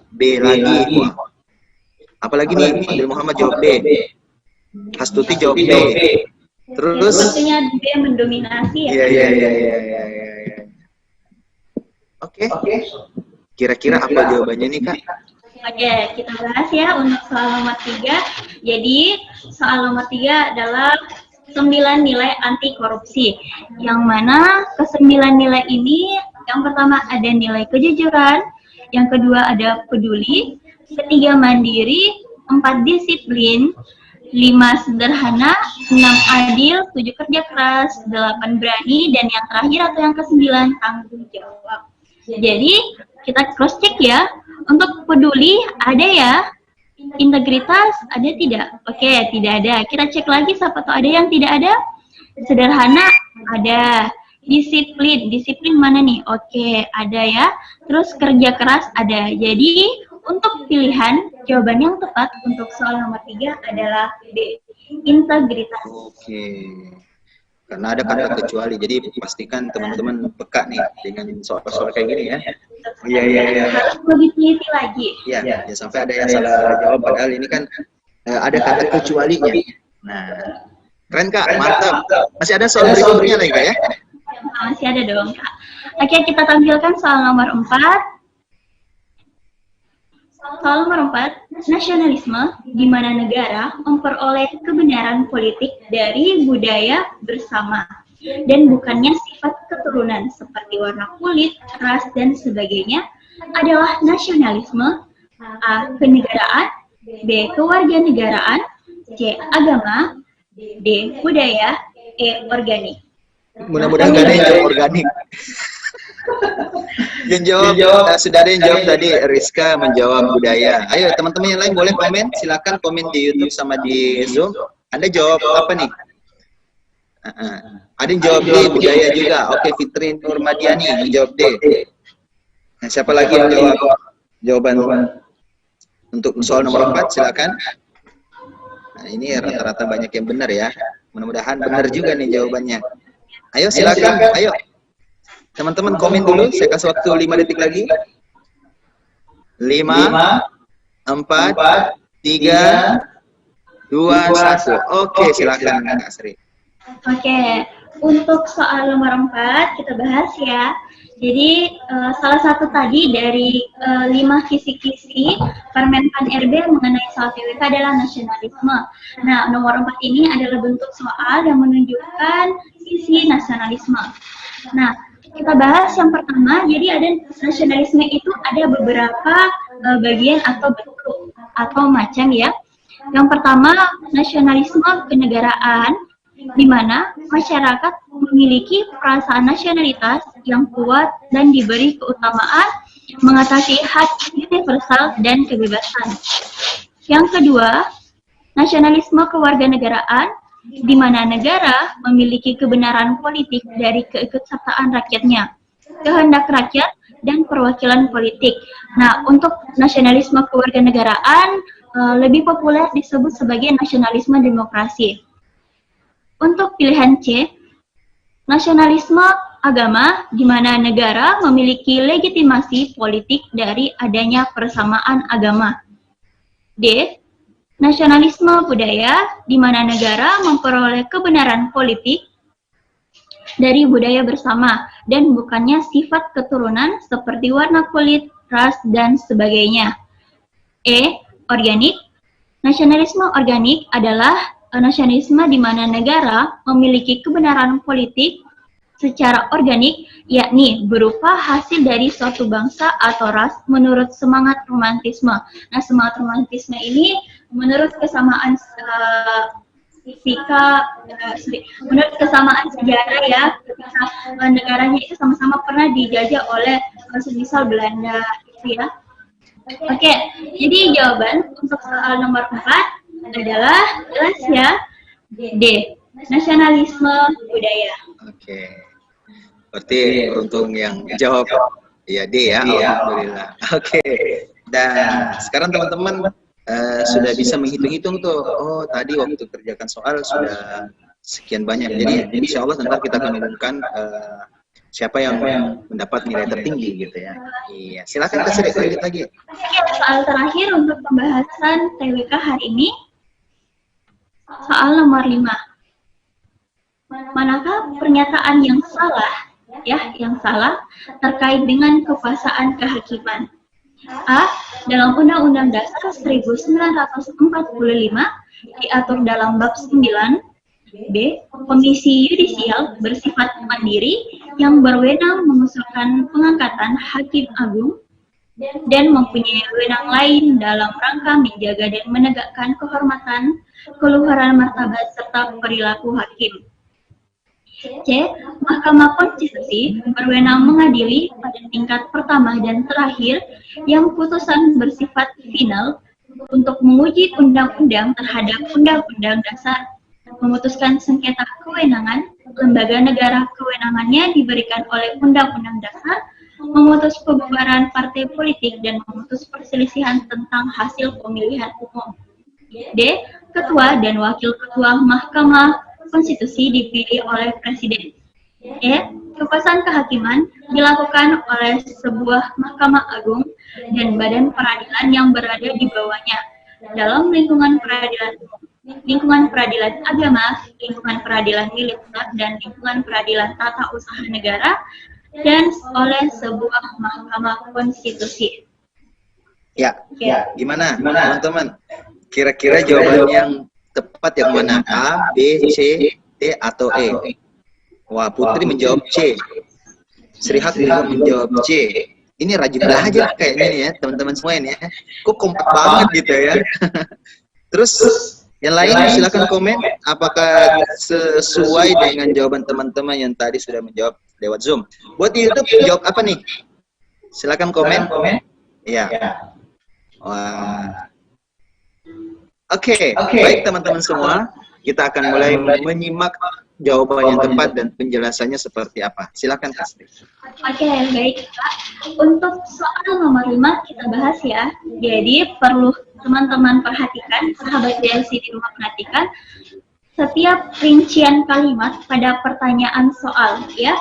B lagi. Wah. Apalagi nih, Fadil Muhammad jawab B. Hastuti jawab B. Terus sepertinya B mendominasi ya. Iya. Oke. Kira-kira apa jawabannya nih Kak? Oke, kita bahas ya untuk soal nomor 3. Jadi, soal nomor 3 adalah 9 nilai anti korupsi. Yang mana ke-9 nilai ini, yang pertama ada nilai kejujuran, yang kedua ada peduli, ketiga mandiri, 4 disiplin, 5 sederhana, 6 adil, 7 kerja keras, 8 berani, dan yang terakhir atau yang ke-9 tanggung jawab. Jadi kita cross check ya. Untuk peduli ada ya, integritas ada tidak? Oke, tidak ada. Kita cek lagi siapa tahu ada yang tidak ada. Sederhana ada. Disiplin mana nih? Oke, ada ya. Terus kerja keras ada. Jadi untuk pilihan jawaban yang tepat untuk soal nomor 3 adalah B, integritas. Oke. Karena ada kata kecuali, jadi pastikan teman-teman peka nih dengan soal-soal kayak gini ya. Iya. Harus lebih teliti lagi. Iya, ya sampai ada yang salah jawab, padahal ini kan ada kata kecualinya. Nah, keren Kak, mantap. Masih ada soal berikutnya lagi Kak ya? Masih ada dong Kak. Oke, kita tampilkan soal nomor 4. Soal nomor 4, nasionalisme, di mana negara memperoleh kebenaran politik dari budaya bersama dan bukannya sifat keturunan seperti warna kulit, ras, dan sebagainya, adalah nasionalisme. A. Kenegaraan, B. Kewarganegaraan, C. Agama, D. Budaya, E. Organik. Mudah-mudahan gak ada yang jawab organik. Yang jawab, sudah ada yang jawab tadi, Rizka menjawab budaya. Ayo teman-teman yang lain boleh komen, silakan komen di YouTube sama di Zoom. Anda jawab apa nih? Ada yang jawab D, budaya juga. Oke, Fitri Nurmadiani menjawab D. Nah, siapa lagi yang jawab jawaban untuk soal nomor 4? Silakan. Nah, ini rata-rata banyak yang benar ya. Mudah-mudahan benar juga nih jawabannya. Ayo silakan, ayo. Teman-teman komen dulu, saya kasih waktu 5 detik lagi. 5, 4, 3, 2, 1. Oke, silakan Kak Sri. Oke, untuk soal nomor 4 kita bahas ya. Jadi salah satu tadi dari 5 kisi-kisi Permenpan RB mengenai soal TWK adalah nasionalisme. Nah, nomor 4 ini adalah bentuk soal yang menunjukkan sisi nasionalisme. Nah, kita bahas yang pertama, jadi ada nasionalisme itu ada beberapa bagian atau bentuk atau macam ya. Yang pertama, nasionalisme kenegaraan, di mana masyarakat memiliki perasaan nasionalitas yang kuat dan diberi keutamaan mengatasi hak universal dan kebebasan. Yang kedua, nasionalisme kewarganegaraan, di mana negara memiliki kebenaran politik dari keikutsertaan rakyatnya, kehendak rakyat, dan perwakilan politik. Nah, untuk nasionalisme kewarganegaraan lebih populer disebut sebagai nasionalisme demokrasi. Untuk pilihan C, nasionalisme agama, di mana negara memiliki legitimasi politik dari adanya persamaan agama. D, nasionalisme budaya, di mana negara memperoleh kebenaran politik dari budaya bersama dan bukannya sifat keturunan seperti warna kulit, ras, dan sebagainya. E, organik. Nasionalisme organik adalah nasionalisme di mana negara memiliki kebenaran politik secara organik, yakni berupa hasil dari suatu bangsa atau ras menurut semangat romantisme. Nah, semangat romantisme ini menurut kesamaan menurut kesamaan sejarah ya, ketika negaranya itu sama-sama pernah dijajah oleh semisal Belanda gitu ya. Oke, jadi jawaban untuk soal nomor 4 adalah jelas ya, D, nasionalisme budaya. Oke. Berarti beruntung yang jawab ya D ya, alhamdulillah. Oke. Dan sekarang teman-teman sudah bisa menghitung-hitung tuh. Oh, tadi waktu kerjakan soal sudah sekian banyak. Jadi insya Allah nanti kita akan umumkan siapa yang mendapat nilai tertinggi gitu ya. Iya, silakan Kak Sri, lanjut lagi. Soal terakhir untuk pembahasan TWK hari ini, soal nomor 5. Manakah pernyataan yang salah terkait dengan kekuasaan kehakiman? A. Dalam Undang-Undang Dasar 1945 diatur dalam bab 9. B. Komisi Yudisial bersifat mandiri yang berwenang mengusulkan pengangkatan Hakim Agung dan mempunyai wewenang lain dalam rangka menjaga dan menegakkan kehormatan, keluhuran martabat serta perilaku hakim. C. Mahkamah Konstitusi berwenang mengadili pada tingkat pertama dan terakhir yang putusan bersifat final untuk menguji undang-undang terhadap undang-undang dasar, memutuskan sengketa kewenangan, lembaga negara kewenangannya diberikan oleh undang-undang dasar, memutus pembubaran partai politik dan memutus perselisihan tentang hasil pemilihan umum. D. Ketua dan Wakil Ketua Mahkamah Konstitusi dipilih oleh Presiden. E. Kekuasaan kehakiman dilakukan oleh sebuah Mahkamah Agung dan badan peradilan yang berada di bawahnya dalam lingkungan peradilan umum, lingkungan peradilan agama, lingkungan peradilan militer, dan lingkungan peradilan tata usaha negara, dan oleh sebuah Mahkamah Konstitusi. Ya, gimana teman-teman? Kira-kira jawaban yang tepat yang mana? A, B, C, D, atau E? Wah, Putri menjawab C. Srihat juga menjawab C. Ini rajin belajar kayaknya nih ya, teman-teman semua ini ya. Kok kompak banget gitu ya. Terus yang lain silakan komen apakah sesuai dengan jawaban teman-teman yang tadi sudah menjawab lewat Zoom. Buat di YouTube jawab apa nih? Silakan komen. Ya. Wah. Oke, baik teman-teman semua, kita akan mulai menyimak jawaban yang tepat dan penjelasannya seperti apa. Silakan Kastri. Oke, baik Kak. Untuk soal nomor 5 kita bahas ya. Jadi perlu teman-teman perhatikan, sahabat DLC di rumah perhatikan, setiap rincian kalimat pada pertanyaan soal ya.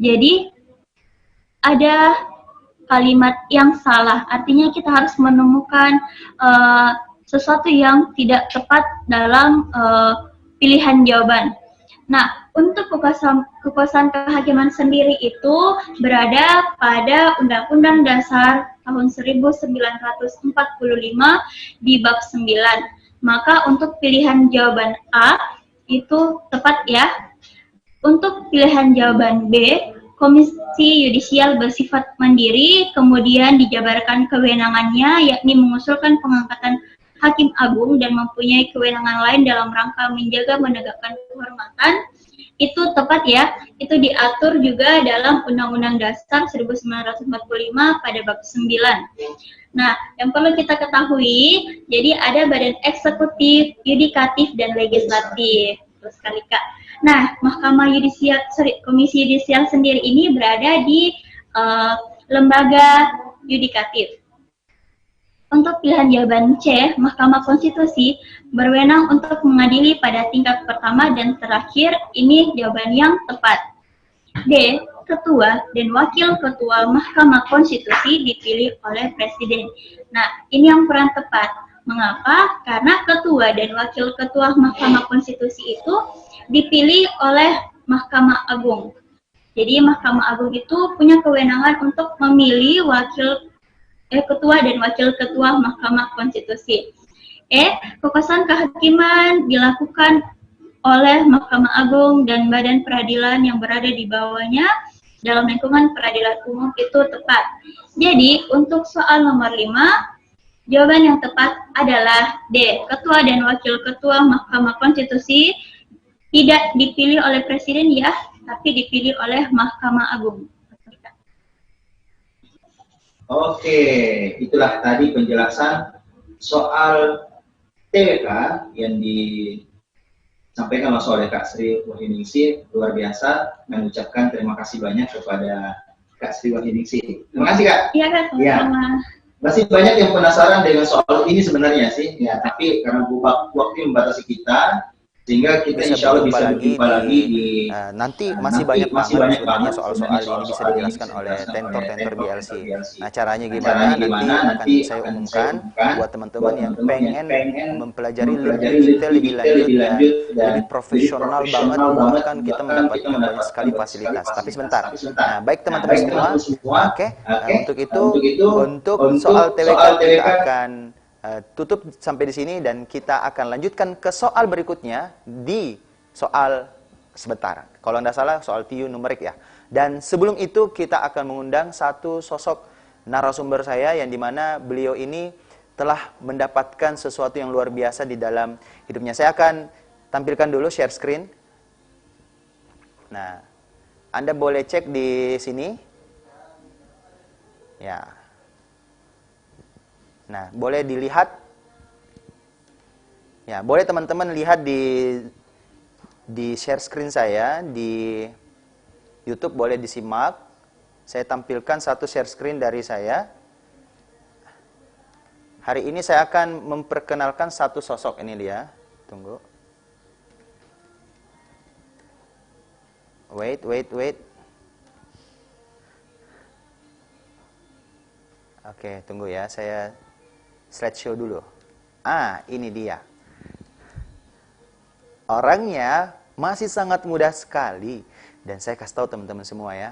Jadi ada kalimat yang salah, artinya kita harus menemukan sesuatu yang tidak tepat dalam pilihan jawaban. Nah, untuk kekuasaan kehakiman sendiri itu berada pada Undang-Undang Dasar tahun 1945 di bab 9. Maka untuk pilihan jawaban A itu tepat ya. Untuk pilihan jawaban B, Komisi Yudisial bersifat mandiri, kemudian dijabarkan kewenangannya, yakni mengusulkan pengangkatan Hakim Agung dan mempunyai kewenangan lain dalam rangka menjaga menegakkan kehormatan. Itu tepat ya, itu diatur juga dalam Undang-Undang Dasar 1945 pada bab 9. Nah, yang perlu kita ketahui, jadi ada badan eksekutif, yudikatif, dan legislatif. Terus sekali Kak. Nah, Komisi Yudisial sendiri ini berada di lembaga yudikatif. Untuk pilihan jawaban C, Mahkamah Konstitusi berwenang untuk mengadili pada tingkat pertama dan terakhir. Ini jawaban yang tepat. D, Ketua dan Wakil Ketua Mahkamah Konstitusi dipilih oleh Presiden. Nah, ini yang kurang tepat. Mengapa? Karena Ketua dan Wakil Ketua Mahkamah Konstitusi itu dipilih oleh Mahkamah Agung. Jadi Mahkamah Agung itu punya kewenangan untuk memilih Ketua dan Wakil Ketua Mahkamah Konstitusi. Kekuasaan kehakiman dilakukan oleh Mahkamah Agung dan badan peradilan yang berada di bawahnya dalam lingkungan peradilan umum itu tepat. Jadi, untuk soal nomor 5, jawaban yang tepat adalah D. Ketua dan Wakil Ketua Mahkamah Konstitusi tidak dipilih oleh Presiden ya, tapi dipilih oleh Mahkamah Agung. Oke, itulah tadi penjelasan soal TWK yang disampaikan langsung oleh Kak Sri Wahyuningsih. Luar biasa, mengucapkan terima kasih banyak kepada Kak Sri Wahyuningsih. Terima kasih Kak. Iya Kak, sama-sama. Masih banyak yang penasaran dengan soal ini sebenarnya sih, ya. Tapi karena waktu membatasi kita, sehingga kita insya Allah bisa berjumpa lagi di nanti masih banyak sebenarnya soal-soal ini bisa dijelaskan oleh tentor-tentor BLC. Nah, caranya gimana nanti akan saya umumkan buat teman-teman yang pengen mempelajari lebih detail, lebih lanjut, lebih profesional banget, bahkan kita mendapatkan banyak sekali fasilitas. Tapi sebentar. Nah, baik teman-teman semua, oke. Untuk itu, untuk soal TWK kita akan tutup sampai di sini dan kita akan lanjutkan ke soal berikutnya di soal sebentar. Kalau Anda salah soal TIU numerik ya. Dan sebelum itu kita akan mengundang satu sosok narasumber saya yang dimana beliau ini telah mendapatkan sesuatu yang luar biasa di dalam hidupnya. Saya akan tampilkan dulu share screen. Nah, Anda boleh cek di sini. Ya. Nah, boleh dilihat. Ya, boleh teman-teman lihat di share screen saya di YouTube, boleh disimak. Saya tampilkan satu share screen dari saya. Hari ini saya akan memperkenalkan satu sosok, ini dia. Tunggu. Wait. Oke, tunggu ya, saya slideshow dulu. Ini dia. Orangnya masih sangat mudah sekali. Dan saya kasih tahu teman-teman semua ya,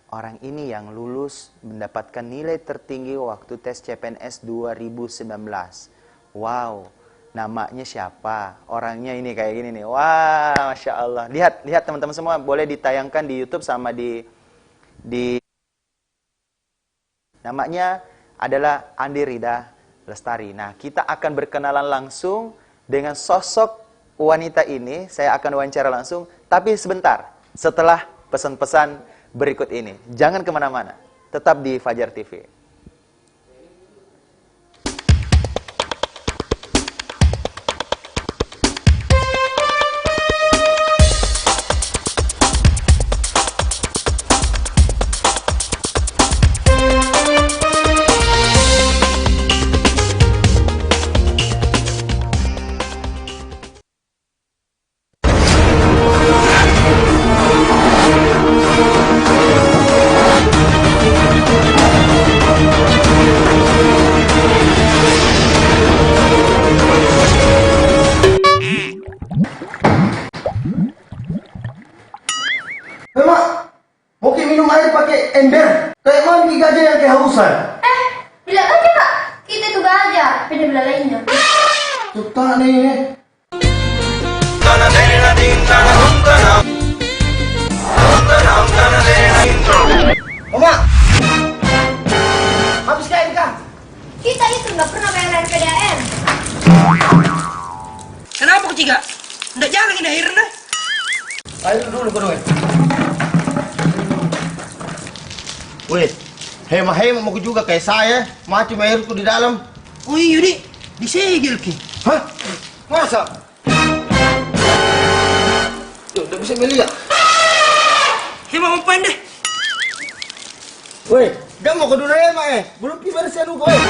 orang ini yang lulus mendapatkan nilai tertinggi waktu tes CPNS 2019. Wow, namanya siapa? Orangnya ini kayak gini nih. Wah, Masya Allah. Lihat teman-teman semua, boleh ditayangkan di YouTube sama di namanya adalah Andi Rida Lestari. Nah, kita akan berkenalan langsung dengan sosok wanita ini. Saya akan wawancara langsung, tapi sebentar setelah pesan-pesan berikut ini. Jangan kemana-mana, tetap di Fajar TV. ember. Kayak mami gajah yang kehausan. Bilang aja kak, kita itu gajah, beda belalainya. Tutak nih. Mama, habis kain kah? Kita itu nggak pernah bayar PDAM. Kenapa kau Cika? Nggak jalan ini akhirnya. Ayo dulu kedua. Wait, hema-hema mau juga kayak saya, macam airku di dalam. Oh iya di, disegel ki. Hah? Masa? Tuh, udah bisa melihat. Hema mau pandai. Weh, dah mau ke dulu hema belum pi bersih dulu weh.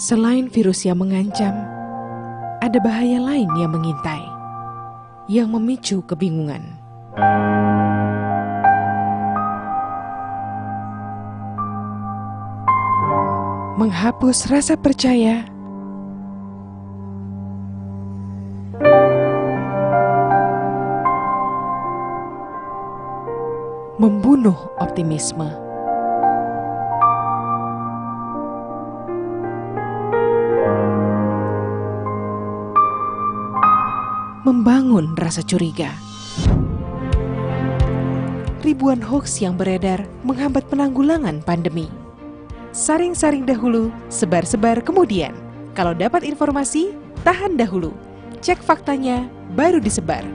Selain virus yang mengancam, ada bahaya lain yang mengintai, yang memicu kebingungan. Menghapus rasa percaya, membunuh optimisme. Membangun rasa curiga. Ribuan hoaks yang beredar menghambat penanggulangan pandemi. Saring-saring dahulu, sebar-sebar kemudian. Kalau dapat informasi, tahan dahulu. Cek faktanya, baru disebar.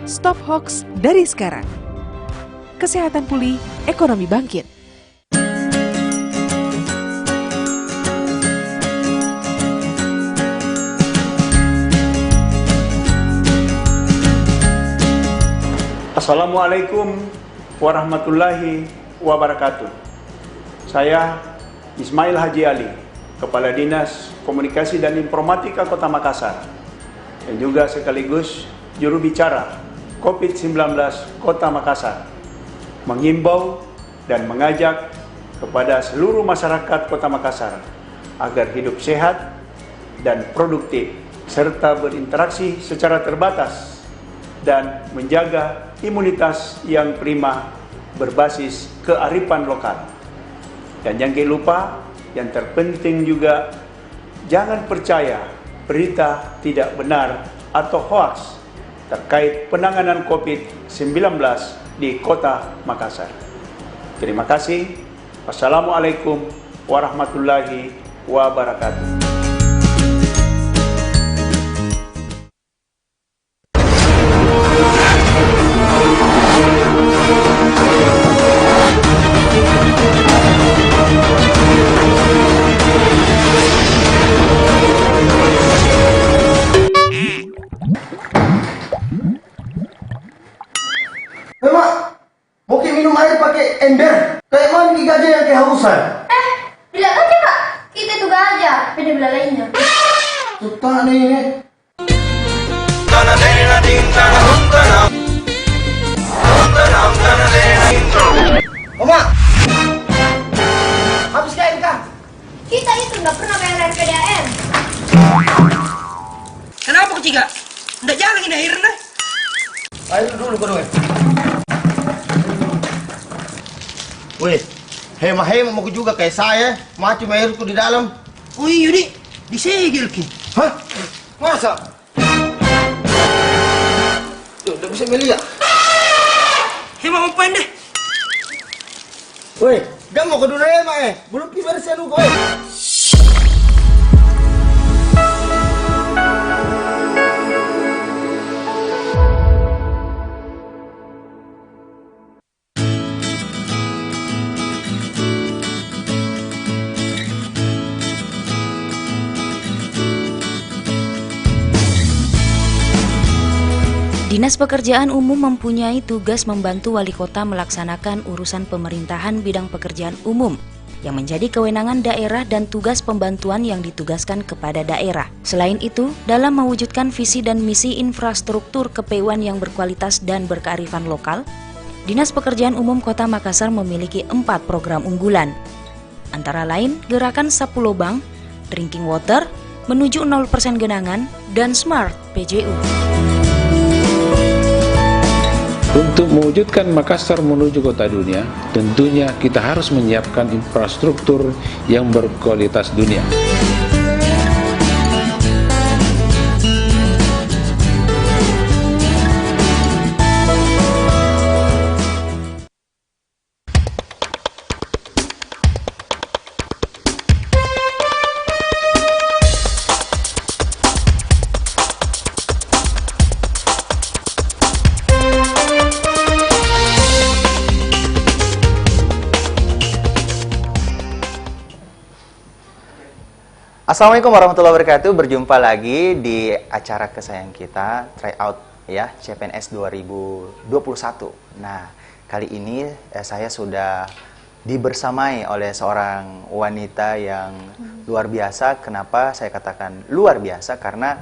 Stop hoaks dari sekarang. Kesehatan pulih, ekonomi bangkit. Assalamualaikum warahmatullahi wabarakatuh. Saya Ismail Haji Ali, Kepala Dinas Komunikasi dan Informatika Kota Makassar, dan juga sekaligus juru bicara COVID-19 Kota Makassar, menghimbau dan mengajak kepada seluruh masyarakat Kota Makassar agar hidup sehat dan produktif, serta berinteraksi secara terbatas dan menjaga imunitas yang prima berbasis kearifan lokal. Dan jangan lupa, yang terpenting juga, jangan percaya berita tidak benar atau hoaks terkait penanganan COVID-19 di Kota Makassar. Terima kasih. Wassalamualaikum warahmatullahi wabarakatuh. Mungkin minum air pakai ember. Kayak mami gajah yang kehausan. Bilang aja kak, kita itu gajah, beda belalainya. Tutak nih. Mama, dulu kau Weh, hemat-hemat mau juga kayak saya, macam airku di dalam. Oh iya, Dik. Disegel, Ki. Hah? Masa? Tuh, udah bisa melihat. Hemat mau pandai. Weh, gak mau ke dunia hemat belum bersih lu kau. Dinas Pekerjaan Umum mempunyai tugas membantu wali kota melaksanakan urusan pemerintahan bidang pekerjaan umum yang menjadi kewenangan daerah dan tugas pembantuan yang ditugaskan kepada daerah. Selain itu, dalam mewujudkan visi dan misi infrastruktur kepewaan yang berkualitas dan berkearifan lokal, Dinas Pekerjaan Umum Kota Makassar memiliki 4 program unggulan. Antara lain, Gerakan Sapu Lobang, Drinking Water, Menuju 0% Genangan, dan Smart PJU. Untuk mewujudkan Makassar menuju kota dunia, tentunya kita harus menyiapkan infrastruktur yang berkualitas dunia. Assalamualaikum warahmatullahi wabarakatuh. Berjumpa lagi di acara kesayangan kita, Tryout ya, CPNS 2021. Nah, kali ini saya sudah dibersamai oleh seorang wanita yang luar biasa. Kenapa saya katakan luar biasa? Karena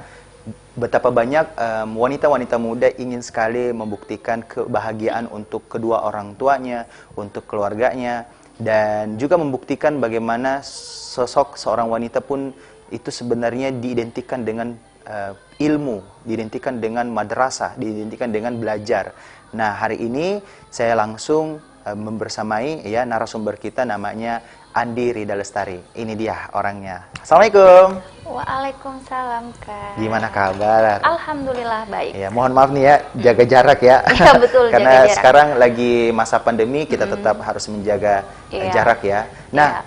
betapa banyak wanita-wanita muda ingin sekali membuktikan kebahagiaan untuk kedua orang tuanya, untuk keluarganya, dan juga membuktikan bagaimana sosok seorang wanita pun itu sebenarnya diidentikan dengan ilmu, diidentikan dengan madrasah, diidentikan dengan belajar. Nah, hari ini saya langsung membersamai ya narasumber kita, namanya Andi Rida Lestari. Ini dia orangnya. Assalamualaikum. Waalaikumsalam, Kak. Gimana kabar? Alhamdulillah baik. Ya, mohon maaf nih ya, jaga jarak ya. Iya, betul. Karena jaga jarak. sekarang lagi masa pandemi, kita tetap harus menjaga jarak ya. Nah,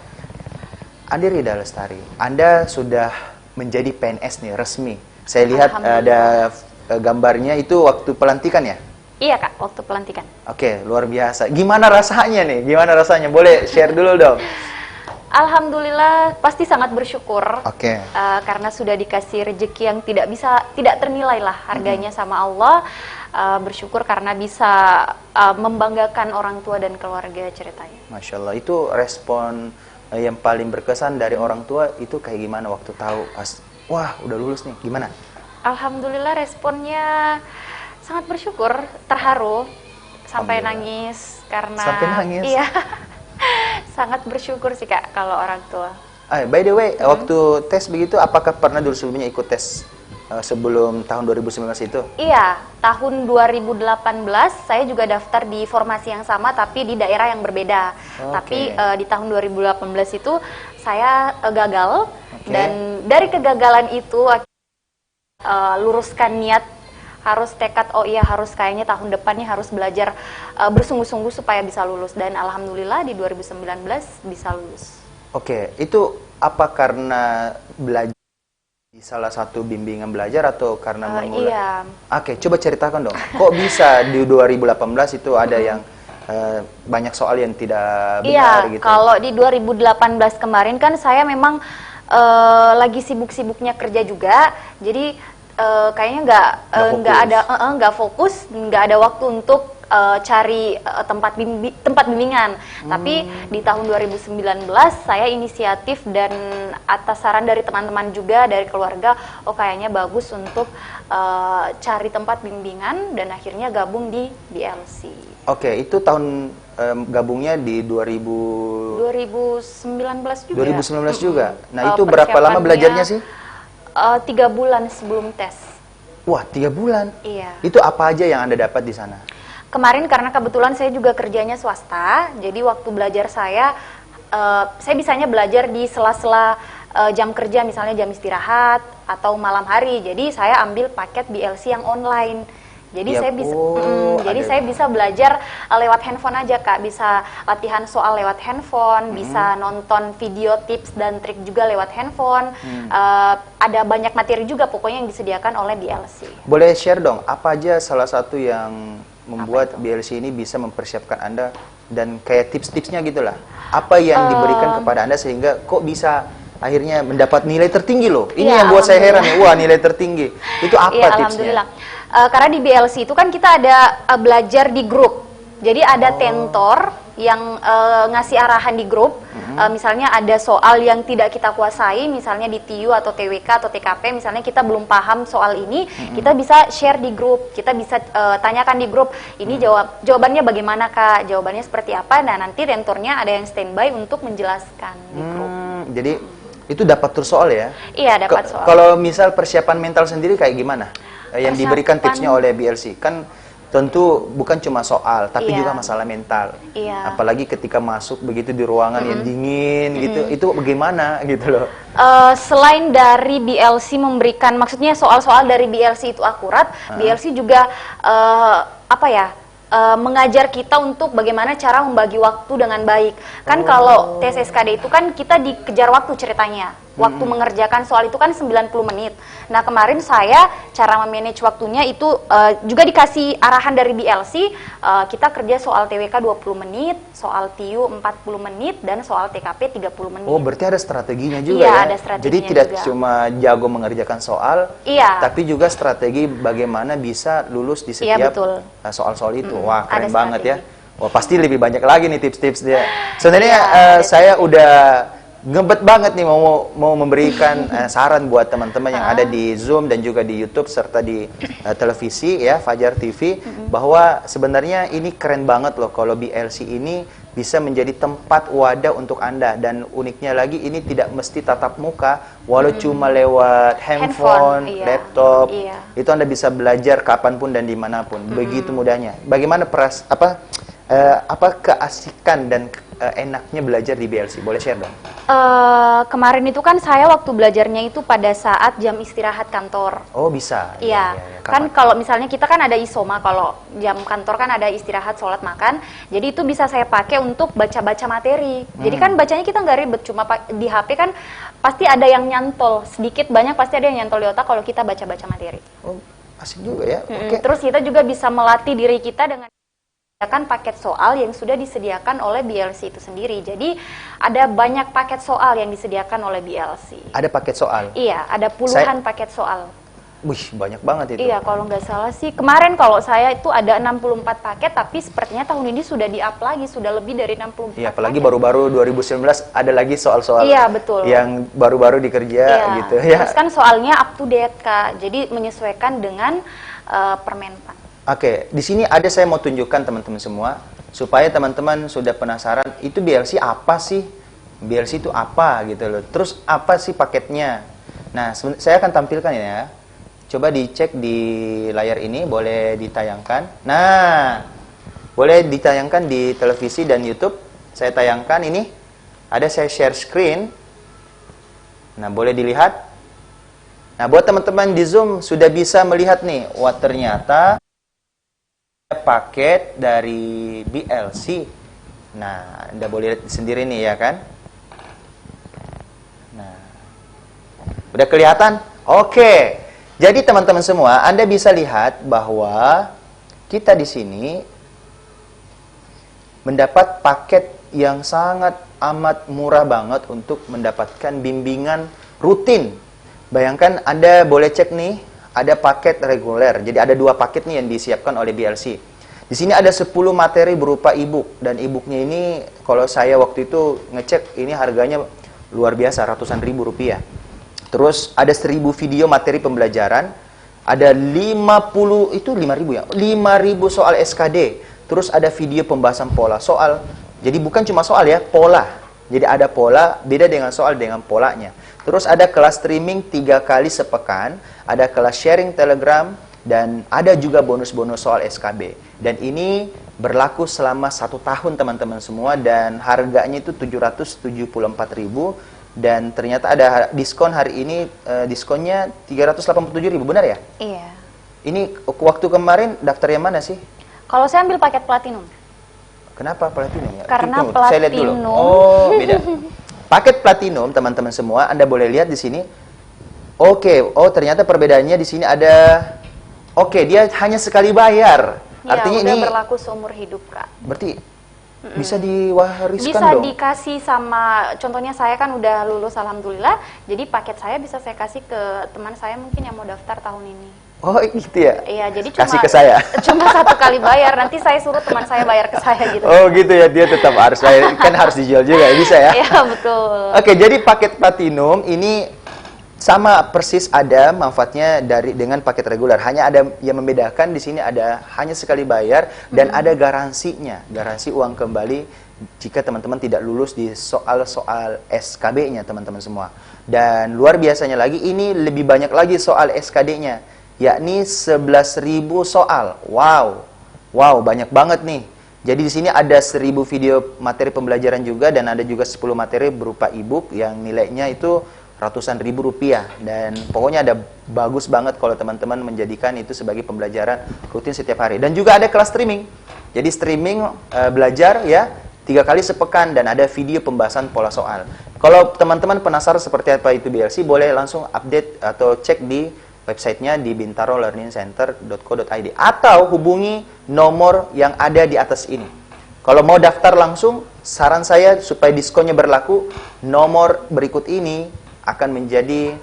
Andi Rida Lestari, Anda sudah menjadi PNS nih, resmi. Saya lihat ada gambarnya itu waktu pelantikan ya? Iya, Kak, waktu pelantikan. Oke, luar biasa. Gimana rasanya nih? Gimana rasanya? Boleh share dulu dong. Alhamdulillah, pasti sangat bersyukur. Oke. Karena sudah dikasih rezeki yang tidak ternilai lah harganya sama Allah. Bersyukur karena bisa membanggakan orang tua dan keluarga ceritanya. Masya Allah, itu respon yang paling berkesan dari orang tua itu kayak gimana waktu tahu pas, wah udah lulus nih, gimana? Alhamdulillah responnya sangat bersyukur, terharu, sampai nangis karena. Sampai nangis? Iya. Sangat bersyukur sih, Kak, kalau orang tua. By the way, waktu tes begitu, apakah pernah dulu sebelumnya ikut tes sebelum tahun 2019 itu? Iya, tahun 2018 saya juga daftar di formasi yang sama tapi di daerah yang berbeda. Tapi di tahun 2018 itu saya gagal, dan dari kegagalan itu luruskan niat, harus tekad, oh iya harus kayaknya tahun depannya harus belajar bersungguh-sungguh supaya bisa lulus, dan alhamdulillah di 2019 bisa lulus. Oke, itu apa karena belajar di salah satu bimbingan belajar atau karena memulai? Iya. Oke, coba ceritakan dong. Kok bisa di 2018 itu ada yang banyak soal yang tidak benar gitu? Kalau di 2018 kemarin kan saya memang lagi sibuk-sibuknya kerja juga, jadi kayaknya nggak fokus, nggak ada waktu untuk cari tempat bimbingan. Tapi di tahun 2019 saya inisiatif dan atas saran dari teman-teman juga, dari keluarga, oh kayaknya bagus untuk cari tempat bimbingan, dan akhirnya gabung di BLC. Oke, itu tahun gabungnya di 2019 juga. Nah, itu berapa lama belajarnya sih? 3 bulan sebelum tes. Wah, 3 bulan? Iya. Itu apa aja yang Anda dapat di sana? Kemarin karena kebetulan saya juga kerjanya swasta, jadi waktu belajar saya bisanya belajar di sela-sela jam kerja, misalnya jam istirahat atau malam hari. Jadi saya ambil paket BLC yang online. Jadi Ya, saya bisa belajar lewat handphone aja, Kak. Bisa latihan soal lewat handphone, bisa nonton video tips dan trik juga lewat handphone. Ada banyak materi juga pokoknya yang disediakan oleh BLC. Boleh share dong, apa aja salah satu yang membuat BLC ini bisa mempersiapkan Anda dan kayak tips-tipsnya gitulah. Apa yang diberikan kepada Anda sehingga kok bisa akhirnya mendapat nilai tertinggi loh. Ini yang buat saya heran, wah nilai tertinggi. Itu apa tipsnya? Alhamdulillah. Karena di BLC itu kan kita ada belajar di grup. Jadi ada tentor yang ngasih arahan di grup. Misalnya ada soal yang tidak kita kuasai, misalnya di TIU atau TWK atau TKP, misalnya kita belum paham soal ini, kita bisa share di grup, kita bisa tanyakan di grup, ini jawabannya bagaimana Kak, jawabannya seperti apa, nah nanti tentornya ada yang standby untuk menjelaskan di grup. Jadi itu dapat terus soal ya? Iya, dapat soal. Kalau misal persiapan mental sendiri kayak gimana? Yang diberikan tipsnya oleh BLC kan tentu bukan cuma soal, tapi juga masalah mental. Apalagi ketika masuk begitu di ruangan yang dingin gitu, itu bagaimana gitu loh. Selain dari BLC memberikan, maksudnya soal-soal dari BLC itu akurat, BLC juga mengajar kita untuk bagaimana cara membagi waktu dengan baik. Kan kalau tes SKD itu kan kita dikejar waktu ceritanya. Waktu mengerjakan soal itu kan 90 menit. Nah, kemarin saya cara memanage waktunya itu juga dikasih arahan dari BLC, kita kerja soal TWK 20 menit, soal TIU 40 menit, dan soal TKP 30 menit. Oh, berarti ada strateginya juga ya? Ada strateginya. Jadi tidak juga cuma jago mengerjakan soal, tapi juga strategi bagaimana bisa lulus di setiap soal-soal itu. Wah, keren banget ya. Wah, pasti lebih banyak lagi nih tips-tips dia. Sebenarnya saya udah ngebet banget nih mau memberikan saran buat teman-teman yang ada di Zoom dan juga di YouTube serta di televisi ya, Fajar TV, bahwa sebenarnya ini keren banget loh kalau BLC ini bisa menjadi tempat wadah untuk Anda, dan uniknya lagi ini tidak mesti tatap muka, walau cuma lewat handphone, laptop, itu Anda bisa belajar kapanpun dan dimanapun, begitu mudahnya. Bagaimana apa keasikan dan enaknya belajar di BLC? Boleh share dong? Kemarin itu kan saya waktu belajarnya itu pada saat jam istirahat kantor. Oh, bisa? Iya. Kan kalau misalnya kita kan ada isoma, kalau jam kantor kan ada istirahat, sholat, makan. Jadi itu bisa saya pakai untuk baca-baca materi. Jadi kan bacanya kita nggak ribet, cuma di HP kan pasti ada yang nyantol. Sedikit banyak pasti ada yang nyantol di otak kalau kita baca-baca materi. Oh, asik juga ya. Terus kita juga bisa melatih diri kita dengan paket soal yang sudah disediakan oleh BLC itu sendiri. Jadi ada banyak paket soal yang disediakan oleh BLC. Ada paket soal? Iya, ada puluhan paket soal. Wih, banyak banget itu. Iya, kalau nggak salah sih kemarin kalau saya itu ada 64 paket, tapi sepertinya tahun ini sudah di-up lagi, sudah lebih dari 64. Iya, apalagi baru-baru 2019 ada lagi soal-soal yang baru-baru dikerja gitu ya. Terus kan soalnya up to date, Kak. Jadi menyesuaikan dengan Permenpan. Oke, di sini ada saya mau tunjukkan teman-teman semua supaya teman-teman sudah penasaran itu BLC apa sih? BLC itu apa gitu loh. Terus apa sih paketnya? Nah, saya akan tampilkan ya. Coba dicek di layar ini, boleh ditayangkan. Nah, boleh ditayangkan di televisi dan YouTube. Saya tayangkan ini. Ada saya share screen. Nah, boleh dilihat. Nah, buat teman-teman di Zoom sudah bisa melihat nih, wah ternyata paket dari BLC. Nah, Anda boleh lihat sendiri nih ya kan. Nah, udah kelihatan? Oke. Jadi teman-teman semua, Anda bisa lihat bahwa kita di sini mendapat paket yang sangat amat murah banget untuk mendapatkan bimbingan rutin. Bayangkan Anda boleh cek nih, ada paket reguler. Jadi ada 2 paket nih yang disiapkan oleh BLC. Di sini ada 10 materi berupa e-book, dan e-booknya ini kalau saya waktu itu ngecek ini harganya luar biasa, ratusan ribu rupiah. Terus ada 1000 video materi pembelajaran, ada 50 itu 5.000 ya, 5.000 soal SKD. Terus ada video pembahasan pola soal. Jadi bukan cuma soal ya, pola. Jadi ada pola, beda dengan soal dengan polanya. Terus ada kelas streaming 3 kali sepekan, ada kelas sharing Telegram, dan ada juga bonus-bonus soal SKB. Dan ini berlaku selama 1 tahun teman-teman semua, dan harganya itu 774.000, dan ternyata ada diskon hari ini, diskonnya 387.000, benar ya? Iya. Ini waktu kemarin daftar yang mana sih? Kalau saya ambil paket platinum. Kenapa platinum ya? Karena Tunggu, saya lihat dulu. platinum. Oh, beda. Paket platinum, teman-teman semua, Anda boleh lihat di sini. Oke, oh ternyata perbedaannya di sini ada. Oke, dia hanya sekali bayar. Ya, Artinya udah ini berlaku seumur hidup, Kak. berarti bisa diwariskan Bisa dong. dikasih sama, contohnya saya kan udah lulus alhamdulillah, jadi paket saya bisa saya kasih ke teman saya mungkin yang mau daftar tahun ini. Oh gitu ya? Iya, jadi Kasih ke saya. cuma 1 kali bayar, nanti saya suruh teman saya bayar ke saya gitu. Oh gitu ya, dia tetap harus bayar. Kan harus dijual juga, bisa ya? Iya, betul. Oke, jadi paket platinum ini sama persis ada manfaatnya dengan paket reguler. Hanya ada yang membedakan di sini, ada hanya sekali bayar dan ada garansinya, garansi uang kembali jika teman-teman tidak lulus di soal-soal SKB-nya teman-teman semua. Dan luar biasanya lagi, ini lebih banyak lagi soal SKD-nya, yakni 11.000 soal. Wow, banyak banget nih. Jadi di sini ada 1.000 video materi pembelajaran juga, dan ada juga 10 materi berupa e-book yang nilainya itu ratusan ribu rupiah. Dan pokoknya ada bagus banget kalau teman-teman menjadikan itu sebagai pembelajaran rutin setiap hari. Dan juga ada kelas streaming. Jadi streaming belajar ya 3 kali sepekan, dan ada video pembahasan pola soal. Kalau teman-teman penasaran seperti apa itu BLC, boleh langsung update atau cek di websitenya di bintarolearningcenter.co.id, atau hubungi nomor yang ada di atas ini. Kalau mau daftar langsung, saran saya supaya diskonnya berlaku, nomor berikut ini akan menjadi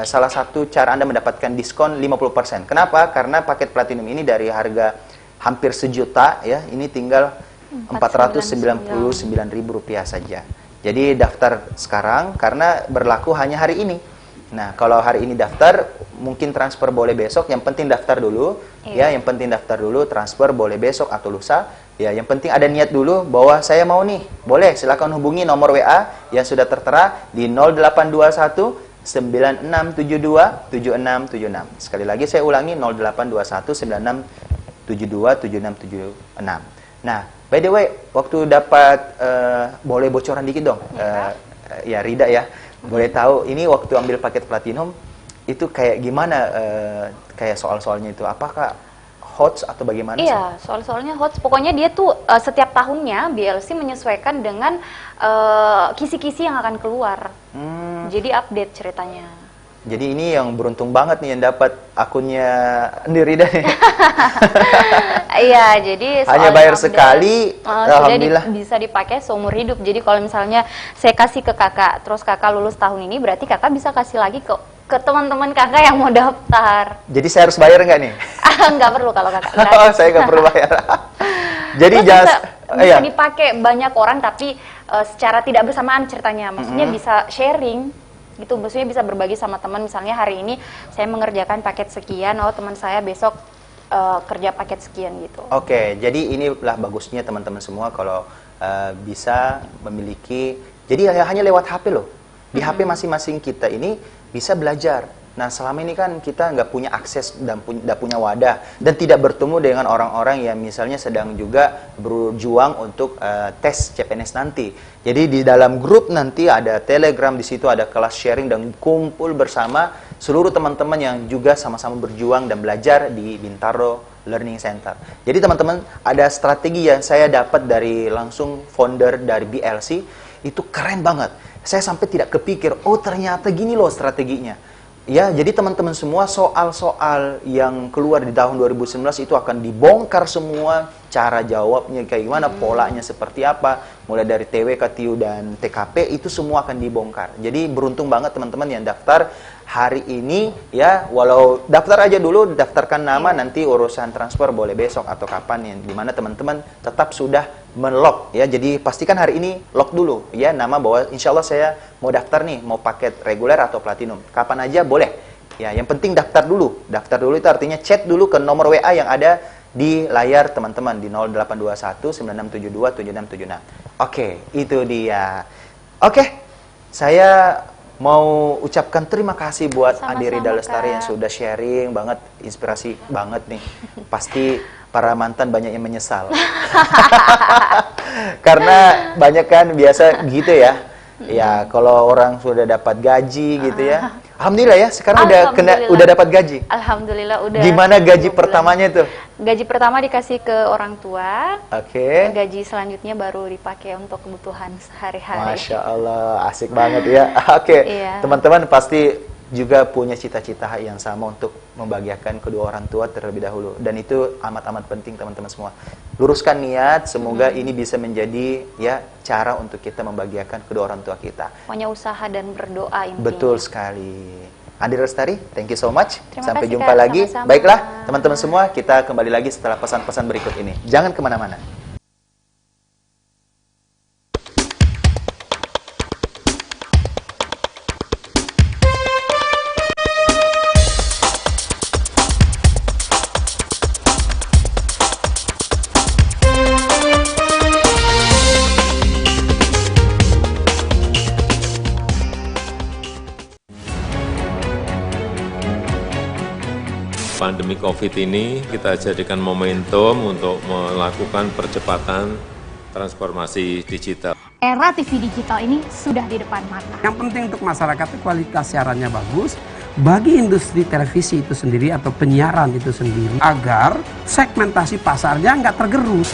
salah satu cara Anda mendapatkan diskon 50%. Kenapa? Karena paket platinum ini dari harga hampir 1 juta ya, ini tinggal Rp499.000 saja. Jadi daftar sekarang karena berlaku hanya hari ini. Nah, kalau hari ini daftar, mungkin transfer boleh besok, yang penting daftar dulu. Ya, yang penting daftar dulu, transfer boleh besok atau lusa. Ya, yang penting ada niat dulu bahwa saya mau nih. Boleh, silakan hubungi nomor WA yang sudah tertera di 0821 9672 7676. Sekali lagi saya ulangi, 0821 9672 7676. Nah, by the way, waktu dapat boleh bocoran dikit dong. Ya, Rida ya. Boleh tahu ini waktu ambil paket platinum itu kayak gimana, kayak soal-soalnya itu, apakah HOTS atau bagaimana? Iya, soal-soalnya HOTS. Pokoknya dia tuh setiap tahunnya BLC menyesuaikan dengan kisi-kisi yang akan keluar. Jadi update ceritanya. Jadi ini yang beruntung banget nih yang dapat akunnya Rida nih. Iya, jadi hanya bayar sekali, alhamdulillah bisa dipakai seumur hidup. Jadi kalau misalnya saya kasih ke kakak, terus kakak lulus tahun ini, berarti kakak bisa kasih lagi ke teman-teman kakak yang mau daftar. Jadi saya harus bayar nggak nih? Nggak perlu kalau kakak. Saya nggak perlu bayar. Jadi bisa dipakai banyak orang, tapi secara tidak bersamaan ceritanya. Maksudnya bisa sharing. Gitu, maksudnya bisa berbagi sama teman. Misalnya hari ini saya mengerjakan paket sekian, oh teman saya besok kerja paket sekian gitu. Oke, jadi inilah bagusnya teman-teman semua kalau bisa memiliki, jadi hanya lewat HP loh. Di HP masing-masing kita ini bisa belajar. Nah, selama ini kan kita nggak punya akses dan nggak punya wadah, dan tidak bertemu dengan orang-orang yang misalnya sedang juga berjuang untuk tes CPNS nanti. Jadi di dalam grup nanti ada Telegram, di situ ada kelas sharing dan kumpul bersama seluruh teman-teman yang juga sama-sama berjuang dan belajar di Bintaro Learning Center. Jadi teman-teman, ada strategi yang saya dapat dari langsung founder dari BLC, itu keren banget. Saya sampai tidak kepikir, oh ternyata gini loh strateginya. Ya, jadi teman-teman semua, soal-soal yang keluar di tahun 2019 itu akan dibongkar semua, cara jawabnya kayak gimana, polanya seperti apa, mulai dari TWK, TIU, dan TKP, itu semua akan dibongkar. Jadi beruntung banget teman-teman yang daftar hari ini, ya, walau daftar aja dulu, daftarkan nama, nanti urusan transfer boleh besok atau kapan, yang dimana teman-teman tetap sudah men-lock, ya. Jadi pastikan hari ini lock dulu, ya, nama bahwa insya Allah saya mau daftar nih, mau paket reguler atau platinum, kapan aja boleh, ya. Yang penting daftar dulu. Daftar dulu itu artinya chat dulu ke nomor WA yang ada di layar teman-teman di 0821 9672 7676. Oke, itu dia. Oke, saya mau ucapkan terima kasih buat Sama-sama, Andi Rida Lestari Kak. yang sudah sharing banget, inspirasi banget nih. Pasti para mantan banyak yang menyesal. Karena banyak kan biasa gitu ya. Ya, kalau orang sudah dapat gaji gitu ya. Alhamdulillah ya, sekarang udah dapat gaji. Alhamdulillah udah. Gimana gaji pertamanya tuh? Gaji pertama dikasih ke orang tua. Oke. Gaji selanjutnya baru dipakai untuk kebutuhan sehari-hari. Masya Allah, asik banget ya. Oke, Iya. teman-teman pasti juga punya cita-cita yang sama untuk membahagiakan kedua orang tua terlebih dahulu. Dan itu amat-amat penting teman-teman semua. Luruskan niat, semoga ini bisa menjadi ya cara untuk kita membahagiakan kedua orang tua kita. Pokoknya usaha dan berdoa intinya. Betul sekali. Andi Lestari, thank you so much. Terima Sampai kasih, jumpa Kak. lagi. Sama-sama. Baiklah, teman-teman semua, kita kembali lagi setelah pesan-pesan berikut ini. Jangan kemana-mana. Pandemi COVID ini kita jadikan momentum untuk melakukan percepatan transformasi digital. Era TV digital ini sudah di depan mata. Yang penting untuk masyarakat itu kualitas siarannya bagus. Bagi industri televisi itu sendiri atau penyiaran itu sendiri, agar segmentasi pasarnya nggak tergerus.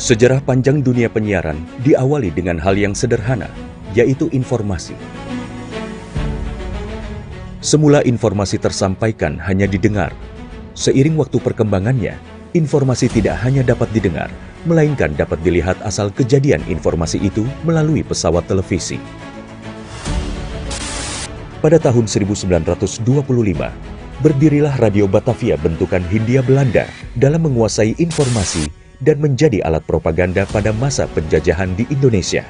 Sejarah panjang dunia penyiaran diawali dengan hal yang sederhana, yaitu informasi. Semula informasi tersampaikan hanya didengar. Seiring waktu perkembangannya, informasi tidak hanya dapat didengar, melainkan dapat dilihat asal kejadian informasi itu melalui pesawat televisi. Pada tahun 1925, berdirilah Radio Batavia bentukan Hindia Belanda dalam menguasai informasi dan menjadi alat propaganda pada masa penjajahan di Indonesia.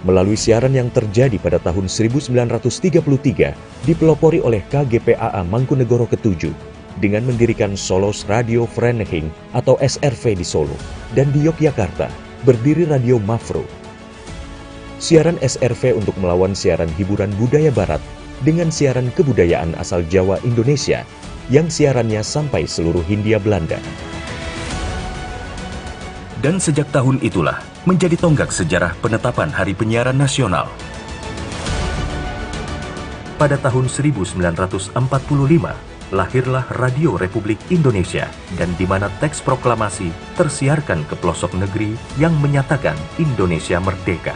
Melalui siaran yang terjadi pada tahun 1933, dipelopori oleh KGPAA Mangkunegoro ke-7 dengan mendirikan Solos Radio Vereniging atau SRV di Solo, dan di Yogyakarta berdiri Radio Mafro. Siaran SRV untuk melawan siaran hiburan budaya barat dengan siaran kebudayaan asal Jawa Indonesia yang siarannya sampai seluruh Hindia Belanda. Dan sejak tahun itulah menjadi tonggak sejarah penetapan Hari Penyiaran Nasional. Pada tahun 1945, lahirlah Radio Republik Indonesia, dan di mana teks proklamasi tersiarkan ke pelosok negeri yang menyatakan Indonesia merdeka.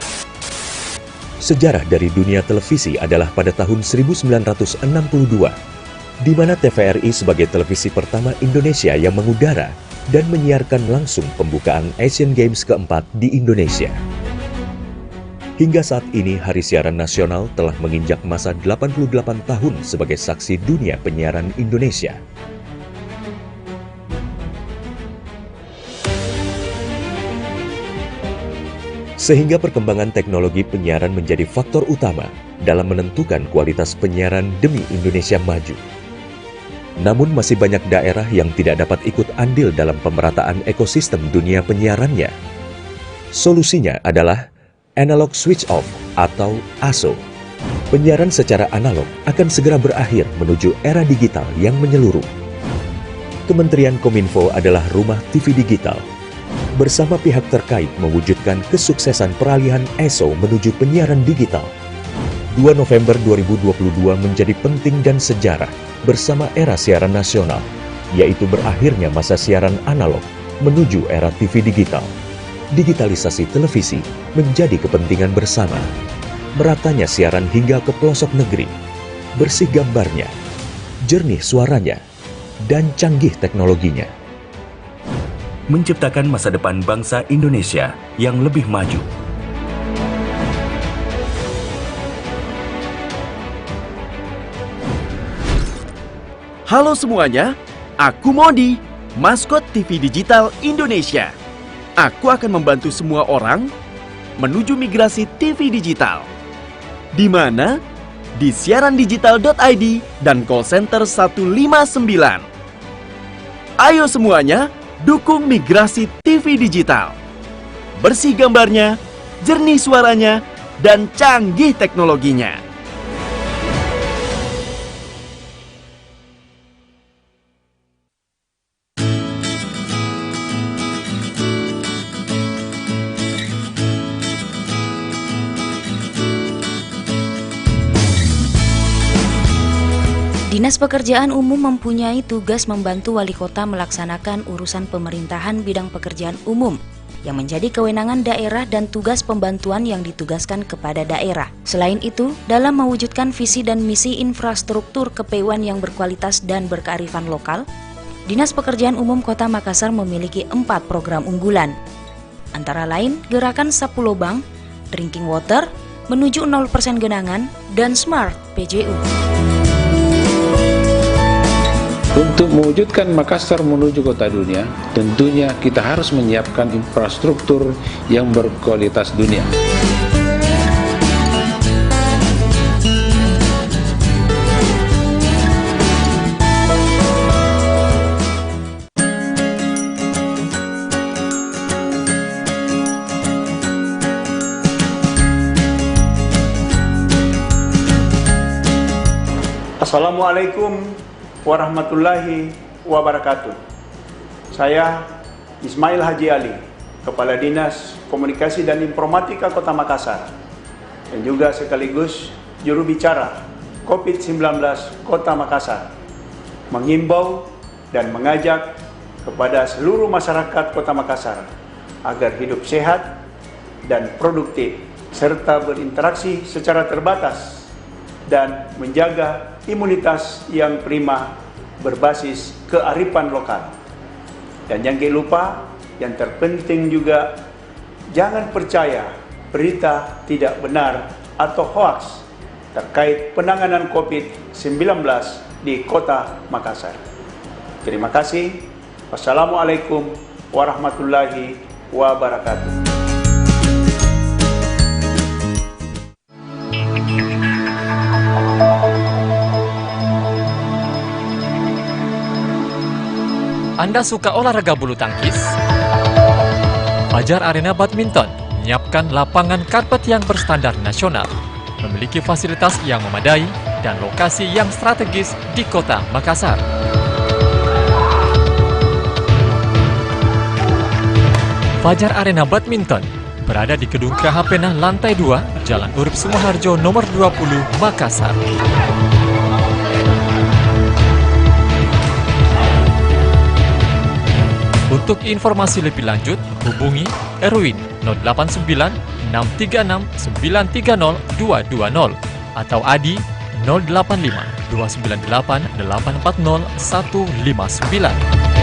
Sejarah dari dunia televisi adalah pada tahun 1962, di mana TVRI sebagai televisi pertama Indonesia yang mengudara dan menyiarkan langsung pembukaan Asian Games keempat di Indonesia. Hingga saat ini, Hari Siaran Nasional telah menginjak masa 88 tahun sebagai saksi dunia penyiaran Indonesia. Sehingga perkembangan teknologi penyiaran menjadi faktor utama dalam menentukan kualitas penyiaran demi Indonesia maju. Namun masih banyak daerah yang tidak dapat ikut andil dalam pemerataan ekosistem dunia penyiarannya. Solusinya adalah Analog Switch Off atau ASO. Penyiaran secara analog akan segera berakhir menuju era digital yang menyeluruh. Kementerian Kominfo adalah rumah TV digital. Bersama pihak terkait mewujudkan kesuksesan peralihan ESO menuju penyiaran digital. 2 November 2022 menjadi penting dan sejarah bersama era siaran nasional, yaitu berakhirnya masa siaran analog menuju era TV digital. Digitalisasi televisi menjadi kepentingan bersama. Meratanya siaran hingga ke pelosok negeri, bersih gambarnya, jernih suaranya, dan canggih teknologinya. Menciptakan masa depan bangsa Indonesia yang lebih maju. Halo semuanya, aku Modi, maskot TV Digital Indonesia. Aku akan membantu semua orang menuju migrasi TV digital. Di mana? Di siarandigital.id dan call center 159. Ayo semuanya, dukung migrasi TV digital. Bersih gambarnya, jernih suaranya, dan canggih teknologinya. Dinas Pekerjaan Umum mempunyai tugas membantu wali kota melaksanakan urusan pemerintahan bidang pekerjaan umum yang menjadi kewenangan daerah dan tugas pembantuan yang ditugaskan kepada daerah. Selain itu, dalam mewujudkan visi dan misi infrastruktur kepewaan yang berkualitas dan berkearifan lokal, Dinas Pekerjaan Umum Kota Makassar memiliki 4 program unggulan. Antara lain, Gerakan Sapu Lobang, Drinking Water, Menuju 0% Genangan, dan Smart PJU. Untuk mewujudkan Makassar menuju kota dunia, tentunya kita harus menyiapkan infrastruktur yang berkualitas dunia. Assalamualaikum warahmatullahi wabarakatuh. Saya Ismail Haji Ali, Kepala Dinas Komunikasi dan Informatika Kota Makassar, dan juga sekaligus juru bicara COVID-19 Kota Makassar, menghimbau dan mengajak kepada seluruh masyarakat Kota Makassar agar hidup sehat dan produktif, serta berinteraksi secara terbatas dan menjaga imunitas yang prima berbasis kearifan lokal. Dan jangan lupa, yang terpenting juga, jangan percaya berita tidak benar atau hoaks terkait penanganan COVID-19 di Kota Makassar. Terima kasih. Wassalamualaikum warahmatullahi wabarakatuh. Anda suka olahraga bulu tangkis? Fajar Arena Badminton menyiapkan lapangan karpet yang berstandar nasional, memiliki fasilitas yang memadai, dan lokasi yang strategis di Kota Makassar. Fajar Arena Badminton berada di Gedung Krahapena lantai 2, Jalan Urip Sumoharjo nomor 20, Makassar. Untuk informasi lebih lanjut, hubungi Erwin 089 636 930 220 atau Adi 085 298 840 159.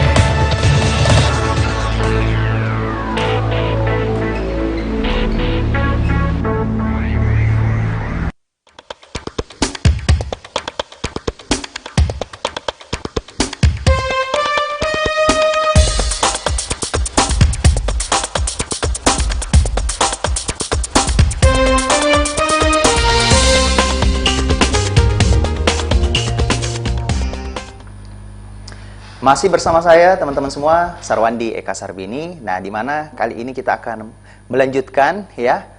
Masih bersama saya teman-teman semua, Sarwandi Eka Sarbini. Nah, di mana kali ini kita akan melanjutkan ya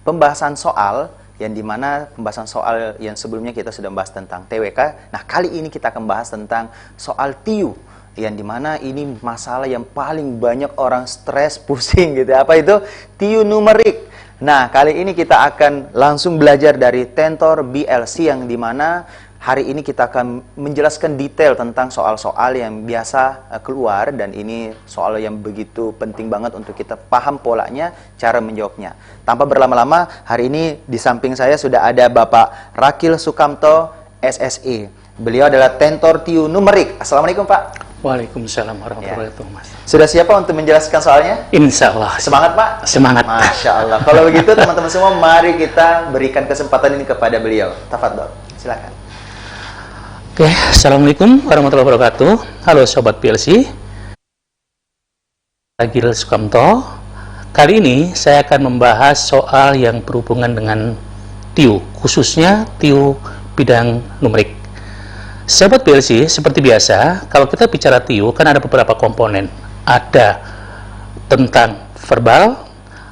pembahasan soal yang dimana pembahasan soal yang sebelumnya kita sudah membahas tentang TWK. Nah, kali ini kita akan bahas tentang soal TIU, yang dimana ini masalah yang paling banyak orang stres, pusing gitu. Apa itu? TIU numerik. Nah, kali ini kita akan langsung belajar dari Tentor BLC, yang dimana hari ini kita akan menjelaskan detail tentang soal-soal yang biasa keluar, dan ini soal yang begitu penting banget untuk kita paham polanya, cara menjawabnya. Tanpa berlama-lama, hari ini di samping saya sudah ada Bapak Rakil Sukamto, SSI. Beliau adalah Tentor TIU numerik. Assalamualaikum, Pak. Waalaikumsalam warahmatullahi wabarakatuh, Mas. Sudah siap Pak untuk menjelaskan soalnya? Insya Allah. Semangat, Pak? Semangat. Masya Allah. Kalau begitu, teman-teman semua, mari kita berikan kesempatan ini kepada beliau. Tafadhol. Silakan. Oke, Assalamualaikum warahmatullahi wabarakatuh. Halo Sobat PLC, Rakil Sukamto. Kali ini saya akan membahas soal yang berhubungan dengan TIU, khususnya TIU bidang numerik. Sahabat PLC, seperti biasa, kalau kita bicara TIU, kan ada beberapa komponen. Ada tentang verbal,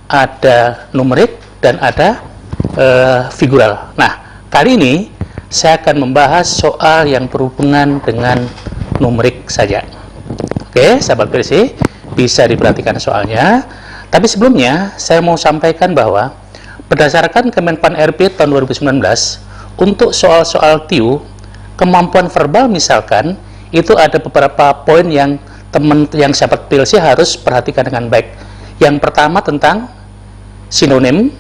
ada numerik, dan ada figural. Nah, kali ini saya akan membahas soal yang berhubungan dengan numerik saja. Oke, sahabat PLC, bisa diperhatikan soalnya. Tapi sebelumnya, saya mau sampaikan bahwa berdasarkan Kemenpan RB tahun 2019, untuk soal-soal TIU, kemampuan verbal misalkan, itu ada beberapa poin yang sahabat PLC harus perhatikan dengan baik. Yang pertama tentang sinonim,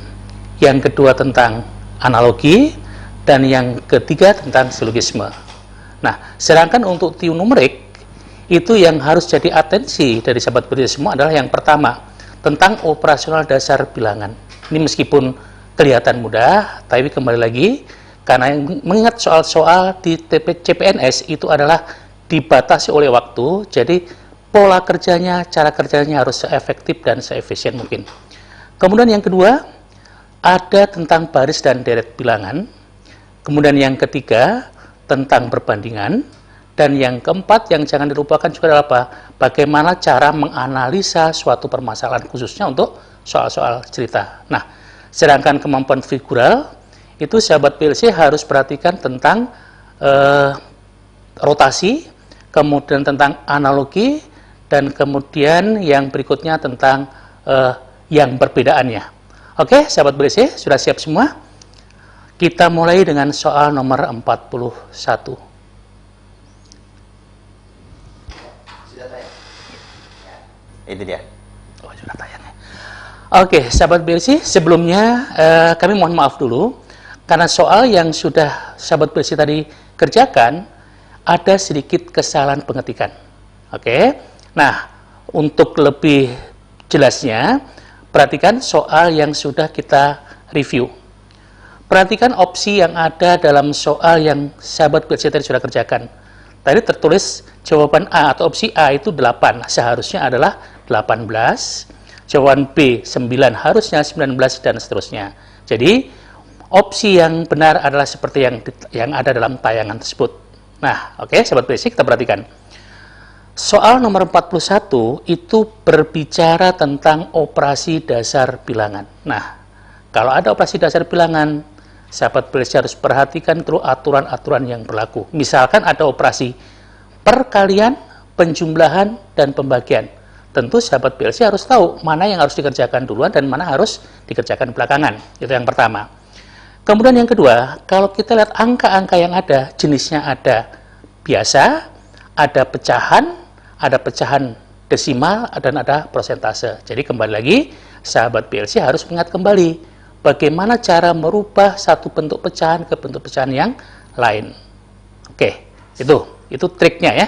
yang kedua tentang analogi, dan yang ketiga tentang silogisme. Nah, sedangkan untuk TIU numerik, itu yang harus jadi atensi dari sahabat PLC semua adalah yang pertama, tentang operasional dasar bilangan. Ini meskipun kelihatan mudah, tapi kembali lagi, karena mengingat soal-soal di CPNS itu adalah dibatasi oleh waktu, jadi pola kerjanya, cara kerjanya harus seefektif dan seefisien mungkin. Kemudian yang kedua, ada tentang baris dan deret bilangan. Kemudian yang ketiga, tentang perbandingan. Dan yang keempat, yang jangan dilupakan juga adalah apa? Bagaimana cara menganalisa suatu permasalahan, khususnya untuk soal-soal cerita. Nah, sedangkan kemampuan figural, itu sahabat PLC harus perhatikan tentang rotasi, kemudian tentang analogi, dan kemudian yang berikutnya tentang yang perbedaannya. Oke, sahabat PLC, sudah siap semua? Kita mulai dengan soal nomor 41. Itu dia. Oh, sudah tayang. Oke, sahabat PLC, sebelumnya kami mohon maaf dulu. Karena soal yang sudah sahabat PLC tadi kerjakan, ada sedikit kesalahan pengetikan. Oke, nah untuk lebih jelasnya, perhatikan soal yang sudah kita review. Perhatikan opsi yang ada dalam soal yang sahabat PLC tadi sudah kerjakan. Tadi tertulis jawaban A atau opsi A itu 8, seharusnya adalah 18. Jawaban B 9, harusnya 19, dan seterusnya. Jadi opsi yang benar adalah seperti yang ada dalam tayangan tersebut. Nah, oke, sahabat PLC, kita perhatikan. Soal nomor 41 itu berbicara tentang operasi dasar bilangan. Nah, kalau ada operasi dasar bilangan, sahabat PLC harus perhatikan terus aturan-aturan yang berlaku. Misalkan ada operasi perkalian, penjumlahan, dan pembagian. Tentu sahabat PLC harus tahu mana yang harus dikerjakan duluan dan mana harus dikerjakan belakangan. Itu yang pertama. Kemudian yang kedua, kalau kita lihat angka-angka yang ada, jenisnya ada biasa, ada pecahan desimal, dan ada persentase. Jadi kembali lagi, sahabat PLC harus mengingat kembali bagaimana cara merubah satu bentuk pecahan ke bentuk pecahan yang lain. Oke, itu triknya ya.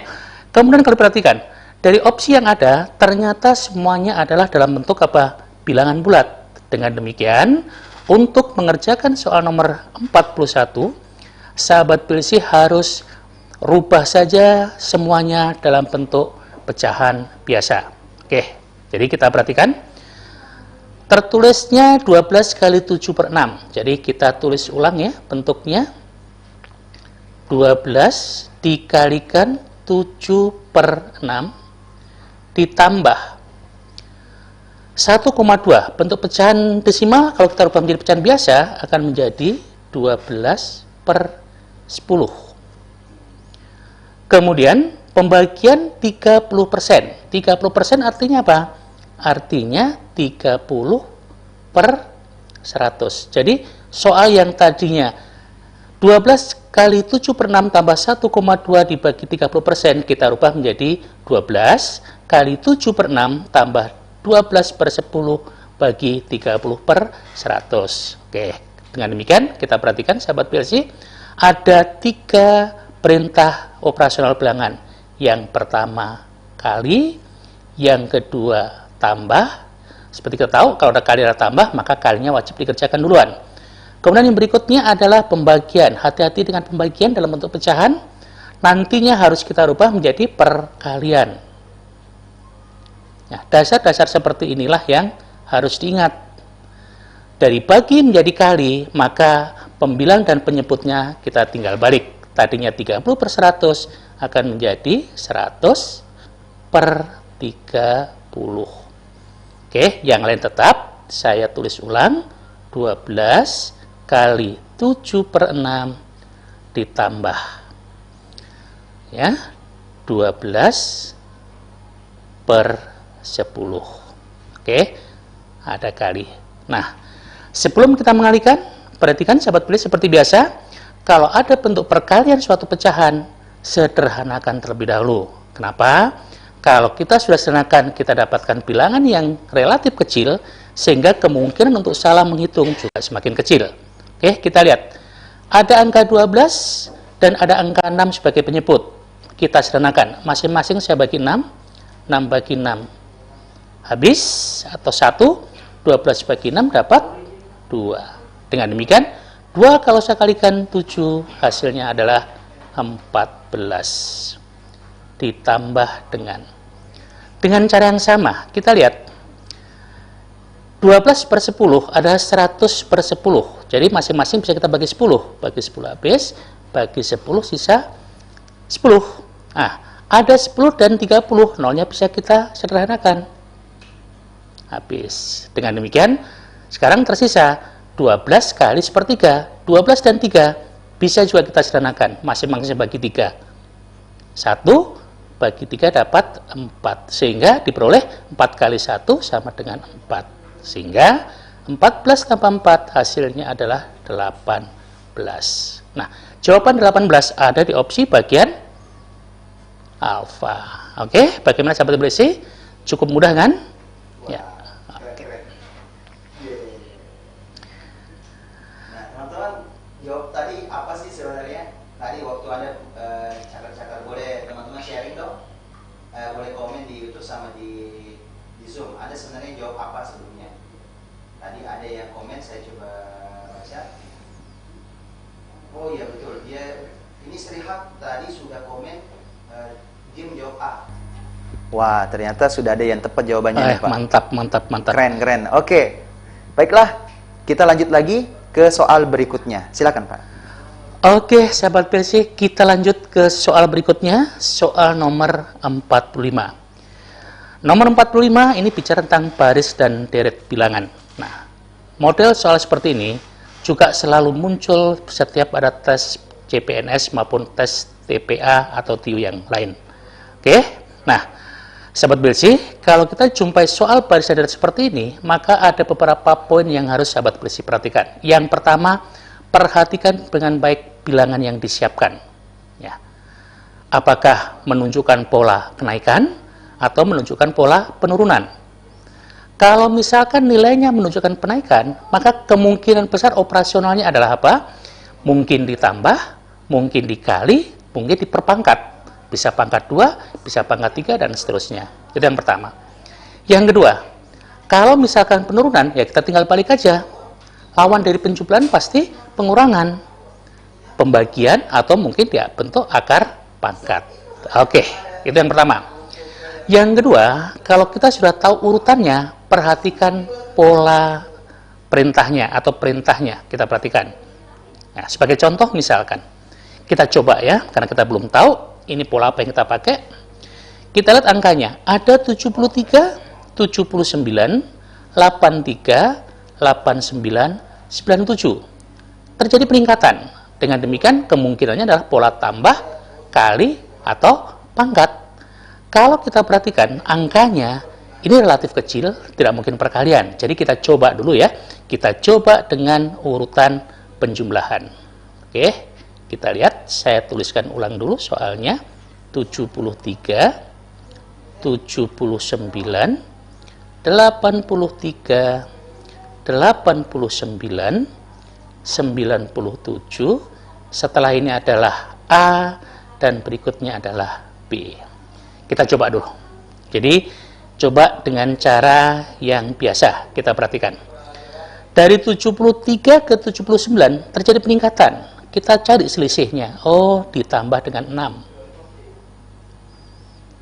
Kemudian kalau perhatikan, dari opsi yang ada, ternyata semuanya adalah dalam bentuk apa? Bilangan bulat. Dengan demikian, untuk mengerjakan soal nomor 41, sahabat PLC harus rubah saja semuanya dalam bentuk pecahan biasa. Oke, jadi kita perhatikan. Tertulisnya 12 kali 7 per 6. Jadi kita tulis ulang ya bentuknya. 12 dikalikan 7 per 6 ditambah 1,2. Bentuk pecahan desimal kalau kita rubah menjadi pecahan biasa akan menjadi 12 per 10. Kemudian pembagian 30%. 30% artinya apa? Artinya 30 per 100. Jadi soal yang tadinya 12 kali 7 per 6 tambah 1,2 dibagi 30%, kita rubah menjadi 12 kali 7 per 6 tambah 12 per 10 bagi 30 per 100. Oke, dengan demikian kita perhatikan sahabat PLC, ada 3 perintah operasional bilangan. Yang pertama kali, yang kedua tambah. Seperti kita tahu, kalau ada kali ada tambah, maka kalinya wajib dikerjakan duluan. Kemudian yang berikutnya adalah pembagian. Hati-hati dengan pembagian dalam bentuk pecahan. Nantinya harus kita rubah menjadi perkalian. Nah, dasar-dasar seperti inilah yang harus diingat. Dari bagi menjadi kali, maka pembilang dan penyebutnya kita tinggal balik. Tadinya 30/100 akan menjadi 100/30. Oke, yang lain tetap saya tulis ulang. 12 kali 7/6 ditambah ya 12/10. Oke, ada kali. Nah, sebelum kita mengalihkan, perhatikan sahabat pilih seperti biasa, kalau ada bentuk perkalian suatu pecahan, sederhanakan terlebih dahulu. Kenapa? Kalau kita sudah sederhanakan, kita dapatkan bilangan yang relatif kecil, sehingga kemungkinan untuk salah menghitung juga semakin kecil. Oke, kita lihat. Ada angka 12 dan ada angka 6 sebagai penyebut. Kita sederhanakan. Masing-masing saya bagi 6. 6 bagi 6. Habis atau 1. 12 bagi 6 dapat 2. Dengan demikian, 2 kalau saya kalikan 7, hasilnya adalah 14. Ditambah dengan cara yang sama, kita lihat. 12/10 adalah 100/10. Jadi masing-masing bisa kita bagi 10. Bagi 10 habis, bagi 10 sisa 10. Nah, ada 10 dan 30, nolnya bisa kita sederhanakan. Habis. Dengan demikian, sekarang tersisa 12 kali 1/3. 12 dan 3 bisa juga kita sederhanakan. Masing-masing bagi 3. 1 bagi 3 dapat 4. Sehingga diperoleh 4 kali 1 sama dengan 4. Sehingga 14 tambah 4 hasilnya adalah 18. Nah, jawaban 18 ada di opsi bagian alfa. Oke, bagaimana sahabat BLC? Cukup mudah kan? Ya. Oke. Nah, teman-teman, jawab tadi apa sih sebenarnya? Tadi waktu ada cakar-cakar, boleh teman-teman sharing dong? Boleh komen di YouTube sama di Zoom. Ada sebenarnya jawab apa sebelumnya? Tadi ada yang komen, saya coba baca. Oh iya betul, dia ini Srihat tadi sudah komen, dia menjawab A. Wah, ternyata sudah ada yang tepat jawabannya nih, Pak. Mantap. Keren. Oke, baiklah, kita lanjut lagi ke soal berikutnya. Silakan, Pak. Oke, sahabat PLC, kita lanjut ke soal berikutnya, soal nomor 45. Nomor 45 ini bicara tentang baris dan deret bilangan. Nah, model soal seperti ini juga selalu muncul setiap ada tes CPNS maupun tes TPA atau TIU yang lain. Oke, nah, sahabat BLC, kalau kita jumpai soal baris dan deret seperti ini, maka ada beberapa poin yang harus sahabat BLC perhatikan. Yang pertama, perhatikan dengan baik bilangan yang disiapkan. Ya. Apakah menunjukkan pola kenaikan atau menunjukkan pola penurunan? Kalau misalkan nilainya menunjukkan penaikan, maka kemungkinan besar operasionalnya adalah apa? Mungkin ditambah, mungkin dikali, mungkin diperpangkat. Bisa pangkat 2, bisa pangkat 3, dan seterusnya. Itu yang pertama. Yang kedua, kalau misalkan penurunan, ya kita tinggal balik aja. Lawan dari penjumlahan pasti pengurangan. Pembagian atau mungkin dia bentuk akar pangkat. Oke, itu yang pertama. Yang kedua, kalau kita sudah tahu urutannya, perhatikan pola perintahnya atau perintahnya. Kita perhatikan. Nah, sebagai contoh misalkan, kita coba ya, karena kita belum tahu ini pola apa yang kita pakai. Kita lihat angkanya, ada 73, 79, 83, 89, 97. Terjadi peningkatan. Dengan demikian, kemungkinannya adalah pola tambah, kali, atau pangkat. Kalau kita perhatikan angkanya, ini relatif kecil, tidak mungkin perkalian. Jadi kita coba dulu ya. Kita coba dengan urutan penjumlahan. Oke, kita lihat. Saya tuliskan ulang dulu soalnya. 73, 79, 83, 89, 97. Setelah ini adalah A, dan berikutnya adalah B. Kita coba dulu. Jadi, coba dengan cara yang biasa. Kita perhatikan. Dari 73 ke 79 terjadi peningkatan. Kita cari selisihnya. Oh, ditambah dengan 6.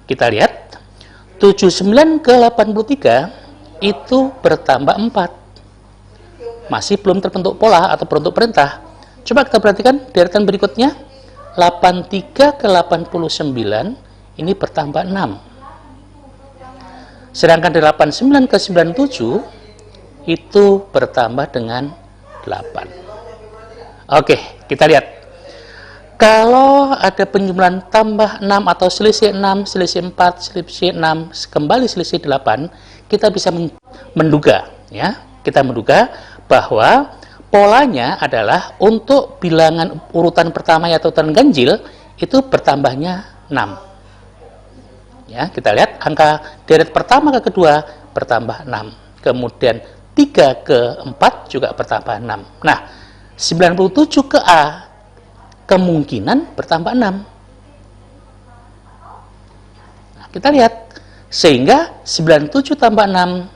Kita lihat. 79 ke 83 itu bertambah 4. Masih belum terbentuk pola atau bentuk perintah. Coba kita perhatikan deretan berikutnya. 83 ke 89 ini bertambah 6. Sedangkan dari 89 ke 97 itu bertambah dengan 8. Oke, kita lihat. Kalau ada penjumlahan tambah 6 atau selisih 6, selisih 4, selisih 6, kembali selisih 8, kita bisa menduga, ya. Kita menduga bahwa polanya adalah untuk bilangan urutan pertama yaitu urutan ganjil itu bertambahnya 6. Ya, kita lihat angka deret pertama ke kedua bertambah 6. Kemudian 3 ke 4 juga bertambah 6. Nah, 97 ke A kemungkinan bertambah 6. Nah, kita lihat. Sehingga 97 tambah 6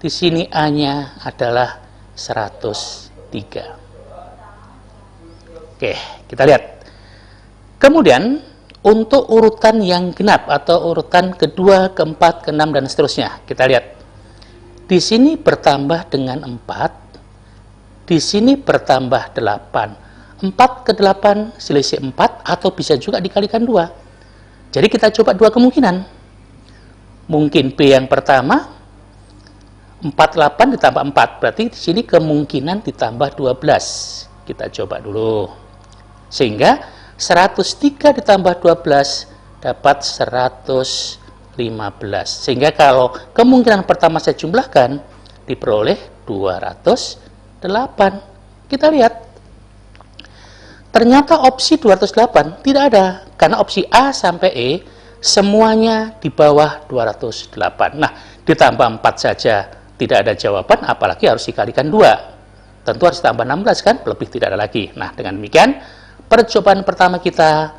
di sini A-nya adalah 103. Oke, kita lihat. Kemudian untuk urutan yang genap atau urutan kedua, keempat, keenam dan seterusnya, kita lihat. Di sini bertambah dengan 4, di sini bertambah 8. 4 ke 8 selisih 4 atau bisa juga dikalikan 2. Jadi kita coba dua kemungkinan. Mungkin B yang pertama 48 ditambah 4, berarti di sini kemungkinan ditambah 12. Kita coba dulu. Sehingga 103 ditambah 12 dapat 115. Sehingga kalau kemungkinan pertama saya jumlahkan diperoleh 208. Kita lihat. Ternyata opsi 208 tidak ada, karena opsi A sampai E semuanya di bawah 208. Nah, ditambah 4 saja tidak ada jawaban, apalagi harus dikalikan 2. Tentu harus tambah 16 kan, lebih tidak ada lagi. Nah, dengan demikian, percobaan pertama kita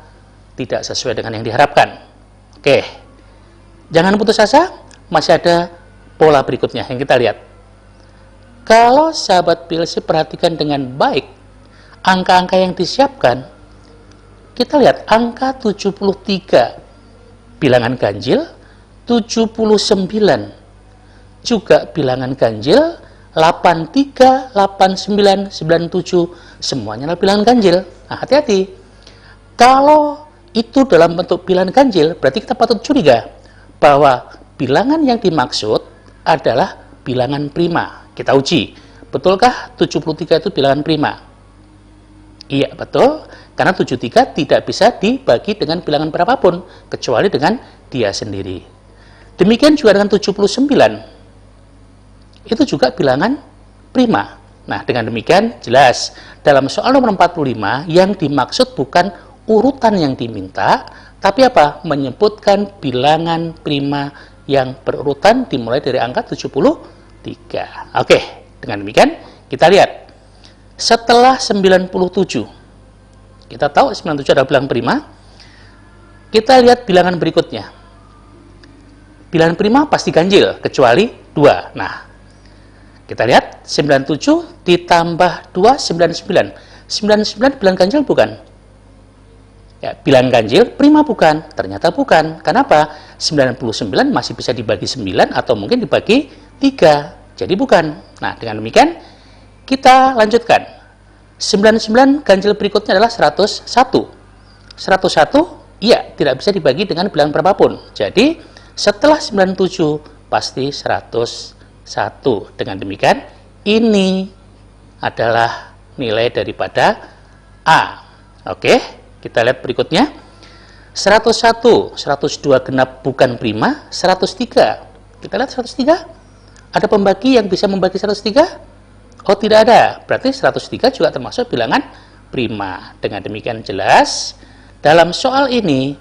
tidak sesuai dengan yang diharapkan. Oke, jangan putus asa, masih ada pola berikutnya yang kita lihat. Kalau sahabat PLC perhatikan dengan baik, angka-angka yang disiapkan, kita lihat angka 73 bilangan ganjil, 79 juga bilangan ganjil, 83, 89, 97 semuanya adalah bilangan ganjil. Nah, hati-hati. Kalau itu dalam bentuk bilangan ganjil, berarti kita patut curiga bahwa bilangan yang dimaksud adalah bilangan prima. Kita uji, betulkah 73 itu bilangan prima? Iya, betul. Karena 73 tidak bisa dibagi dengan bilangan berapapun, kecuali dengan dia sendiri. Demikian juga dengan 79. Itu juga bilangan prima. Nah, dengan demikian jelas, dalam soal nomor 45, yang dimaksud bukan urutan yang diminta, tapi apa? Menyebutkan bilangan prima yang berurutan dimulai dari angka 73. Oke, dengan demikian, kita lihat. Setelah 97, kita tahu 97 adalah bilangan prima. Kita lihat bilangan berikutnya. Bilangan prima pasti ganjil, kecuali 2. Nah, kita lihat 97 ditambah 2, 99. 99 bilangan ganjil bukan? Ya, bilangan ganjil prima bukan? Ternyata bukan. Kenapa? 99 masih bisa dibagi 9 atau mungkin dibagi 3. Jadi bukan. Nah, dengan demikian, kita lanjutkan. 99 ganjil berikutnya adalah 101. 101, iya, tidak bisa dibagi dengan bilangan berapapun. Jadi, setelah 97, pasti 101. Dengan demikian, ini adalah nilai daripada A. Oke, kita lihat berikutnya. 101, 102 genap bukan prima, 103. Kita lihat 103. Ada pembagi yang bisa membagi 103? Oh, tidak ada. Berarti 103 juga termasuk bilangan prima. Dengan demikian jelas, dalam soal ini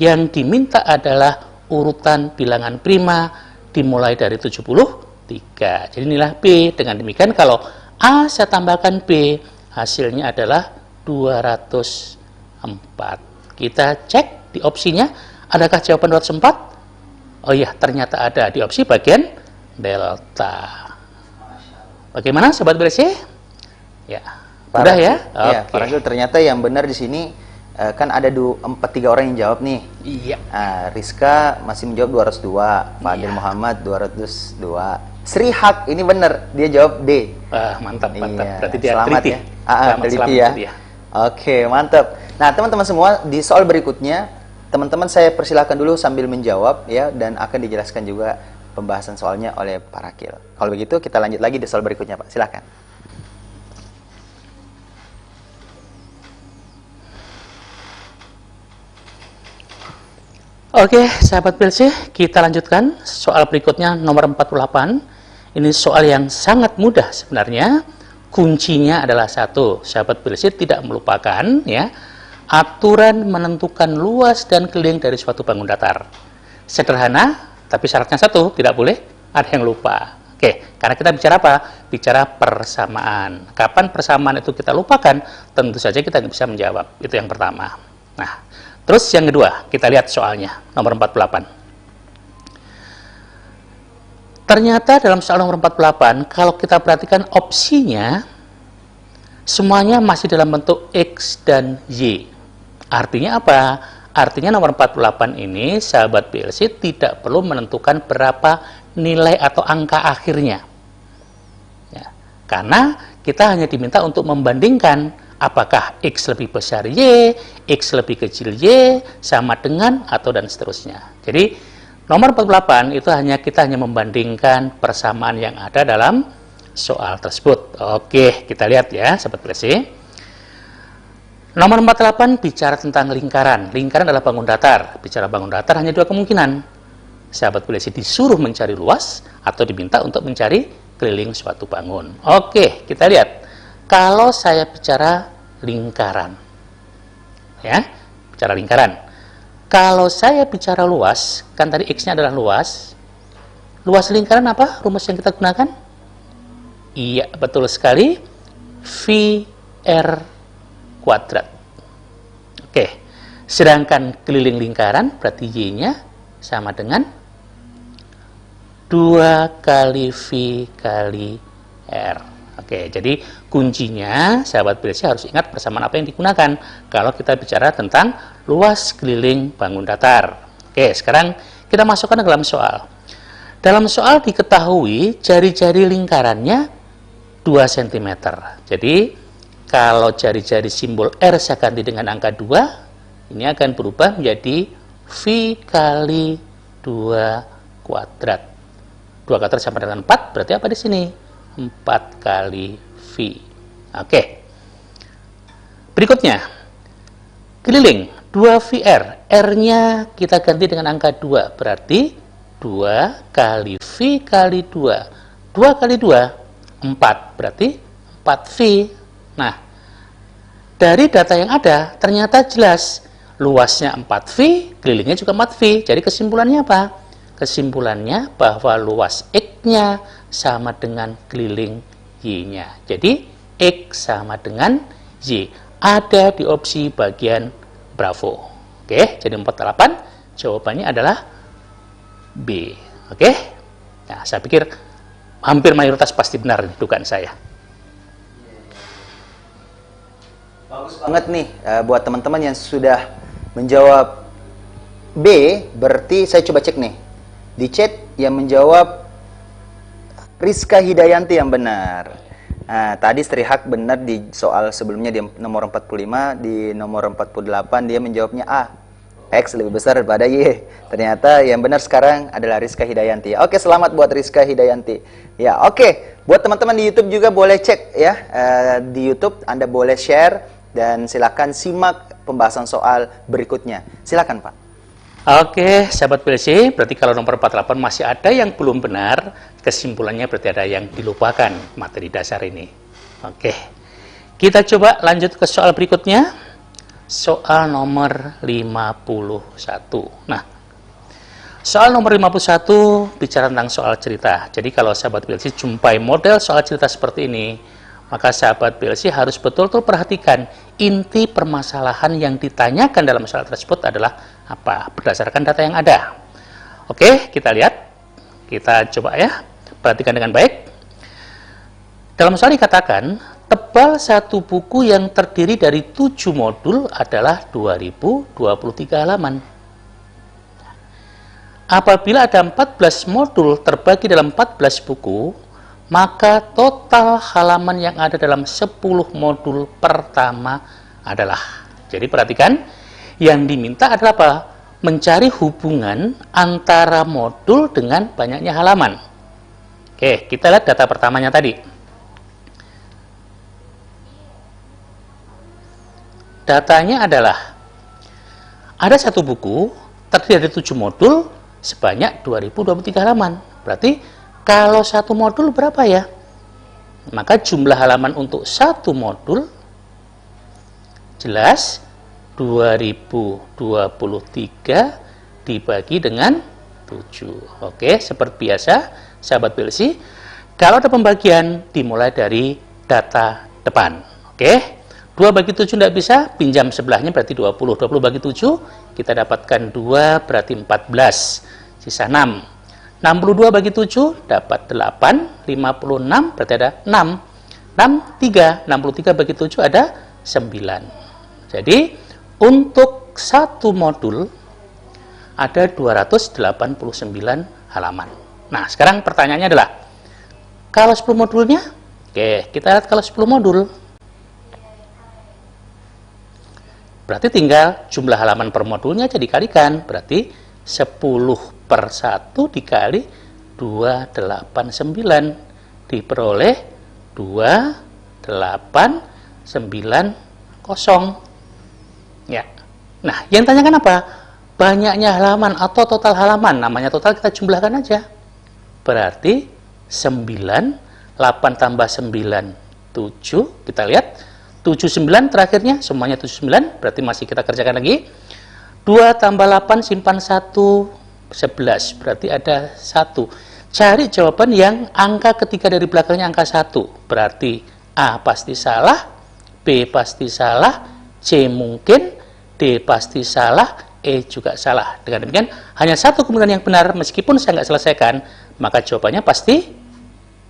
yang diminta adalah urutan bilangan prima dimulai dari 73. Jadi inilah B. Dengan demikian kalau A saya tambahkan B, hasilnya adalah 204. Kita cek di opsinya, adakah jawaban 204? Oh iya, ternyata ada di opsi bagian delta. Bagaimana Sobat BLC? Ya, udah ya? Ya, Pak Ragil, ternyata yang benar di sini kan ada 3 orang yang jawab nih. Iya. Rizka masih menjawab 202, Fadil Muhammad 202. Sri Hak ini benar, dia jawab D. Mantap. Iya. Berarti dia selamat teliti. Ya. Teliti ya. Oke, mantap. Nah, teman-teman semua, di soal berikutnya, teman-teman saya persilakan dulu sambil menjawab ya, dan akan dijelaskan juga pembahasan soalnya oleh Pak Rakil. Kalau begitu, kita lanjut lagi di soal berikutnya, Pak. Silakan. Oke, sahabat PLC, kita lanjutkan soal berikutnya nomor 48. Ini soal yang sangat mudah sebenarnya. Kuncinya adalah satu, sahabat PLC tidak melupakan ya aturan menentukan luas dan keliling dari suatu bangun datar. Sederhana, tapi syaratnya satu, tidak boleh ada yang lupa. Oke, karena kita bicara apa? Bicara persamaan. Kapan persamaan itu kita lupakan, tentu saja kita bisa menjawab. Itu yang pertama. Nah, terus yang kedua, kita lihat soalnya, nomor 48. Ternyata dalam soal nomor 48, kalau kita perhatikan opsinya, semuanya masih dalam bentuk X dan Y. Artinya apa? Artinya nomor 48 ini, sahabat PLC tidak perlu menentukan berapa nilai atau angka akhirnya. Ya, karena kita hanya diminta untuk membandingkan apakah X lebih besar Y, X lebih kecil Y, sama dengan, atau dan seterusnya. Jadi, nomor 48 itu kita hanya membandingkan persamaan yang ada dalam soal tersebut. Oke, kita lihat ya, sahabat PLC. Nomor 48 bicara tentang lingkaran. Lingkaran adalah bangun datar. Bicara bangun datar hanya dua kemungkinan. Sahabat PLC disuruh mencari luas atau diminta untuk mencari keliling suatu bangun. Oke, kita lihat. Kalau saya bicara lingkaran, ya, bicara lingkaran. Kalau saya bicara luas, kan tadi X-nya adalah luas. Luas lingkaran apa? Rumus yang kita gunakan? Iya, betul sekali. VR kuadrat. Oke. Sedangkan keliling lingkaran berarti Y-nya sama dengan 2 kali V kali R. Oke, jadi kuncinya sahabat PLC harus ingat persamaan apa yang digunakan kalau kita bicara tentang luas keliling bangun datar. Oke, sekarang kita masukkan ke dalam soal. Dalam soal diketahui jari-jari lingkarannya 2 cm. Jadi, kalau jari-jari simbol R saya ganti dengan angka 2, ini akan berubah menjadi V kali 2 kuadrat. 2 kuadrat sama dengan 4, berarti apa di sini? 4 kali V. Oke. Berikutnya, keliling 2VR. R-nya kita ganti dengan angka 2, berarti 2 kali V kali 2. 2 kali 2, 4, berarti 4V. Nah, dari data yang ada, ternyata jelas luasnya 4V, kelilingnya juga 4V. Jadi kesimpulannya apa? Kesimpulannya bahwa luas X-nya sama dengan keliling Y-nya. Jadi, X sama dengan Y. Ada di opsi bagian Bravo. Oke, jadi 48 jawabannya adalah B. Oke? Nah, saya pikir hampir mayoritas pasti benar dugaan saya. Bagus banget nih buat teman-teman yang sudah menjawab B, berarti saya coba cek nih. Di chat yang menjawab Rizka Hidayanti yang benar. Nah, tadi Strihak benar di soal sebelumnya di nomor 45, di nomor 48 dia menjawabnya A. X lebih besar daripada Y. Ternyata yang benar sekarang adalah Rizka Hidayanti. Oke, selamat buat Rizka Hidayanti. Ya, oke. Buat teman-teman di YouTube juga boleh cek ya. Di YouTube Anda boleh share dan silakan simak pembahasan soal berikutnya. Silakan, Pak. Oke, sahabat PLC, berarti kalau nomor 48 masih ada yang belum benar, kesimpulannya berarti ada yang dilupakan materi dasar ini. Oke, kita coba lanjut ke soal berikutnya. Soal nomor 51. Nah, soal nomor 51 bicara tentang soal cerita. Jadi kalau sahabat PLC jumpai model soal cerita seperti ini, maka sahabat PLC harus betul-betul perhatikan inti permasalahan yang ditanyakan dalam soal tersebut adalah apa, berdasarkan data yang ada. Oke, kita lihat. Kita coba ya, perhatikan dengan baik. Dalam soal dikatakan, tebal satu buku yang terdiri dari 7 modul adalah 2023 halaman. Apabila ada 14 modul terbagi dalam 14 buku, maka total halaman yang ada dalam 10 modul pertama adalah. Jadi perhatikan, yang diminta adalah apa? Mencari hubungan antara modul dengan banyaknya halaman. Oke, kita lihat data pertamanya tadi. Datanya adalah ada satu buku terdiri dari 7 modul sebanyak 2023 halaman. Berarti kalau satu modul berapa ya? Maka jumlah halaman untuk satu modul jelas 2023 dibagi dengan 7. Oke, seperti biasa, sahabat PLC, kalau ada pembagian dimulai dari data depan. Oke, 2 bagi 7 tidak bisa, pinjam sebelahnya berarti 20. 20 bagi 7, kita dapatkan 2 berarti 14, sisa 6. 62 bagi 7 dapat 8, 56 berarti ada 6. 63 bagi 7 ada 9. Jadi untuk satu modul ada 289 halaman. Nah, sekarang pertanyaannya adalah kalau 10 modulnya? Oke, kita lihat kalau 10 modul. Berarti tinggal jumlah halaman per modulnya aja dikalikan. Berarti 10 per 1 dikali 289 diperoleh 2890. Ya. Nah, yang tanyakan apa? Banyaknya halaman atau total halaman. Namanya total kita jumlahkan aja. Berarti 9, 8 tambah 9, 7. Kita lihat. 79 terakhirnya, semuanya 79. Berarti masih kita kerjakan lagi. 2 tambah 8, simpan 1, 11. Berarti ada 1. Cari jawaban yang angka ketiga dari belakangnya angka 1. Berarti A pasti salah, B pasti salah, C mungkin, D pasti salah, E juga salah. Dengan demikian, hanya satu kemungkinan yang benar, meskipun saya nggak selesaikan, maka jawabannya pasti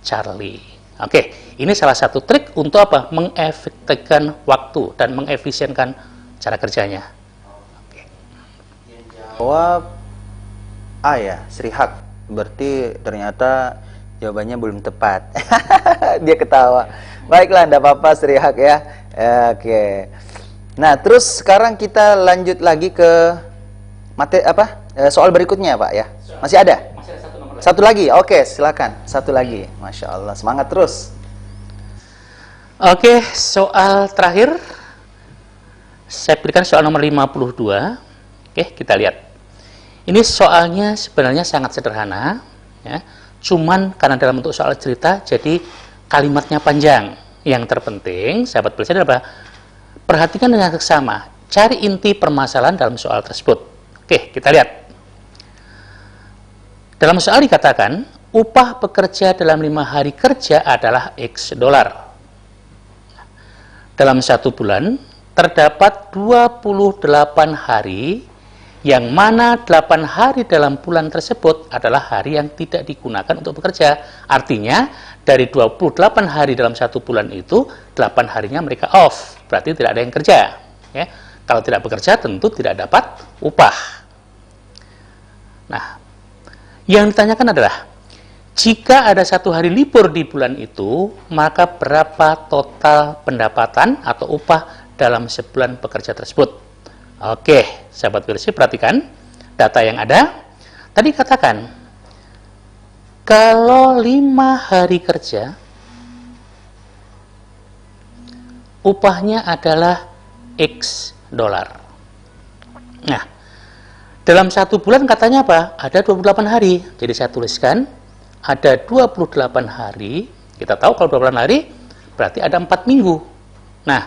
Charlie. Oke, ini salah satu trik untuk apa? Mengefektifkan waktu dan mengefisienkan cara kerjanya. Jawab A ya, Srihak. Berarti ternyata jawabannya belum tepat. Dia ketawa. Baiklah, enggak apa-apa Srihak ya. Oke. Nah, terus sekarang kita lanjut lagi ke soal berikutnya, Pak ya. Masih ada? Masih ada satu lagi. Oke, silakan. Satu lagi. Masya Allah, semangat terus. Oke, soal terakhir. Saya berikan soal nomor 52. Oke, kita lihat. Ini soalnya sebenarnya sangat sederhana, ya. Cuman karena dalam bentuk soal cerita, jadi kalimatnya panjang. Yang terpenting, sahabat belajar adalah perhatikan dengan seksama, cari inti permasalahan dalam soal tersebut. Oke, kita lihat. Dalam soal dikatakan, upah pekerja dalam 5 hari kerja adalah X dolar. Dalam 1 bulan, terdapat 28 hari, yang mana 8 hari dalam bulan tersebut adalah hari yang tidak digunakan untuk bekerja. Artinya, dari 28 hari dalam 1 bulan itu, 8 harinya mereka off. Berarti tidak ada yang kerja. Ya. Kalau tidak bekerja, tentu tidak dapat upah. Nah, yang ditanyakan adalah, jika ada 1 hari libur di bulan itu, maka berapa total pendapatan atau upah dalam sebulan pekerja tersebut? Oke, sahabat PLC, perhatikan data yang ada. Tadi katakan, kalau 5 hari kerja, upahnya adalah X dolar. Nah, dalam 1 bulan katanya apa? Ada 28 hari. Jadi saya tuliskan, ada 28 hari. Kita tahu kalau 28 hari, berarti ada 4 minggu. Nah,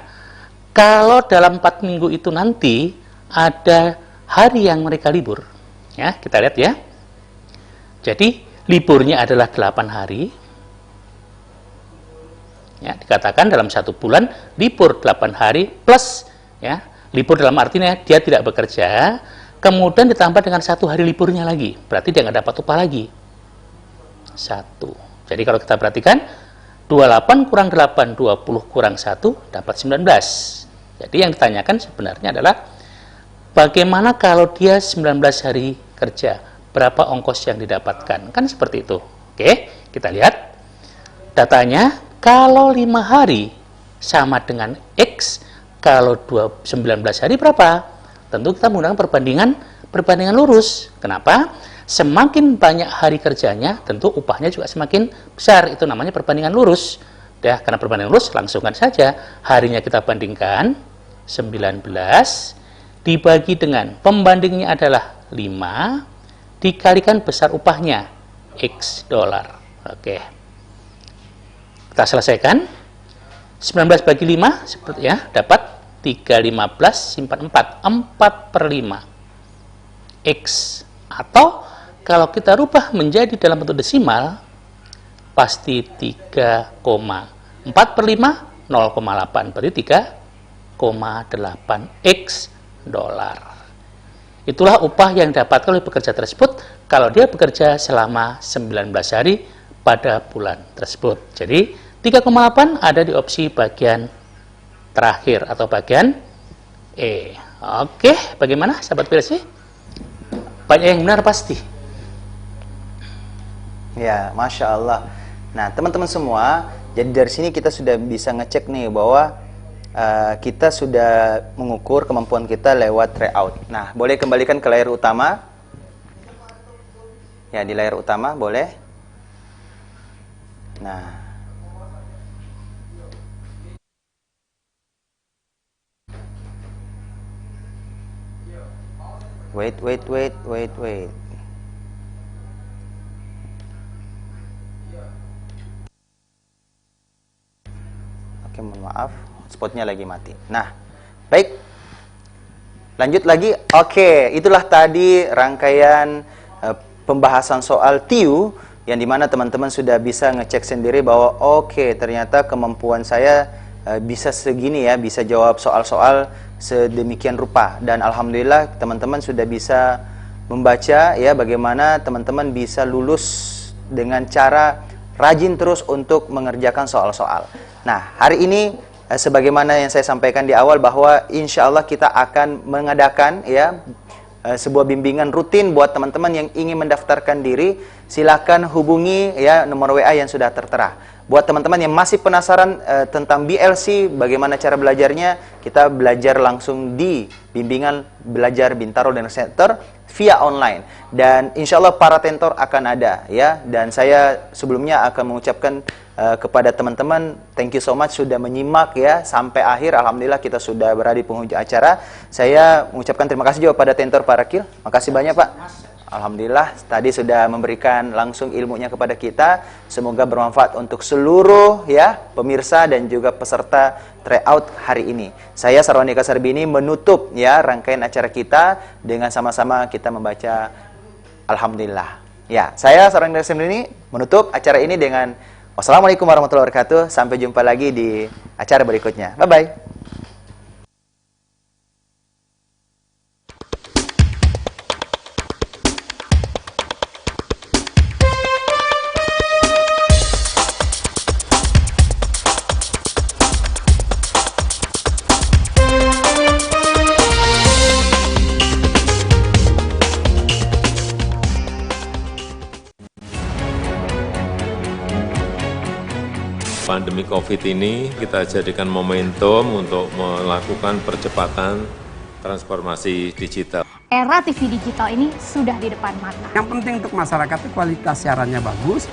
kalau dalam 4 minggu itu nanti ada hari yang mereka libur, ya kita lihat ya. Jadi liburnya adalah 8 hari. Ya, dikatakan dalam 1 bulan libur 8 hari plus ya libur dalam artinya dia tidak bekerja, kemudian ditambah dengan 1 hari liburnya lagi, berarti dia nggak dapat upah lagi. 1. Jadi kalau kita perhatikan 28 kurang 8, 20 kurang 1 dapat 19. Jadi yang ditanyakan sebenarnya adalah bagaimana kalau dia 19 hari kerja, berapa ongkos yang didapatkan? Kan seperti itu. Oke, kita lihat datanya. Kalau 5 hari sama dengan X, Kalau 19 hari berapa? Tentu kita menggunakan perbandingan lurus. Kenapa? Semakin banyak hari kerjanya, tentu upahnya juga semakin besar. Itu namanya perbandingan lurus. Ya, karena perbandingan lurus, langsungkan saja. Harinya kita bandingkan, 19, dibagi dengan pembandingnya adalah 5, dikalikan besar upahnya, X dolar. Oke. Kita selesaikan. 19 bagi 5, seperti ya, dapat 315 simpan 4, 4/5 X. Atau kalau kita rubah menjadi dalam bentuk desimal, pasti 3,4/5, 0,8, berarti 3,8 X dolar. Itulah upah yang didapatkan oleh pekerja tersebut kalau dia bekerja selama 19 hari pada bulan tersebut. Jadi 3,8 ada di opsi bagian terakhir atau bagian E. Oke, bagaimana sahabat PLC? Banyak yang benar pasti. Ya, Masya Allah. Nah, teman-teman semua, jadi dari sini kita sudah bisa ngecek nih bahwa kita sudah mengukur kemampuan kita lewat tryout. Nah, boleh kembalikan ke layar utama. Ya, di layar utama boleh. Nah, wait. Oke, mohon maaf, hotspotnya lagi mati. Nah, baik, lanjut lagi. Oke, itulah tadi rangkaian pembahasan soal TIU yang dimana teman-teman sudah bisa ngecek sendiri bahwa oke, ternyata kemampuan saya bisa segini ya, bisa jawab soal-soal sedemikian rupa. Dan alhamdulillah teman-teman sudah bisa membaca ya bagaimana teman-teman bisa lulus dengan cara rajin terus untuk mengerjakan soal-soal. Nah, hari ini sebagaimana yang saya sampaikan di awal bahwa insya Allah kita akan mengadakan ya sebuah bimbingan rutin buat teman-teman yang ingin mendaftarkan diri. Silakan hubungi ya nomor WA yang sudah tertera. Buat teman-teman yang masih penasaran tentang BLC, bagaimana cara belajarnya, kita belajar langsung di bimbingan belajar Bintaro Learning Center via online. Dan insya Allah para tentor akan ada ya. Dan saya sebelumnya akan mengucapkan kepada teman-teman, thank you so much sudah menyimak ya sampai akhir. Alhamdulillah kita sudah berada di penghujung acara. Saya mengucapkan terima kasih juga pada tentor Parakil. Makasih banyak Pak. Alhamdulillah tadi sudah memberikan langsung ilmunya kepada kita. Semoga bermanfaat untuk seluruh ya pemirsa dan juga peserta tryout hari ini. Saya Sarwanika Sarbini menutup ya rangkaian acara kita dengan sama-sama kita membaca Alhamdulillah. Ya, saya Sarwanika Sarbini menutup acara ini dengan wassalamualaikum warahmatullahi wabarakatuh. Sampai jumpa lagi di acara berikutnya. Bye-bye. Pandemi COVID ini kita jadikan momentum untuk melakukan percepatan transformasi digital. Era TV digital ini sudah di depan mata. Yang penting untuk masyarakat itu kualitas siarannya bagus,